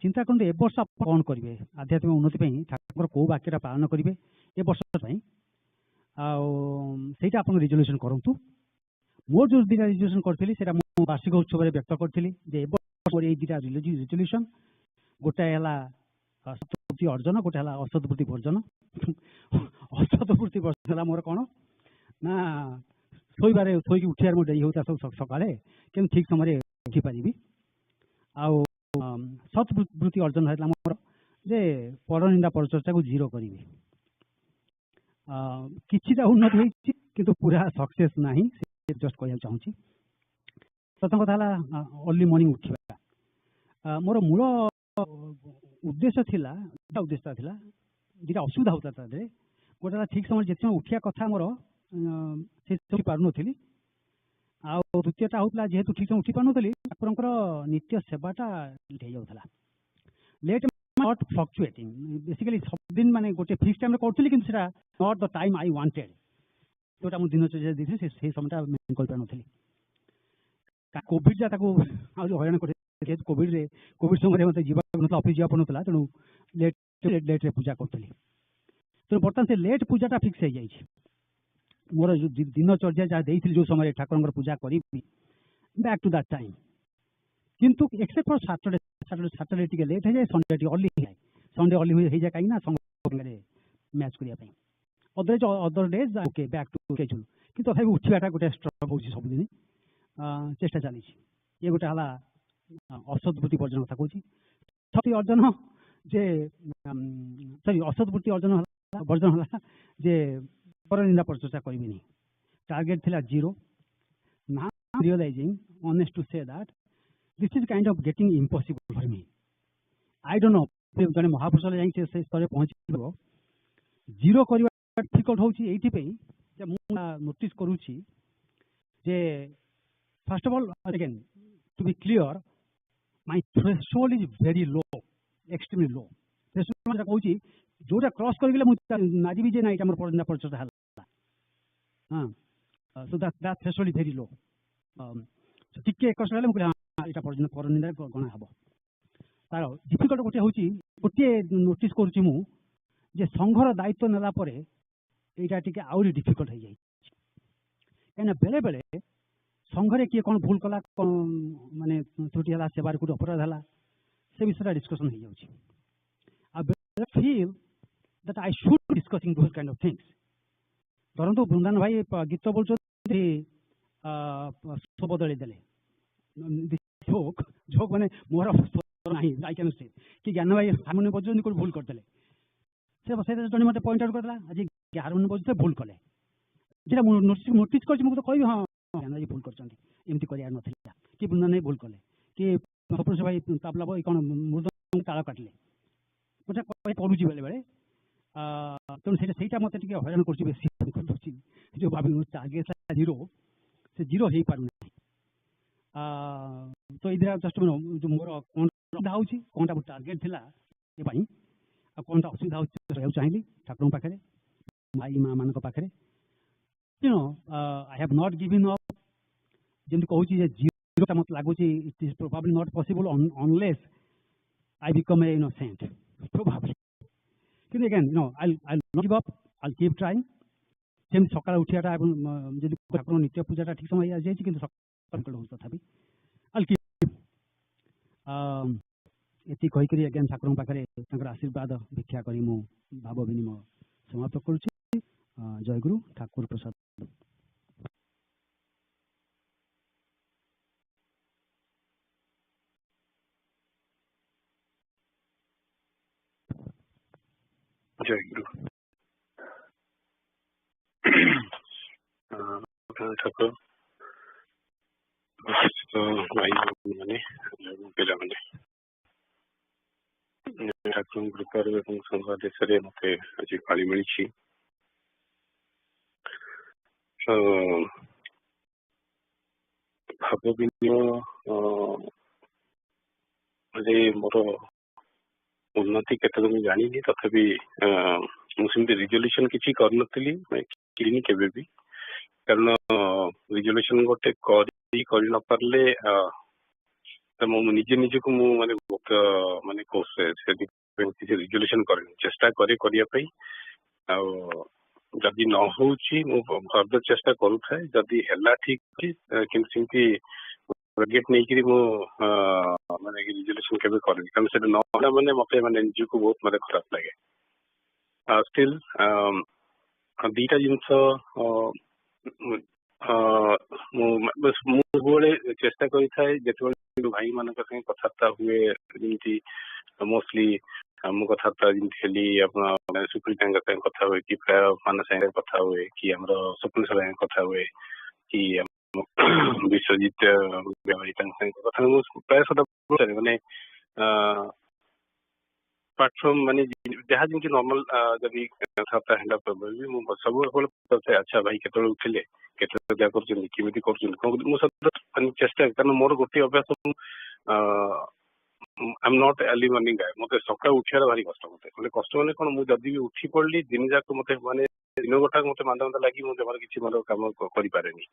Speaker 3: ଚିନ୍ତା କରନ୍ତୁ ଏ ବର୍ଷ ଆପଣ କ'ଣ କରିବେ ଆଧ୍ୟାତ୍ମିକ ଉନ୍ନତି ପାଇଁ, ଠାକୁରଙ୍କର କେଉଁ ବାକ୍ୟଟା ପାଳନ କରିବେ ଏ ବର୍ଷ ପାଇଁ, ଆଉ ସେଇଟା ଆପଣ ରିଜଲ୍ୟୁସନ୍ କରନ୍ତୁ। ମୋର ଯେଉଁ ଦୁଇଟା ରିଜଲ୍ୟୁସନ୍ କରିଥିଲି ସେଇଟା ମୁଁ ବାର୍ଷିକ ଉତ୍ସବରେ ବ୍ୟକ୍ତ କରିଥିଲି ଯେ ଏ ବର୍ଷ ମୋର ଏଇ ଦୁଇଟା ରିଜଲ୍ୟୁସନ୍, ଗୋଟାଏ ହେଲା ସତ୍ବୃତ୍ତି ଅର୍ଜନ, ଗୋଟେ ହେଲା ଅସତ୍ବୃତ୍ତି ବର୍ଜନ। ଅସତ୍ବୃତ୍ତି ବର୍ଜନ ହେଲା ମୋର କ'ଣ ନା ଶୋଇକି ଉଠିବାର ମୋ ଡେରି ହେଉଥିଲା ସବୁ ସକାଳେ, କିନ୍ତୁ ଠିକ୍ ସମୟରେ ଉଠିପାରିବି। ଆଉ ସତ୍ବୃତ୍ତି ଅର୍ଜନ ହେଇଥିଲା ମୋର ଯେ ପରନିନ୍ଦା ପରଚର୍ଚ୍ଚାକୁ ଜିରୋ କରିବି। କିଛିଟା ଉନ୍ନତି ହେଇଛି କିନ୍ତୁ ପୁରା ସକ୍ସେସ୍ ନାହିଁ, ସେ ଜଷ୍ଟ କହିବାକୁ ଚାହୁଁଛି। ପ୍ରଥମ କଥା ହେଲା ଅର୍ଲି ମର୍ଣ୍ଣିଂ ଉଠିବା। ମୋର ମୂଳ ଉଦ୍ଦେଶ୍ୟ ଥିଲା ଦୁଇଟା ଅସୁବିଧା ହେଉଥିଲା ତା ଦେହରେ। ଗୋଟେ ହେଲା ଠିକ୍ ସମୟରେ ଯେତେ ସମୟ ଉଠିବା କଥା ମୋର ସେ ପାରୁନଥିଲି, ଆଉ ଦ୍ୱିତୀୟଟା ହେଉଥିଲା ଯେହେତୁ ଠିକ୍ ସମୟ ଉଠି ପାରୁନଥିଲି ଠାକୁରଙ୍କର ନିତ୍ୟ ସେବାଟା ଲେଟ୍ ହେଇଯାଉଥିଲା। ଲେଟ୍ ନଟ୍ ଫ୍ଲକ୍ଚୁଏଟିଂ, ବେସିକାଲି ସବୁଦିନ ମାନେ ଗୋଟେ ଫିକ୍ସ ଟାଇମ୍ରେ କରୁଥିଲି କିନ୍ତୁ ସେଇଟା not the time I wanted, ଯେଉଁଟା ମୁଁ ଦିନଚର୍ଯ୍ୟା ଦେଇଥିଲି ସେଇ ସମୟଟା ମେଣ୍ଟେନ୍ କରିପାରୁନଥିଲି। କୋଭିଡ଼ଟା ତାକୁ ଆହୁରି ହଇରାଣ କରି, ଯେହେତୁ କୋଭିଡ଼ ସମୟରେ ମୋତେ ଯିବାକୁ ପଡ଼ୁନଥିଲା, ଅଫିସ୍ ଯିବାକୁ ପଡ଼ୁନଥିଲା, ତେଣୁ ଲେଟ୍ରେ ପୂଜା କରୁଥିଲି। ତେଣୁ ବର୍ତ୍ତମାନ ସେ ଲେଟ୍ ପୂଜାଟା ଫିକ୍ସ ହେଇଯାଇଛି। ମୋର ଦିନଚର୍ଯ୍ୟା ଯାହା ଦେଇଥିଲି ଯେଉଁ ସମୟରେ ଠାକୁରଙ୍କର ପୂଜା କରିବି ବ୍ୟାକ୍ ଟୁ ଦ୍ୟାଟ୍ ଟାଇମ୍, କିନ୍ତୁ ଏକ୍ସେପ୍ଟ ଫର୍ ସାଟର୍ଡେ ଟିକେ ଲେଟ୍ ହେଇଯାଏ, ସଣ୍ଡେ ଟିକେ ଅର୍ଲି ହେଇଯାଏ। ସଣ୍ଡେ ଅର୍ଲି ହେଇଯାଏ କାହିଁକିନା ସଂଘରେ ମ୍ୟାଚ୍ କରିବା ପାଇଁ। Other days okay back to schedule, କିନ୍ତୁ ତଥାପି ଉଠିବାଟା ଗୋଟେ ଷ୍ଟ୍ରଗଲ୍ ହେଉଛି ସବୁଦିନ, ଚେଷ୍ଟା ଚାଲିଛି। ଇଏ ଗୋଟେ ହେଲା ଅସତ୍ବୃତ୍ତି ବର୍ଜନ କଥା କହୁଛି। ଅର୍ଜନ ଯେ ଅସତ୍ବୃତ୍ତି ବର୍ଜନ ହେଲା ଯେ ପରନିନ୍ଦା ପରଚର୍ଚ୍ଚା କରିବିନି। ଟାର୍ଗେଟ୍ ଥିଲା 0। Now realizing, honest to say that this is kind of getting impossible for me. I don't know, ଜଣେ ମହାପୁରୁଷ ଯାଇକି ସେ ସ୍ତରରେ ପହଞ୍ଚିବ, 0 କରିବା ଡିଫିକଲ୍ଟ ହେଉଛି ଏଇଥିପାଇଁ ଯେ ମୁଁ ନୋଟିସ୍ କରୁଛି ଯେ first of all again to be clear, my threshold is very low, extremely low. threshold କହୁଛି ଯୋଉଟା କ୍ରସ୍ କରିଗଲେ ମୁଁ ମାରିବି ଯେ ନା ଏଇଟା ମୋର ପରନିନ୍ଦା ପରଚର୍ଚ୍ଚା ହେଲା। So that threshold is very low. ଟିକେ ଏକଶ ହେଲେ ମୁଁ କହିଲି ଏଇଟା ପରନିନ୍ଦା ଗଣା ହେବ। ତାର ଡିଫିକଲ୍ଟ ଗୋଟେ ହେଉଛି, ଗୋଟିଏ ନୋଟିସ୍ କରୁଛି ମୁଁ ଯେ ସଂଘର ଦାୟିତ୍ୱ ନେଲା ପରେ ଏଇଟା ଟିକେ ଆହୁରି ଡିଫିକଲ୍ଟ ହେଇଯାଇଛି। କାହିଁକିନା ବେଳେ ବେଳେ ସଂଘରେ କିଏ କ'ଣ ଭୁଲ କଲା, କ'ଣ ମାନେ ତ୍ରୁଟି ହେଲା, ସେବାରେ କୋଉଠି ଅପରାଧ ହେଲା, ସେ ବିଷୟରେ ଡିସ୍କସନ୍ ହେଇଯାଉଛି। ଆଉ ବେଳେ feel that I should be discussing those kind of things. ଧରନ୍ତୁ ବୃନ୍ଦାବନ ଭାଇ ଗୀତ ବୋଲୁଛନ୍ତି, ବଦଳେଇ ଦେଲେ ଝୋକ୍ ମାନେ ମୋର ନାହିଁ, ଆଇ କ୍ୟାନ୍ ସେ କି ଜ୍ଞାନ ଭାଇ ହାରମୋନିୟମ ବଜାଉଛନ୍ତି କୋଉଠି ଭୁଲ କରିଦେଲେ, ସେଇଟା ଜଣେ ମୋତେ ପଏଣ୍ଟ ଆଉଟ୍ କରିଦେଲା ଆଜି ହାରମୋନିୟମ ବଜାଉଥିଲେ ଭୁଲ କଲେ, ଯେଟା ମୁଁ ନୋଟିସ୍ କରିଛି ମୁଁ ତ କହିବି ହଁ ଜ୍ଞାନ ଭାଇ ଭୁଲ କରିଛନ୍ତି, ଏମିତି କରିବାର ନଥିଲା, କି ବୃନ୍ଦାବନ ଭାଇ ଭୁଲ କଲେ, କି ସପୁରୁଷ ଭାଇ ତାବଲା କ'ଣ ମୃଦଙ୍ଗ ତାଳ କାଟିଲେ, ଗୋଟେ ପଢୁଛି ବେଳେବେଳେ। ତେଣୁ ସେଇଟା ମୋତେ ଟିକେ ହଇରାଣ କରୁଛି, ବେଶୀ କରୁଛି। ଯେଉଁ ଭାବି ଟାର୍ଗେଟ୍ 0 ସେ 0 ହେଇପାରୁନାହିଁ। ତ ଏଇଟା ଜଷ୍ଟ ମୋର କ'ଣ ଅସୁବିଧା ହେଉଛି, କ'ଣଟା ମୋର ଟାର୍ଗେଟ୍ ଥିଲା ଏ ପାଇଁ, ଆଉ କ'ଣଟା ଅସୁବିଧା ହେଉଛି ରହିବାକୁ ଚାହିଁଲି ଠାକୁରଙ୍କ ପାଖରେ, ଭାଇ ମାଆମାନଙ୍କ ପାଖରେ। I have not given up. ଯେମିତି କହୁଛି ଯେ 0ଟା ମୋତେ ଲାଗୁଛି it is probably not possible unless I become a saint, probably. But again, I'll not give up. I'll keep trying. Same ସକାଳେ ଉଠିବାଟା ଯଦି ଠାକୁର ନିତ୍ୟ ପୂଜାଟା ଠିକ ସମୟ ଆସିଯାଇଛି କିନ୍ତୁ ସକାଳ ହେଉଛି ତଥାପି I'll keep ଏତିକି କହିକରି ଆଜ୍ଞା ଠାକୁରଙ୍କ ପାଖରେ ତାଙ୍କର ଆଶୀର୍ବାଦ ଭିକ୍ଷା କରି ମୁଁ ଭାବ ବିନିମୟ ସମାପ୍ତ କରୁଛି। ଜୟଗୁରୁ ଠାକୁର ପ୍ରସାଦ।
Speaker 8: ଜୟଗୁରୁ ଠାକୁର ଭାଇ ମାନେ ପିଲାମାନେ ଠାକୁରଙ୍କ କୃପାରୁ ଏବଂ ସଂଘ ଦେଶରେ ମତେ ଆଜି ପାଳି ମିଳିଛି। ଭାବ ବିନିମୟ ମୋର ଉନ୍ନତି କେତେ ମୁଁ ଜାଣିନି, ତଥାପି ମୁଁ ସେମିତି ରିଜଲ୍ୟୁସନ କିଛି କରିନଥିଲି କିଣିନି କେବେ ବି, କାରଣ ରିଜଲ୍ୟୁସନ ଗୋଟେ କରି ନ ପାରିଲେ ମୁଁ ନିଜେ ନିଜକୁ ମୁଁ ମାନେ କିଛି ରିଜଲ୍ୟୁସନ କରେନି, ଚେଷ୍ଟା କରେ କରିବା ପାଇଁ। ଆଉ ଯଦି ନ ହଉଛି ମୁଁ ଫର୍ଦର ଚେଷ୍ଟା କରୁଥାଏ, ଯଦି ହେଲା ଠିକ କିନ୍ତୁ ସେମିତି ଟାର୍ଗେଟ ନେଇକିରି ମୁଁ ମାନେ ରିଜଲ୍ୟୁସନ କେବେ କରେନି, କାରଣ ସେଟା ନ ହେଲା ମାନେ ମତେ ନିଜକୁ ବହୁତ ଖରାପ ଲାଗେ। ଷ୍ଟିଲ୍ ଦିଟା ଜିନିଷ ମୁଁ ସବୁବେଳେ ଚେଷ୍ଟା କରିଥାଏ, ଯେତେବେଳେ ଭାଇ ମାନଙ୍କ ସାଙ୍ଗେ କଥାବାର୍ତ୍ତା ହୁଏ, ଯେମିତି ମୋଷ୍ଟଲି ମୋ କଥାବାର୍ତ୍ତା ଯେମିତି ହେଲି ଆପଣ ସୁପ୍ରିତାଙ୍କ ସାଙ୍ଗେ କଥା ହୁଏ, କି ପ୍ରାୟ ମାନ ସାଙ୍ଗେ କଥା ହୁଏ, କି ଆମର ସ୍ୱପ୍ନ ସାଙ୍ଗେ କଥା ହୁଏ, କି ବିଶ୍ୱଜିତ ତାଙ୍କ ସାଙ୍ଗେ କଥା ମୁଁ ପ୍ରାୟ ସଦା ମାନେ ପ୍ଲାଟଫର୍ମ ଯାହା ଯେମିତି ନର୍ମାଲ ଯଦି କଥାବାର୍ତ୍ତା ହେଲା ବି ମୁଁ ସବୁବେଳେ ଆଚ୍ଛା ଭାଇ କେତେବେଳେ ଉଠିଲେ, କେତେବେଳେ ଯାହା କରୁଛନ୍ତି, କେମିତି କରୁଛନ୍ତି, କଣ ମୁଁ ସବୁ ଚେଷ୍ଟା, କାରଣ ମୋର ଗୋଟିଏ ଅଭ୍ୟାସ, I'm not early morning guy, ମତେ ସକାଳୁ ଉଠିବାର ଭାରି କଷ୍ଟ। ମତେ କଷ୍ଟ ମାନେ କଣ, ମୁଁ ଯଦି ବି ଉଠି ପଡିଲି ଦିନ ଯାକ ମତେ ଦିନ ଗୋଟାକ ମତେ ମାନ୍ଦା ଲାଗି ମୁଁ ଜମାର କିଛି ମୋର କାମ କରିପାରେନି।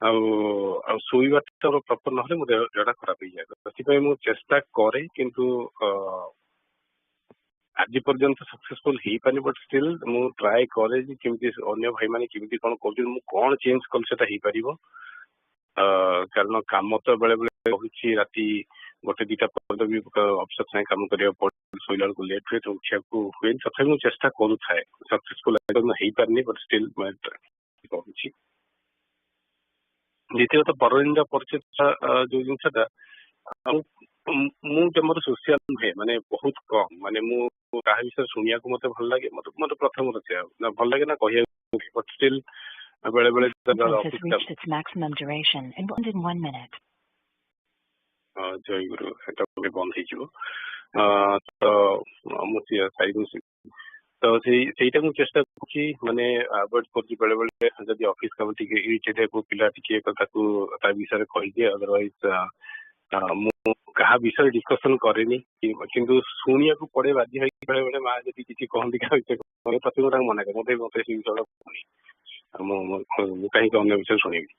Speaker 8: ଆଉ ଶୋଇବାଟା ପ୍ରପର ନହେଲେ ମୋ ଦେହଟା ଖରାପ ହେଇଯାଏ। ସେଥିପାଇଁ ମୁଁ ଚେଷ୍ଟା କରେ, କିନ୍ତୁ ଆଜି ପର୍ଯ୍ୟନ୍ତ ସକ୍ସେସଫୁଲ ହେଇପାରୁନି। ବଟ୍ ଷ୍ଟିଲ୍ ମୁଁ ଟ୍ରାଏ କରେ ଯେ କେମିତି ଅନ୍ୟ ଭାଇମାନେ କେମିତି କଣ କରୁଛନ୍ତି, ମୁଁ କଣ ଚେଞ୍ଜ କଲେ ସେଟା ହେଇପାରିବ। କାରଣ କାମ ତ ବେଳେ ବେଳେ ରହୁଛି, ରାତି 1-2 ପର୍ଯ୍ୟନ୍ତ ବି ଅଫିସର ସାଙ୍ଗେ କାମ କରିବାକୁ ପଡେ, ଶୋଇଲା ବେଳକୁ ଲେଟ୍ ହୁଏ, ଉଠିବାକୁ ହୁଏନି। ତଥାପି ମୁଁ ଚେଷ୍ଟା କରୁଥାଏ, ସକ୍ସେସଫୁଲ ହେଇପାରୁନି, ବଟ୍ ଷ୍ଟିଲ୍ କରୁଛି। ଦ୍ୱିତୀୟତଃ ପରନିନ୍ଦା ପରିଚର୍ଚ୍ଚା ଯୋଉ ଜିନିଷଟା, ମୁଁ ମୋର ସୋସିଆଲ ନୁହେଁ, ବହୁତ କମ, ମୁଁ କାହା ବିଷୟରେ ଶୁଣିବାକୁ ମତେ ଭଲ ଲାଗେ, ମତେ ପ୍ରଥମରୁ ଭଲ ଲାଗେ ନା କହିବାକୁ, ବଟ୍ ଷ୍ଟିଲ୍ ବେଳେ ବେଳେ ଜୟଗୁରୁ ସେଟା ବନ୍ଦ ହେଇଯିବ, ତ ମୁଁ ତ ସେଇଟା ମୁଁ ଚେଷ୍ଟା କରୁଛି, ଆଭଏଡ୍ କରୁଛି। ବେଳେ ବେଳେ ଯଦି ଅଫିସ କାମ ଟିକେ ଇରିଟେଟ୍ ପିଲା ଟିକେ ତାକୁ ତା ବିଷୟରେ କହିଦିଏ, ଅଦରୱାଇଜ ମୁଁ କାହା ବିଷୟରେ ଡିସ୍କସନ କରେନି, କିନ୍ତୁ ଶୁଣିବାକୁ ପଡେ ବାଧ୍ୟ ହେଇକି। ବେଳେ ବେଳେ ମା ଯଦି କିଛି କହନ୍ତି କାହା ବିଷୟରେ, ପ୍ରତି ଗୋଟାକୁ ମନା କରେ, ମତେ ସେ ଜିନିଷଟା ମୁଁ କାହିଁକି ଅନ୍ୟ ବିଷୟରେ ଶୁଣିବି।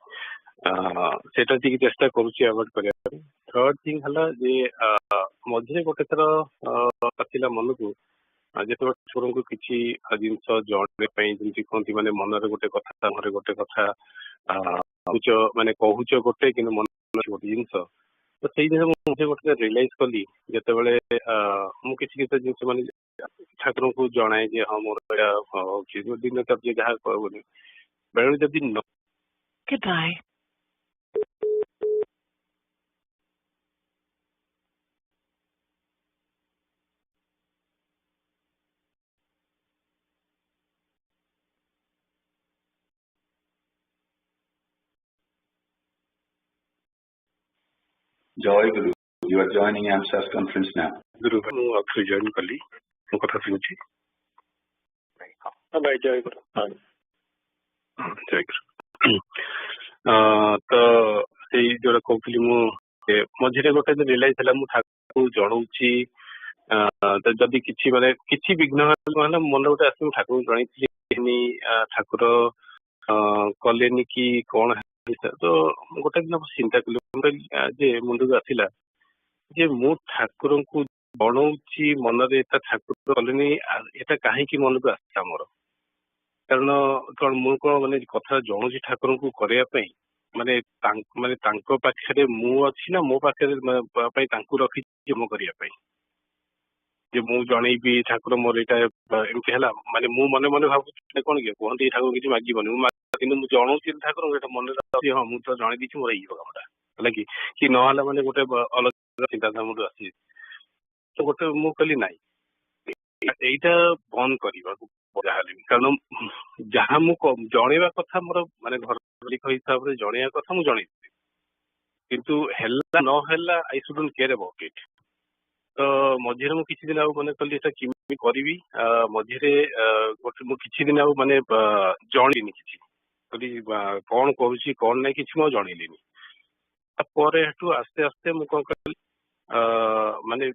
Speaker 8: ସେଇଟା ଟିକେ ଚେଷ୍ଟା କରୁଛି ଆଭଏଡ୍ କରିବା ପାଇଁ। ଥର୍ଡ ଥିଙ୍ଗ ହେଲା ଯେ ମଝିରେ ଗୋଟେ ଥର ଆସିଲା ମନକୁ, ଯେତେବେଳେ ଠାକୁରଙ୍କୁ କିଛି ଜିନିଷ ଜଣେଇବା ପାଇଁ, ଯେମିତି କୁହନ୍ତି ମନରେ ଗୋଟେ କଥା, ଘରେ ଗୋଟେ କଥା କହୁଛ ଗୋଟେ, କିନ୍ତୁ ମନରେ ଗୋଟେ ଜିନିଷ। ତ ସେଇ ଜିନିଷ ମୁଁ ଗୋଟେ ରିୟଲାଇଜ କଲି, ଯେତେବେଳେ ମୁଁ କିଛି ଜିନିଷ ଠାକୁରଙ୍କୁ ଜଣାଏ ଯେ ହଁ ମୋର ଏଇଟା ହଉଛି, ଦିନ କାର୍ଯ୍ୟ ଯାହା କହିବନି, ବେଳେବେଳେ ଯଦି
Speaker 16: Joy Guru, you are joining AMSAS conference now.
Speaker 8: Guru, ମୁଁ ଆଉଥରେ ଜଏନ୍ କଲି, ମୋ କଥା ଶୁଣୁଛି? ଭାଇ ଜୟ ଗୁରୁ। ଜୟ ଗୁରୁ। ତ ସେଇ ଯୋଉଟା କହୁଥିଲି, ମୁଁ ମଝିରେ ଗୋଟେ ରିୟଲାଇଜ ହେଲା, ମୁଁ ଠାକୁରଙ୍କୁ ଜଣଉଛି, ଯଦି କିଛି ବିଘ୍ନ ହେଲା ମନରେ ଗୋଟେ ଆସି, ମୁଁ ଠାକୁରଙ୍କୁ ଜଣେଇଥିଲି, ଠାକୁର କଲେନି କି କଣ। ତ ଗୋଟେ ଦିନ ଚିନ୍ତା କଲି, ଯେ ମୁଣ୍ଡକୁ ଆସିଲା ଯେ ମୁଁ ଠାକୁରଙ୍କୁ ଜଣଉଛି ମନରେ ଏଟା ଠାକୁର କଲେନି ଏଟା କାହିଁକି ମନକୁ ଆସିଲା ମୋର କାରଣ କଣ ମୁଁ କଣ ମାନେ କଥା ଜଣୁଛି ଠାକୁରଙ୍କୁ କରିବା ପାଇଁ ମାନେ ତାଙ୍କ ପାଖରେ ମୁଁ ଅଛି ନା ମୋ ପାଖରେ ପାଇଁ ତାଙ୍କୁ ରଖିଛି ମୁଁ କରିବା ପାଇଁ ଯେ ମୁଁ ଜଣେଇବି ଠାକୁର ମୋର ଏଇଟା ଏମିତି ହେଲା ମାନେ ମୁଁ ମନେ ମନେ ଭାବୁଛି କଣ କି କୁହନ୍ତି ଠାକୁର କିଛି ମାଗିବନି କିନ୍ତୁ ମୁଁ ଜଣଉଛି ଠାକୁରଙ୍କୁ ଏଇଟା ମନେ ହଁ ମୁଁ ତ ଜଣେଇ ଦେଇଛି ମୋର ହେଇଯିବ କାମଟା ହେଲା କି ନହେଲା ମାନେ ଗୋଟେ ଅଲଗା ଚିନ୍ତାଧାରା ମୋର ଆସିଛି ତ ଗୋଟେ ମୁଁ କହିଲି ନାଇଁ ଏଇଟା ବନ୍ଦ କରିବାକୁ ଯାହାହେଲେ ବି କାରଣ ଯାହା ମୁଁ ଜଣେଇବା କଥା ମୋର ମାନେ ଘର ମାଲିକ ହିସାବରେ ଜଣେଇବା କଥା ମୁଁ ଜଣେଇଥିଲି କିନ୍ତୁ ହେଲା ନ ହେଲା ଆଇ ସୁଡଣ୍ଟ କେୟାର ଆବାଉଟ ଇଟ୍ ତ ମଝିରେ ମୁଁ କିଛି ଦିନ ଆଉ ମାନେ କହିଲି ଏଟା କେମିତି କରିବି ମଝିରେ ମୁଁ କିଛି ଦିନ ଆଉ ମାନେ ଜଣେଇନି କିଛି କହିଲି କଣ କରୁଛି କଣ ନାହିଁ କିଛି ମୁଁ ଆଉ ଜଣେଇଲିନି ତାପରେ ହେଠୁ ଆସ୍ତେ ଆସ୍ତେ ମୁଁ କଣ କଲି ମାନେ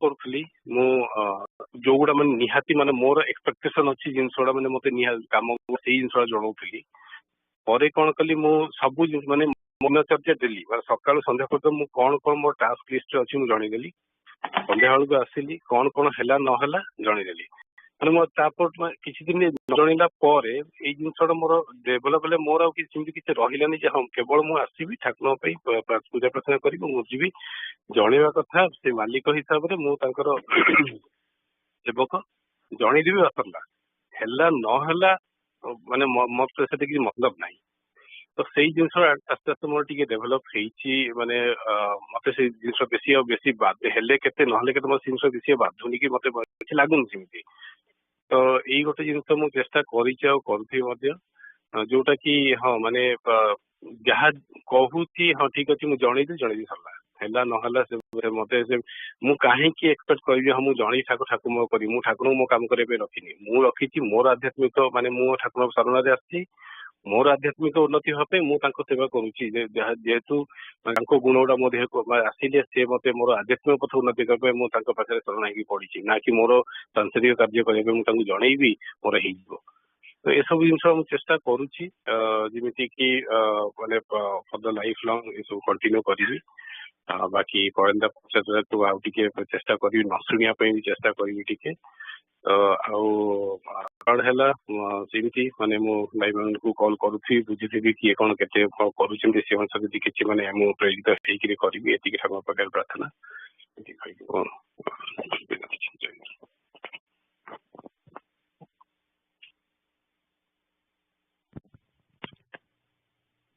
Speaker 8: କରୁଥିଲି ମୁଁ ଯୋଉଗୁଡା ମାନେ ନିହାତି ମାନେ ମୋର ଏକ୍ସପେକ୍ଟେସନ ଅଛି ଜିନିଷ ଗୁଡା ମାନେ ମତେ ନିହାତି କାମ ସେଇ ଜିନିଷ ଜଣାଉଥିଲି ପରେ କଣ କଲି ମୁଁ ସବୁ ଜିନିଷ ମାନେ ମନଚର୍ଯ୍ୟା ଦେଲି ମାନେ ସକାଳୁ ସନ୍ଧ୍ୟା ପର୍ଯ୍ୟନ୍ତ ମୁଁ କଣ କଣ ମୋ ଟାସ୍କ ଲିଷ୍ଟରେ ଅଛି ମୁଁ ଜଣେଇଦେଲି ସନ୍ଧ୍ୟା ବେଳକୁ ଆସିଲି କଣ କଣ ହେଲା ନହେଲା ଜଣେଇଦେଲି ମାନେ ମୋ ତାପରେ କିଛି ଦିନ ଜଣେଇଲା ପରେ ଏଇ ଜିନିଷଟା ମୋର ଡେଭଲପ ହେଲେ ମୋର ଆଉ ସେମିତି କିଛି ରହିଲାନି ଯେ ହଁ କେବଳ ମୁଁ ଆସିବି ଠାକୁରଙ୍କ ପାଇଁ ପୂଜା ପ୍ରାର୍ଥନା କରିବି ମୁଁ ଯିବି ଜଣେଇବା କଥା ସେ ମାଲିକ ହିସାବରେ ମୁଁ ତାଙ୍କର ସେବକ ଜଣେଇଦେବି ବାସଲା ହେଲା ନହେଲା ମାନେ ମୋର ସେଠି କିଛି ମତଲବ ନାହିଁ ତ ସେଇ ଜିନିଷ ଆସ୍ତେ ଆସ୍ତେ ମୋର ଟିକେ ଡେଭଲପ ହେଇଛି ମାନେ ମତେ ସେଇ ଜିନିଷ ବେଶୀ ଆଉ ବେଶୀ ହେଲେ କେତେ ନହେଲେ କେତେ ମୋ ଜିନିଷ ବେଶୀ ବାଧୁନି କି ମତେ କିଛି ଲାଗୁନି ସେମିତି ତ ଏଇ ଗୋଟେ ଜିନିଷ ମୁଁ ଚେଷ୍ଟା କରିଛି ଆଉ କରୁଥିବି ମଧ୍ୟ ଯୋଉଟା କି ହଁ ମାନେ ଯାହା କହୁଛି ହଁ ଠିକ ଅଛି ମୁଁ ଜଣେଇବି ସରିଲା ହେଲା ନହେଲା ମତେ ମୁଁ କାହିଁକି ଏକ୍ସପେକ୍ଟ କରିବି ହଁ ମୁଁ ଜଣେଇ ଠାକୁର ମୋ କରିବି ମୁଁ ଠାକୁରଙ୍କୁ ମୋ କାମ କରିବା ପାଇଁ ରଖିନି ମୁଁ ରଖିଛି ମୋର ଆଧ୍ୟାତ୍ମିକ ମାନେ ମୁଁ ଠାକୁରଙ୍କ ଶରଣରେ ଆସିଛି ମୋର ଆଧ୍ୟାତ୍ମିକ ଉନ୍ନତି ହବା ପାଇଁ ମୁଁ ତାଙ୍କ ସେବା କରୁଛି ଯେହେତୁ ତାଙ୍କ ଗୁଣ ଗୁଡା ମୋ ଦେହକୁ ଆସିଲେ ସେ ମତେ ମୋର ଆଧ୍ୟାତ୍ମିକ ପଥ ଉନ୍ନତି କରିବା ପାଇଁ ମୁଁ ତାଙ୍କ ପାଖରେ ଶରଣ ହେଇକି ପଡିଛି ନା କି ମୋର ସାଂସାରିକ କାର୍ଯ୍ୟ କରିବା ପାଇଁ ମୁଁ ତାଙ୍କୁ ଜଣେଇବି ମୋର ହେଇଯିବ ତ ଏସବୁ ଜିନିଷ ମୁଁ ଚେଷ୍ଟା କରୁଛି ଯେମିତି କି ମାନେ ଫର ଦ ଲାଇଫ ଲଙ୍ଗ ଏସବୁ କଣ୍ଟିନ୍ୟୁ କରିବି ବାକି ପରନ୍ଦା ପଚାରୁ ଆଉ ଟିକେ ଚେଷ୍ଟା କରିବି ନ ଶୁଣିବା ପାଇଁ ବି ଚେଷ୍ଟା କରିବି ଟିକେ ଆଉ କଣ ହେଲା ସେମିତି ମାନେ ମୁଁ ଭାଇ ମାନଙ୍କୁ କଲ୍ କରୁଥିବି ବୁଝିଥିବି କିଏ କଣ କେତେ କରୁଛନ୍ତି ସେ ଅନୁସାରେ ଯଦି କିଛି ମାନେ ମୁଁ ପ୍ରେରିତ ହେଇକିରି କରିବି ଏତିକି ଠାକୁରଙ୍କ ପାଖରେ ପ୍ରାର୍ଥନା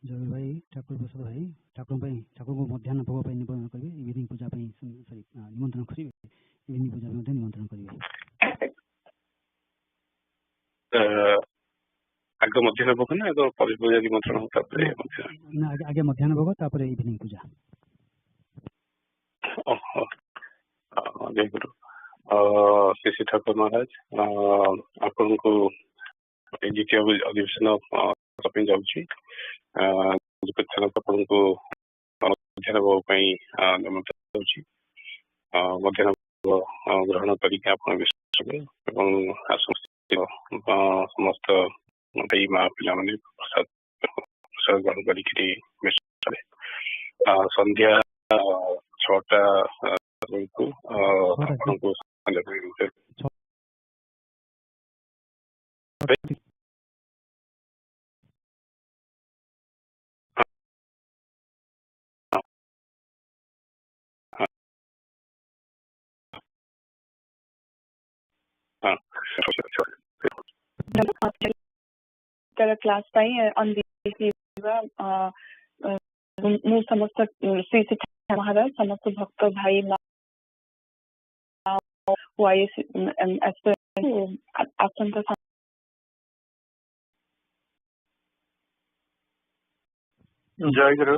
Speaker 3: ଜୟ ଭାଇ ଠାକୁର ପ୍ରସାଦ ଭାଇ ଠାକୁରଙ୍କୁ ମଧ୍ୟାହ୍ନ ଭୋଗ ପାଇଁ ନିବେଦନ କରିବେ ଇଭିନିଂ ପୂଜା ପାଇଁ ନିମନ୍ତ୍ରଣ କରିବେ ଇଭିନିଂ ପୂଜା ପାଇଁ ମଧ୍ୟ ନିମନ୍ତ୍ରଣ କରିବେ
Speaker 8: ଆଗ ମଧ୍ୟାହ୍ନ ଭୋଗ ନା ଆଗ ପୂଜା ନିମନ୍ତ୍ରଣ ତାପରେ
Speaker 3: ଆଗେ ମଧ୍ୟାହ୍ନ ଭୋଗ ତାପରେ ଇଭିନିଂ ପୂଜା
Speaker 8: ଜୟ ଗୁରୁ ଶ୍ରୀ ଠାକୁର ମହାରାଜ ଆପଣଙ୍କୁ ଦ୍ୱିତୀୟ ଅଧିବେଶନ ପାଇଁ ଯାଉଛି ଆପଣଙ୍କୁ ମଧ୍ୟାହ୍ନ ଭୋଗ ପାଇଁ ନିମନ୍ତ୍ରଣ ଯାଉଛି ମଧ୍ୟାହ୍ନ ଭୋଗ ଗ୍ରହଣ କରିକି ଆପଣ ବିଶ୍ୱାସ ଏବଂ ସମସ୍ତ ଭାଇ ମା ପିଲାମାନେ ପ୍ରସାଦ ଗ୍ରହଣ କରିକି ସନ୍ଧ୍ୟା 6ଟା ବେଳକୁ ଆପଣଙ୍କୁ
Speaker 10: କ୍ଲାସ୍ ପାଇଁ ମୁଁ ସମସ୍ତ ଶ୍ରୀ ମହାରାଜ ସମସ୍ତ ଭକ୍ତ ଭାଇ ଆସନ୍ତା
Speaker 17: ଜୟ ଗୁରୁ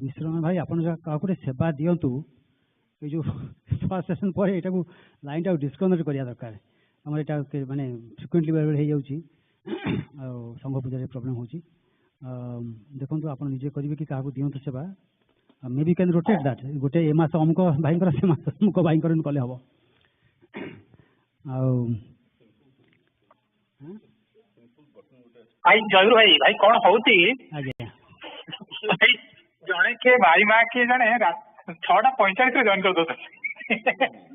Speaker 3: विश्राम भाई आपन काकुरे सेवा दियंतु ए जो फर्स्ट सेशन पर एटा को लाइन टा डिस्कनेक्ट करिया दरकार हमर एटा माने फ्रिक्वेंटली बेर हे जाउची आ संघ पूजा रे प्रॉब्लम होची देखंतु आपन निजे करिवे कि काकू दियंतु सेवा may be can rotate that गोटे ए मास हमको भाई कर से मास हमको भाई कर कले हबो आ
Speaker 18: भाई जरूर भाई भाई कौन होती
Speaker 3: आगे
Speaker 18: भाई जने के भाई माँ के जने 6:45 रे जॉइन कर दो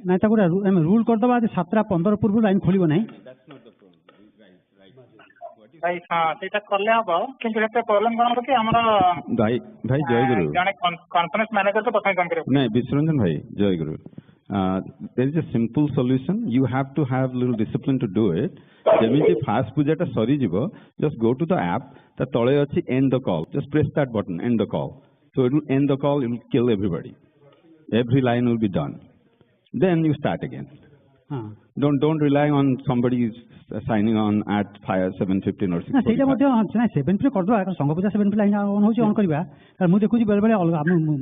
Speaker 3: ना ता गुडा हम रूल कर दबा 7:15 पूर्व लाइन खोलिबो नहीं
Speaker 18: भाई हां सेटा करले हबो किंतु एते प्रॉब्लम कोन होती हमरा
Speaker 19: भाई भाई जय गुरु
Speaker 18: जने कॉन्फ्रेंस मैनेजर तो पता काम करे
Speaker 19: नहीं विश्वरंजन भाई जय गुरु there is a simple solution you have to have little discipline to do it जेमिति फास्ट पूजा टा सरी जीवो just go to the app ता तळे अछि end the call just press that button end the call so it will end the call it will kill everybody every line will be done then you start again don't rely on somebody signing on at 7:15 or 6
Speaker 3: सेटा मध्ये ना 7 पे कर दवा संघ पूजा 7 पे line on होची on करबा तर मु देखुची बेले बेले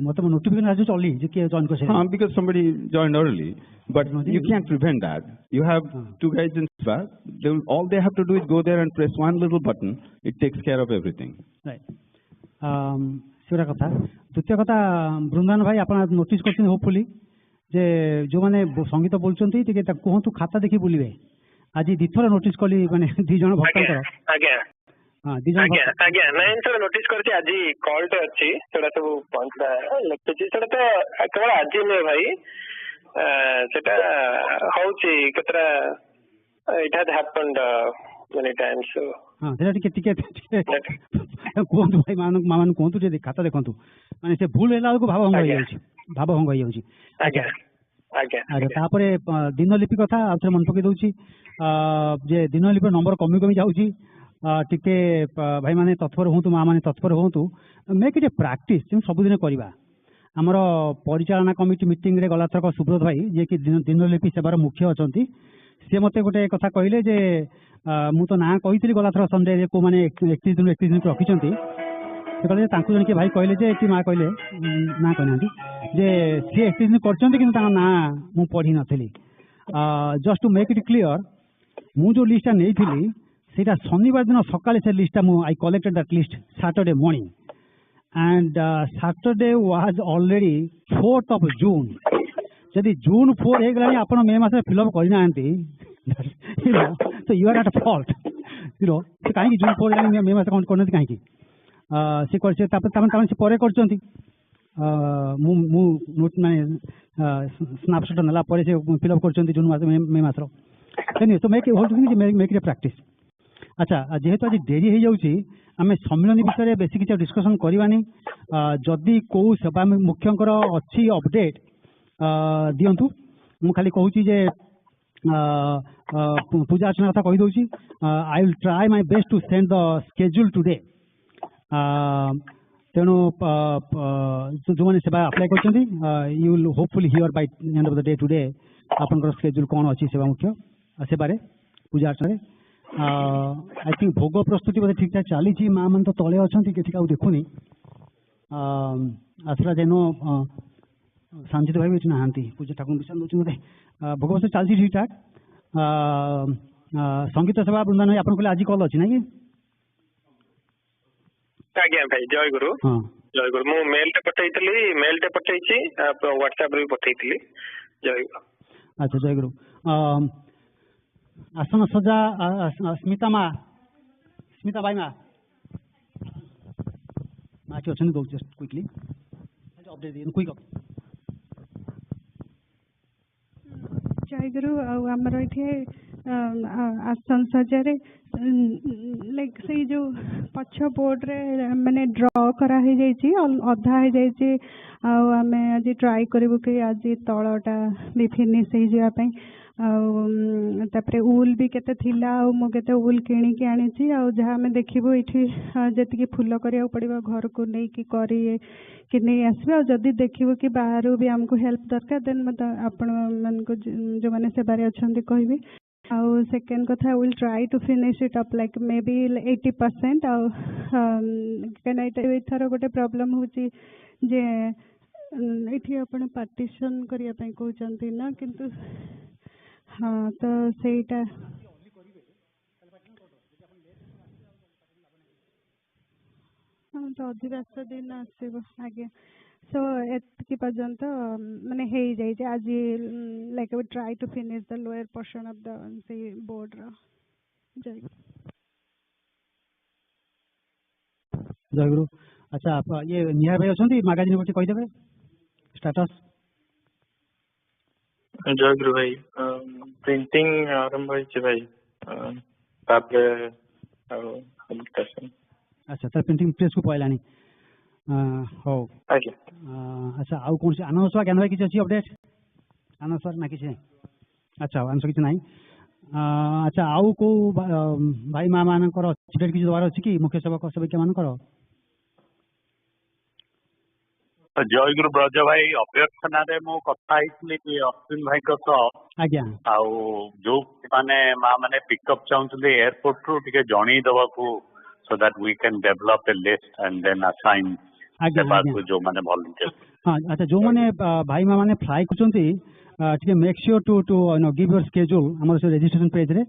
Speaker 3: मते नोटिफिकेशन आजु चली जे के जॉइन करसे
Speaker 19: हां because somebody joined early but you can't prevent that you have two guys in Sva all they have to do is go there and press one little button it takes care of everything
Speaker 3: right सेटा कथा द्वितीय कथा बृंदावन भाई आपण notice करछन hopefully जे जो माने संगीत बोलचंती टिके ता कोहतु खाता देखि बोलिबे आज दिथर नोटिस कली माने दी जण भक्त कर
Speaker 20: आज्ञा
Speaker 3: हां दी जण
Speaker 20: आज्ञा नहीं तो नोटिस करछि आज कॉल टे अछि सेटा सब पहुंचला लेखछि सेटा तो केवल आज नै भाई सेटा होछि केतरा it has happened many times
Speaker 3: हां सेटा टिके कोहतु भाई मामन कोहतु जे खाता देखंतु माने से भूल हैला को भाव भंग होई जाउछि
Speaker 20: आज्ञा आज्ञा
Speaker 3: अरे तापरे दिनलिपि कथा आउथरे मन पके दउछि जे दिनलिपि नंबर कमी कमी जाउछि टिके भाई माने तत्पर होंतु मां माने तत्पर होंतु मेक इट ए प्रैक्टिस हम सब दिन करबा हमर परिचालना कमिटी मीटिंग रे गला थरक सुब्रत भाई जे कि दिनलिपि सेवार मुख्य अछंती से मते गोटे कथा कहिले जे मु तो ना कहितली गला थर संडे रे को माने 31 दिन रखिचंती से कहले तांकु जन के भाई कहले जे कि मां कहले ना कहनांती जे से 31 दिन करचंती कि ता ना मु पढ़ी नथली just to make it clear मु जो लिस्ट नै थिली सेटा शनिवार दिन सकाळे से लिस्ट मु I collected that list Saturday morning and Saturday was already 4th of June जदि जून 4 हे गलानी आपण मे मास फिल अप करिना आंती so you are at fault से काहे कि जून 4 हे मे मास काउंट करनती काहे कि से कर से तापन से परे करचंती मु नोट माने स्नैपशॉट नला परे से फिल अप करचंती जून मास मे मास रो एनी तो मेक इट ए प्रैक्टिस अच्छा जेहेतु आज डेरी हो जाउची आमे सम्मेलन विषय बेसी किछ डिस्कशन करबानी जदि को सेवा मुख्यंकर अछि अपडेट दियंतु मु खाली कहूची जे पूजा अर्चना कथा कहि दउची I will try my best to send the schedule today तेणु जो मैंने सेवा अप्लाई कर you will hopefully hear by end of the day today आपन स्केड्यूल कौन अच्छी सेवा मुख्य सेवारे पूजा अर्चना आई थिंक भोग प्रस्तुति बोधे ठीक ठाक चली माँ मन तो तले अच्छा कि देखुनी आसला जेनो सांजित भाई भी ना पूजा ठाकुर विषय दूसरी मत भोग प्रस्तुति चलती ठीक ठाक संगीत सेवा बृंदावन आप आज कल अच्छी ना कि
Speaker 20: आज्ञा भाई जय गुरु मु मेल टे पठैछि व्हाट्सएप रे पठैथिली जय गुरु
Speaker 3: अच्छा जय गुरु आसन सजा स्मिता भाई माँ कि अच्छा दो जस्ट क्विकली अपडेट क्विक
Speaker 21: जय गुरु आमर ये आसन सजारे लाइक से जो पछ बोर्ड रे मैंने ड्रॉ करा ही जाइए अधा हो जाइए आम आज ट्राई करूँ कि आज तलटा भी फिनिश हो जावाई तापरे उल भी केते थिला मुझे उल किणिकी आनी जहाँ आम देखू ये जी फुल करा पड़ो घर को नहीं कि नहीं आसबे जदि देखू कि बाहर भी आमको हेल्प दरकार देन मत आपण जो मैंने सेवारे अच्छा कहबी सेकेंड कथा will try to finish it up like maybe 80%. एथर गोटे प्रॉब्लम होची जे एठी आपण पार्टीशन करिया पई कहउचंती ना किंतु हाँ तो सेटा हाँ तो अधिरास्त दिन आसब आगे सो एतकी पर्यंत माने हे जाइए आज like we try to finish the lower portion of the से बोर्ड रा जय
Speaker 3: गुरु। अच्छा आप ये निहार भाई अच्छा मैगजीन गोटे कहीदेवे स्टेटस।
Speaker 5: जय गुरु भाई प्रिंटिंग आरंभ होइছে भाई तापरे पब्लिकेशन।
Speaker 3: अच्छा तो प्रिंटिंग प्रेस को पहलानी हो
Speaker 5: आज्ञा।
Speaker 3: अच्छा आउ कौन से आनंद ज्ञान भाई किसी अच्छी अपडेट आनंद सर ना किसी नहीं। अच्छा आनंद किसी नहीं। अच्छा आउ को भाई माँ मान अपडेट किसी दबार अच्छी कि मुख्य सेवक सेविका मान
Speaker 4: जय गुरु ब्रज भाई अभ्यर्थना रे मो कथा होइतली अश्विन भाई को
Speaker 3: आज्ञा
Speaker 4: जो माने माँ माने पिकअप चाहते एयरपोर्ट रु टिके जणी दवा को so that we can develop a list and then assign को जो माने volunteers।
Speaker 3: हाँ अच्छा जो माने भाई माँ माने फ्लाई करचंती टिके make sure to to know give your schedule हमर से रजिस्ट्रेशन पेज रे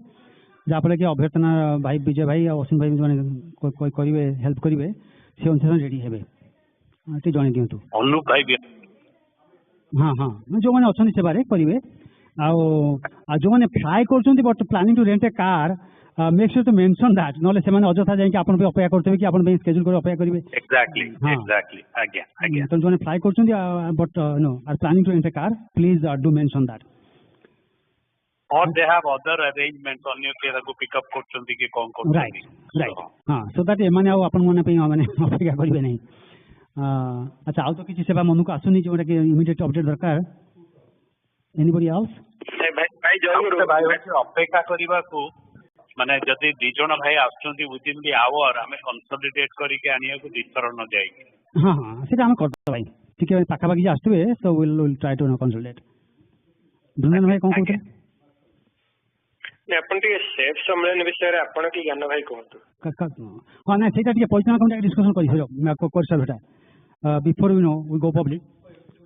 Speaker 3: जा पले कि अभ्यर्थना भाई विजय भाई और अश्विन भाई माने कोई करिवे हेल्प करिवे से अनुसार रेडी हेबे टी जणी दियंतु
Speaker 4: अनु भाई भी
Speaker 3: हाँ हाँ जो माने अछन से बारे करिवे आ जो माने फ्लाई करचंती but planning to rent a car make sure to mention that नले से माने अजथा जाय कि आपन पे अपेक्षा करथबे कि आपन पे स्केड्यूल कर अपेक्षा करिवे।
Speaker 4: एग्जैक्टली आज्ञा आज्ञा
Speaker 3: तो जोने फ्लाई करचंती but no are planning to rent a car please do mention that
Speaker 4: or they have other arrangements अन्य के को पिकअप करचंती कि कोन कोन
Speaker 3: राइट हां सो दैट माने आपन माने पे माने अपेक्षा करिवे नहीं। अच्छा आउ तो किसी सेवा मन को आसुनी जोटा कि इमीडिएट अपडेट दरकार एनीबॉडी एल्स
Speaker 4: भाई जरूर भाई अपेक्षा करबा को माने जदि दी जण भाई आछंती विदिन द आवर हमें कंसोलिडेट करके आनिया को दिथर न जाय।
Speaker 3: हां हां सेटा हम करतो भाई ठीक है पाखा पाखी आस्तबे so will try to consolidate. दुनिया भाई कोन कहते
Speaker 20: ने अपन के सेफ सम्मेलन विषय रे अपन की ज्ञान भाई कहंतु।
Speaker 3: हां ना सेटा ठीक परिचालन कमिटी डिस्कशन करि सरो मैं को कर sir before we know we go public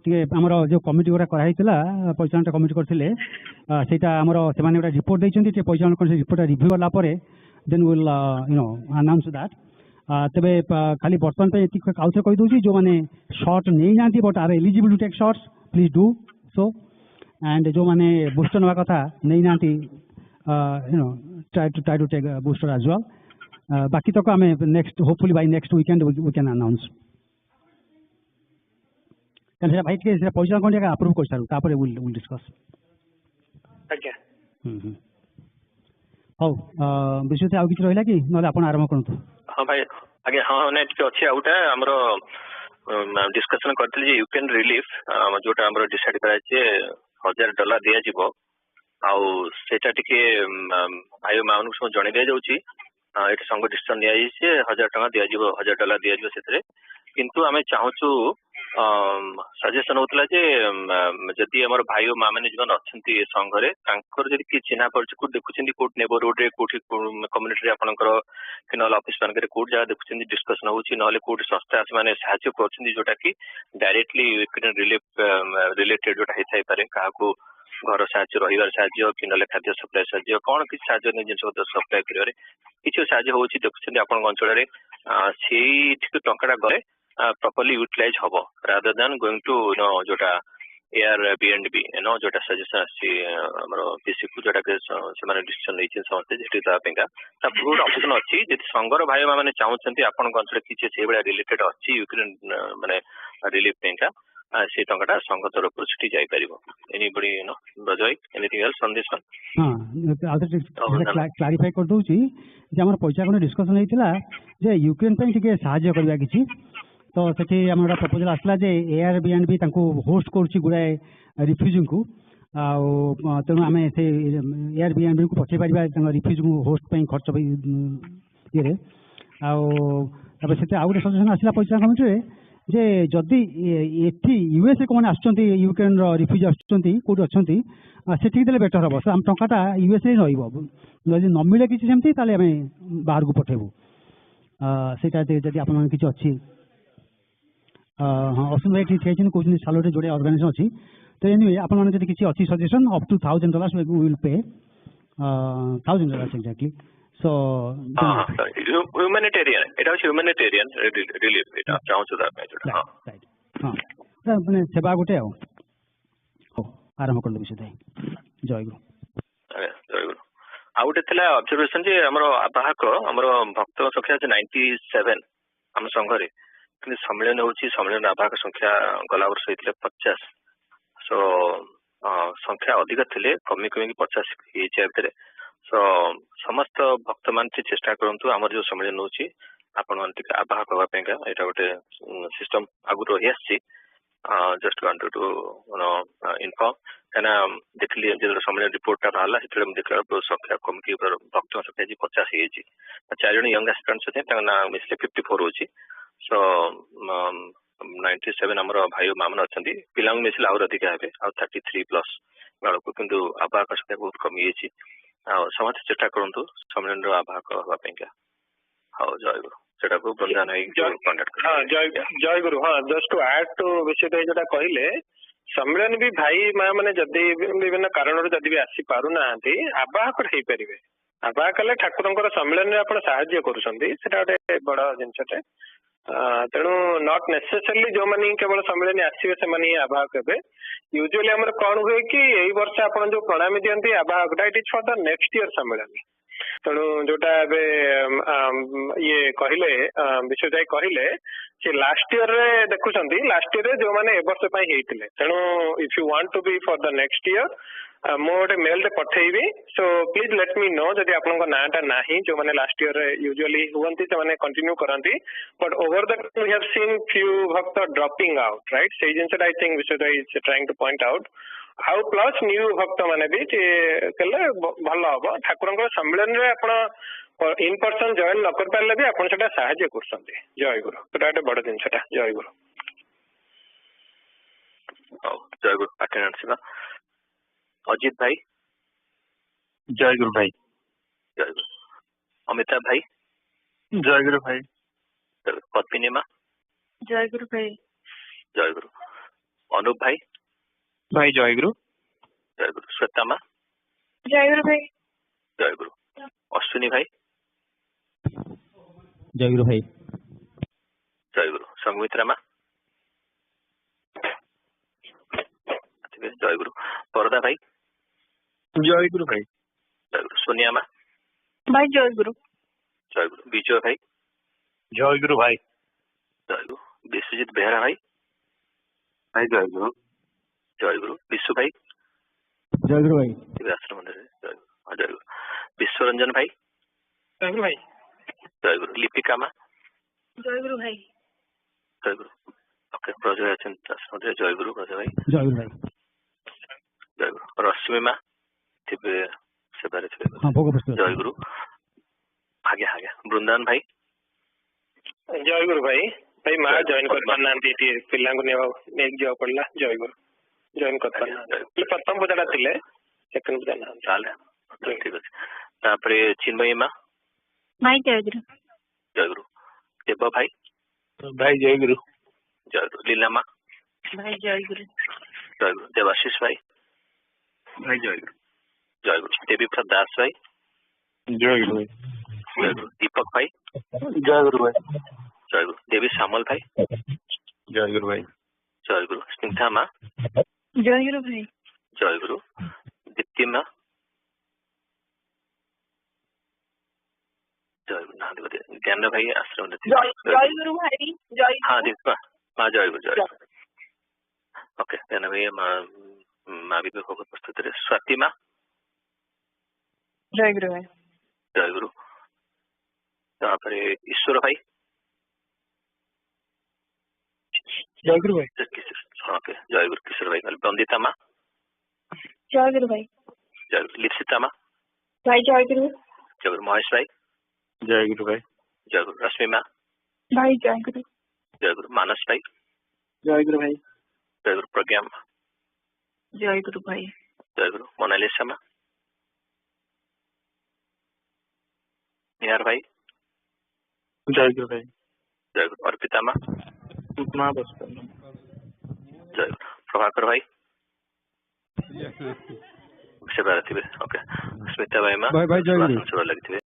Speaker 3: ठीक हमर जो कमिटी गुरा करा हितला परिचालन कमिटी करथिले सेटा हमर से माने एउटा रिपोर्ट दैछन्ती ते परिचालन कर रिपोर्ट रिव्यू वाला परे then will you know announce that तबे खाली वर्तमान पे एति काउसे कहि दोची जो माने शॉट नै नांती but are eligible to take shots please do so and जो माने बूस्टर नवा कथा नै नांती you know try to take booster as well बाकी तो हमें next hopefully by next weekend we can announce kan saya baik ke saya position kon dia approve कर सारू तापर विल डिस्कस।
Speaker 20: आज्ञा
Speaker 3: हो विषय आ किछ रहला कि नले आपण आरंभ करंतु।
Speaker 15: हां भाई आगे हां नेट के अछि आउटा हमरो डिस्कशन करथि जे यूक्रेन रिलीफ जोटा हमरो डिसाइड करा जे $1000 दिया जिवो आउ सेटा टिके भाई मानु सब जणे दे जाउची एटा संग डिस्कशन दिया जे $1000 दिया जिवो $1000 दिया जिवो सेतरे किंतु हमें चाहूचु सजेशन होतला जे जदि हमर भाई और मां माने जन अछंती संघरे तांकर जदि कि चिन्हा परछ को देखुछंती कोट नेबरहुड रे कोठी कम्युनिटी रे आपनकर किनल ऑफिस मान करे कोट जा देखुछंती डिस्कशन होउची नले कोट संस्था माने सहायता करछंती जोटा कि डायरेक्टली यूक्रेन रिलीफ रिलेटेड जोटा हेथाई पारे काहा को घर सहायता रहिवार सहायता कि नले खाद्य सप्लाई सहायता कोन कि सहायता ने जिंस सप्लाई करिवारे किछ सहायता होउची देखुछंती आपन अंचल रे सेही ठीक टंकाटा गरे properly utilize hobo rather than going to you know jota Airbnb you know jota suggestion asi amaro basic jota ke se mane decision leichen samte jeti ta penga ta good option अछि jeti संगर भाई माने चाहउछंती आपन country किछ से बडा related अछि Ukraine माने relief पेंका से टंकाटा संग तरफ छुटी जाई परिबो एनीबॉडी यू नो बजय anything else on this one.
Speaker 3: हां आउटर क्लैरिफाई कर दोची जे हमर पैसा कोन डिस्कशन हेतिला जे यूक्रेन पे टिके सहायता करबा किछि तो सेठी हमरा प्रपोजल आसला जे एयरबीएनबी तांको होस्ट करछि गुडाए रिफ्यूजी को तेणु आम से एयरबीएनबी को पठे पारिबा तांको रिफ्यूजी को होस्ट पे खर्च ये से आउ गोटे सजेसन आसला पैसा कमिटी जे जदि एठी यूएस को मैंने आसुँच यूक्रेन रिफ्यूजी आसुँच कौट अच्छा से देले बेटर हम आम टाटा यूएस रही न मिले किसी सेमती आम बाहर को पठेबू से आप किसी अच्छी हाँ अश्विन भाई ठीक है कहते सालोटे जोड़े ऑर्गेनाइजेशन अच्छी तो एनिवे आपने किसी अच्छी suggestion up to $1,000 we will pay $1,000 exactly so
Speaker 7: humanitarian it was humanitarian relief it चाहूँ सुधा में जोड़ा हाँ
Speaker 3: हाँ मैंने सेवा गोटे आओ हो आरंभ कर विषय जय गुरु
Speaker 7: जय गुरु आ गोटे थिला ऑब्जर्वेशन जे हमरो आवाहक हमरो भक्त संख्या 97 हम संघ रे कि सम्मेलन होची सम्मेलन आवाहक संख्या गला वर्ष होइतले 50 सो संख्या अधिक थिले कमी कमी 50 ये भितर सो समस्त भक्त मान चेष्टा करंतु हमर जो सम्मेलन होची आपण मान टिक आवाहक होबा पेगा एटा गोटे सिस्टम आगु रहि आछि जस्ट वांटेड टू इन्फॉर्म कहना देखली जो सम्मेलन रिपोर्ट टा रहला सेते हम देखला संख्या कम की भक्त संख्या जी 50 हे जी चार जण यंग एस्पिरेंट्स छथि तना मिसले 54 होची सो 97 हमर भाई मामन अछंती पिलांग मिसले और अधिक हेबे आ 33 प्लस बाळको किंतु आवाहक संख्या बहुत कम हे छी समस्त चेष्टा करंतु सम्मेलन रो आवाहक होबा पेगा हां जय गुरु सेटा को बंधन है कांटेक्ट
Speaker 20: हां जय गुरु हां जस्ट टू ऐड टू विषय जेटा कहले सम्मेलन भी भाई माँ मैंने जदि विभिन्न कारण जदि भी आसी पारु नांती आवाहक हेई परिबे आवाहक कले ठाकुरंकर सम्मेलन रे आपण सहाय्य करूछंती सेटा गोटे बड़ जिनसटे तेणु नॉट नेसेसरली जो माने केवल सम्मेलन आसीबे से माने आवाहक हेबे यूजुअली हमर कोन हुए कि एई वर्ष आपण जो प्रणामी दियंती आवाहक it is for the next year सम्मेलन तेणु जोटा ये कहले विश्वजाई कहले से लास्ट ईयर रे देखुछंती लास्ट ईयर रे जो माने ए वर्ष पई हेइतिले तेणु if you want to be for the next year मो गोटे मेल रे पठेइबी so please let me know जदि आपन नाटा नाही जो माने लास्ट ईयर रे यूजुअली हुवंती से माने कंटिन्यू करंती but over the we have seen few bhakt dropping out right से since I think Vishwajai is trying to point out आउ प्लस न्यू भक्त माने भी कले भल हम ठाकुर सम्मेलन रे आपण इन पर्सन जॉइन न कर पारे भी आपण सेटा सहाय्य करछंती जय गुरु सेटा एक बड़ दिन सेटा जय गुरु
Speaker 7: जय गुरु अटेंडेंस अजित भाई
Speaker 22: जय गुरु भाई
Speaker 7: जय गुरु अमिताभ भाई
Speaker 22: जय गुरु भाई
Speaker 7: पद्मिनीमा
Speaker 12: जय गुरु भाई
Speaker 7: जय गुरु अनूप भाई
Speaker 22: भाई जय गुरु
Speaker 7: श्वेता माँ
Speaker 12: जय गुरु भाई
Speaker 7: जय गुरु अश्विनी भाई
Speaker 3: जय गुरु भाई
Speaker 7: जय गुरु संगमित्रा माँ जय गुरु परदा भाई
Speaker 22: जय गुरु भाई
Speaker 7: जय गुरु सोनिया माँ
Speaker 12: भाई जय गुरु
Speaker 7: विजय भाई
Speaker 22: जय गुरु भाई
Speaker 7: जय गुरु विश्वजीत बेहरा भाई
Speaker 22: भाई जय गुरु
Speaker 7: विश्व भाई
Speaker 3: जय गुरु भाई
Speaker 7: आश्रम जय गुरु विश्वरंजन भाई
Speaker 18: जय गुरु भाई
Speaker 7: जय गुरु लिपिका माँ
Speaker 12: जय गुरु भाई
Speaker 7: जय गुरु ओके प्रजय आश्रम जय गुरु प्रजय भाई
Speaker 3: जय गुरु भाई
Speaker 7: जय गुरु रश्मि माँ थे सेवारे थे जय गुरु आगे आगे वृंदावन भाई
Speaker 20: जय गुरु भाई भाई माँ जॉइन कर पाना पिला नहीं जा पड़ा जय गुरु जॉइन कर पाना प्रथम पूजा थिले सेकंड पूजा ना
Speaker 7: ताले ठीक अछि तापरे चिन्मयी माँ
Speaker 12: भाई जय गुरु
Speaker 7: देव भाई
Speaker 22: जय गुरु
Speaker 7: लीला माँ
Speaker 12: भाई जय गुरु
Speaker 7: देवाशीष भाई
Speaker 22: जय गुरु
Speaker 7: देवी प्रसाद दास भाई
Speaker 22: जय गुरु
Speaker 7: दीपक भाई
Speaker 22: जय गुरु भाई
Speaker 7: जय गुरु देवी श्यामल भाई
Speaker 22: जय गुरु भाई
Speaker 7: जय गुरु स्निग्धा माँ
Speaker 12: जय गुरु भाई
Speaker 7: जय गुरु दीप्ति माँ जय गुरु ज्ञान भाई आश्रम
Speaker 12: जय गुरु भाई जय
Speaker 7: हाँ दीपा माँ जय गुरु ओके ज्ञान भाई माँ भी प्रस्तुत है स्वाति माँ
Speaker 12: जय गुरु भाई
Speaker 7: जय गुरु ईश्वर भाई
Speaker 22: जय गुरु भाई
Speaker 7: ओके जय गुरु किशोर भाई बंदिता माँ
Speaker 12: जय गुरु भाई
Speaker 7: जय गुरु लिप्सिता माँ
Speaker 12: भाई जय गुरु
Speaker 7: महेश भाई
Speaker 22: जय गुरु भाई
Speaker 7: जय गुरु रश्मि माँ
Speaker 12: भाई जय गुरु
Speaker 7: मानस भाई
Speaker 22: जय गुरु भाई।
Speaker 7: जय गुरु प्रज्ञा
Speaker 10: जय गुरु भाई।
Speaker 7: जय गुरु मोनालिसा मा निहार भाई
Speaker 22: जय गुरु भाई।
Speaker 7: जय गुरु अर्पिता मा
Speaker 22: माँ बस
Speaker 7: जय गुरु प्रभाकर भाई सेवा रखिए ओके स्मिता भाई मा
Speaker 19: भाई जय गुरु
Speaker 7: सेवा लगिथिबे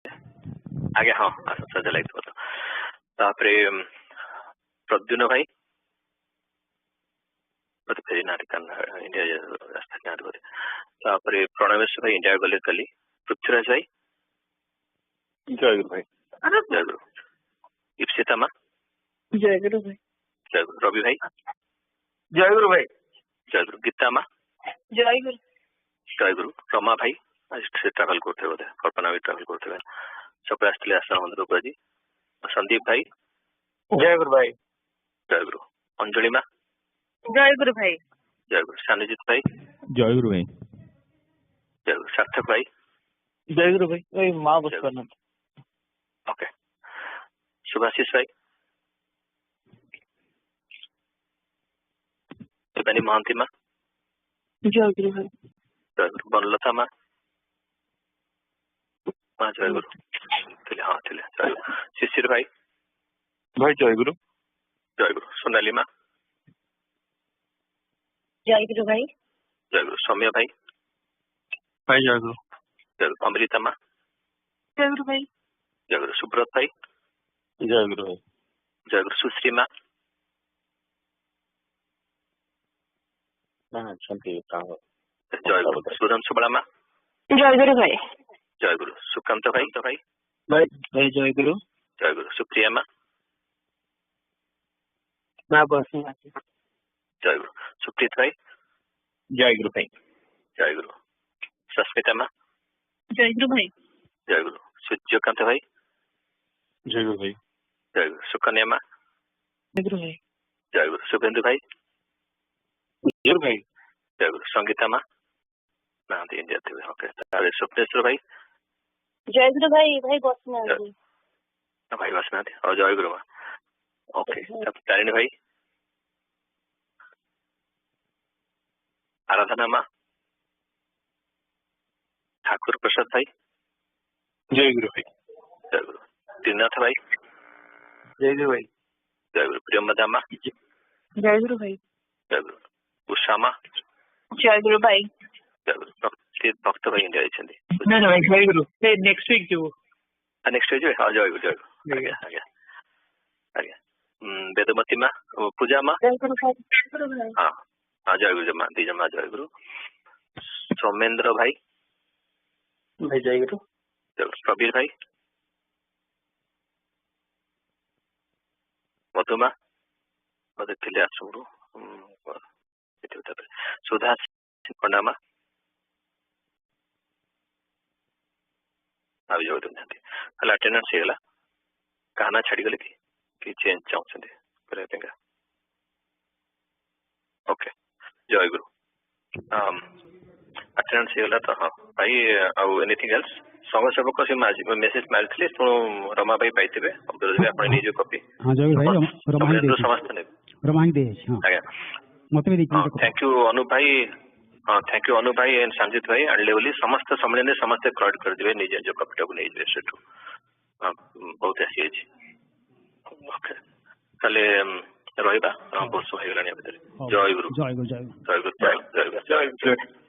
Speaker 7: आगे हाँ आसन लगिथिबो तो तापरे प्रद्युन भाई तो फेरी नाटकान इंडिया रास्ता नाटक तापरे प्रणवेश भाई इंडिया गले कली पृथ्वीराज भाई
Speaker 22: जय गुरु भाई।
Speaker 7: जय गुरु इप्सिता मा
Speaker 10: जय गुरु भाई।
Speaker 7: जय गुरु रवि भाई
Speaker 22: जय गुरु भाई।
Speaker 7: जय गुरु गीता मा
Speaker 10: जय गुरु।
Speaker 7: जय गुरु रमा भाई आज से ट्रैवल करते बोधे कल्पना भी ट्रैवल करते सब आसते आश्रम मंदिर को आज संदीप भाई
Speaker 22: जय गुरु भाई।
Speaker 7: जय गुरु अंजलि मा
Speaker 10: जय गुरु भाई।
Speaker 7: जय गुरु सानुजीत भाई
Speaker 19: जय गुरु भाई।
Speaker 7: जय गुरु सार्थक भाई
Speaker 22: जय गुरु भाई। माँ बस करना
Speaker 7: ओके सुभाषिष भाई शिवानी महांती मा
Speaker 10: जय गुरु भाई।
Speaker 7: जय गुरु बनलता मा जय गुरु हाँ जय गुरु शिशिर भाई
Speaker 22: जय गुरु।
Speaker 7: जय गुरु सोनाली मा
Speaker 10: जय गुरु भाई।
Speaker 7: जय गुरु सौम्य भाई
Speaker 22: जय गुरु।
Speaker 7: जय गुरु अमृता मा
Speaker 10: जय गुरु भाई।
Speaker 7: जय गुरु सुब्रत भाई
Speaker 22: जय गुरु भाई।
Speaker 7: जय गुरु सुश्री मा जय गुरु सुरम सुबड़ा मा
Speaker 10: जय गुरु भाई।
Speaker 7: जय गुरु सुकांत भाई
Speaker 22: जय गुरु।
Speaker 7: जय गुरु सुप्रिया मा
Speaker 22: माँ बस
Speaker 7: जय गुरु सुप्रीत भाई
Speaker 22: जय गुरु भाई।
Speaker 7: जय गुरु सस्मिता मा
Speaker 10: जय गुरु भाई।
Speaker 7: जय गुरु सूर्यकांत भाई
Speaker 22: जय गुरु भाई।
Speaker 7: जय गुरु सुकन्या मा
Speaker 10: जय गुरु भाई।
Speaker 7: जय गुरु शुभेंदु भाई
Speaker 22: जय गुरु भाई।
Speaker 7: जय गुरु संगीता मा ना इंडिया थे ओके स्वप्नेश्वर भाई
Speaker 10: जय गुरु भाई। भाई बसना
Speaker 7: भाई बसना और जय गुरु मा ओके तारिणी भाई आराधना मा ठाकुर प्रसाद भाई
Speaker 22: जय गुरु भाई।
Speaker 7: जय गुरु त्रिनाथ भाई
Speaker 22: जय गुरु भाई।
Speaker 7: जय गुरु प्रियमदा मा
Speaker 10: जय गुरु भाई।
Speaker 7: जय गुरु उषा मा
Speaker 10: जय गुरु भाई।
Speaker 7: जय गुरु भक्त भाई इंडिया
Speaker 22: ना भाई जय गुरु नेक्स्ट वीक जो
Speaker 7: नेक्स्ट वीक हाँ जय गुरु आज्ञा आज्ञा आज्ञा वेदमती मा पूजा मा
Speaker 10: जय गुरु भाई।
Speaker 7: हाँ हाँ जय गुरु जमा दी जमा जय गुरु सौमेंद्र भाई
Speaker 22: जय गुरु।
Speaker 7: जय गुरु प्रवीर भाई मधुमा मधु थे आश्रम सुधा पंडा मा अटेंडेंस होगा कहना छाड़ी गले कि चेंज चाहते ओके जय गुरु अटेंडेंस होगा तो हाँ भाई आउ एनीथिंग एल्स संघ सेवक से मेसेज मारी रमा भाई पाई आप निज कॉपी
Speaker 3: हाँ जय भाई
Speaker 7: समस्त ने थैंक यू अनु भाई हाँ थैंक यू अनु भाई एंड संजीत भाई आणले बोली समस्त सम्मेलन समस्त कलेक्ट कर दिबे निज निज कॉपी को नहीं सेठू बहुत आसी अछि ओके ताले रहिबा बहुत समय गलानी भीतर जय गुरु
Speaker 3: जय गुरु
Speaker 7: जय गुरु जय गुरु जय गुरु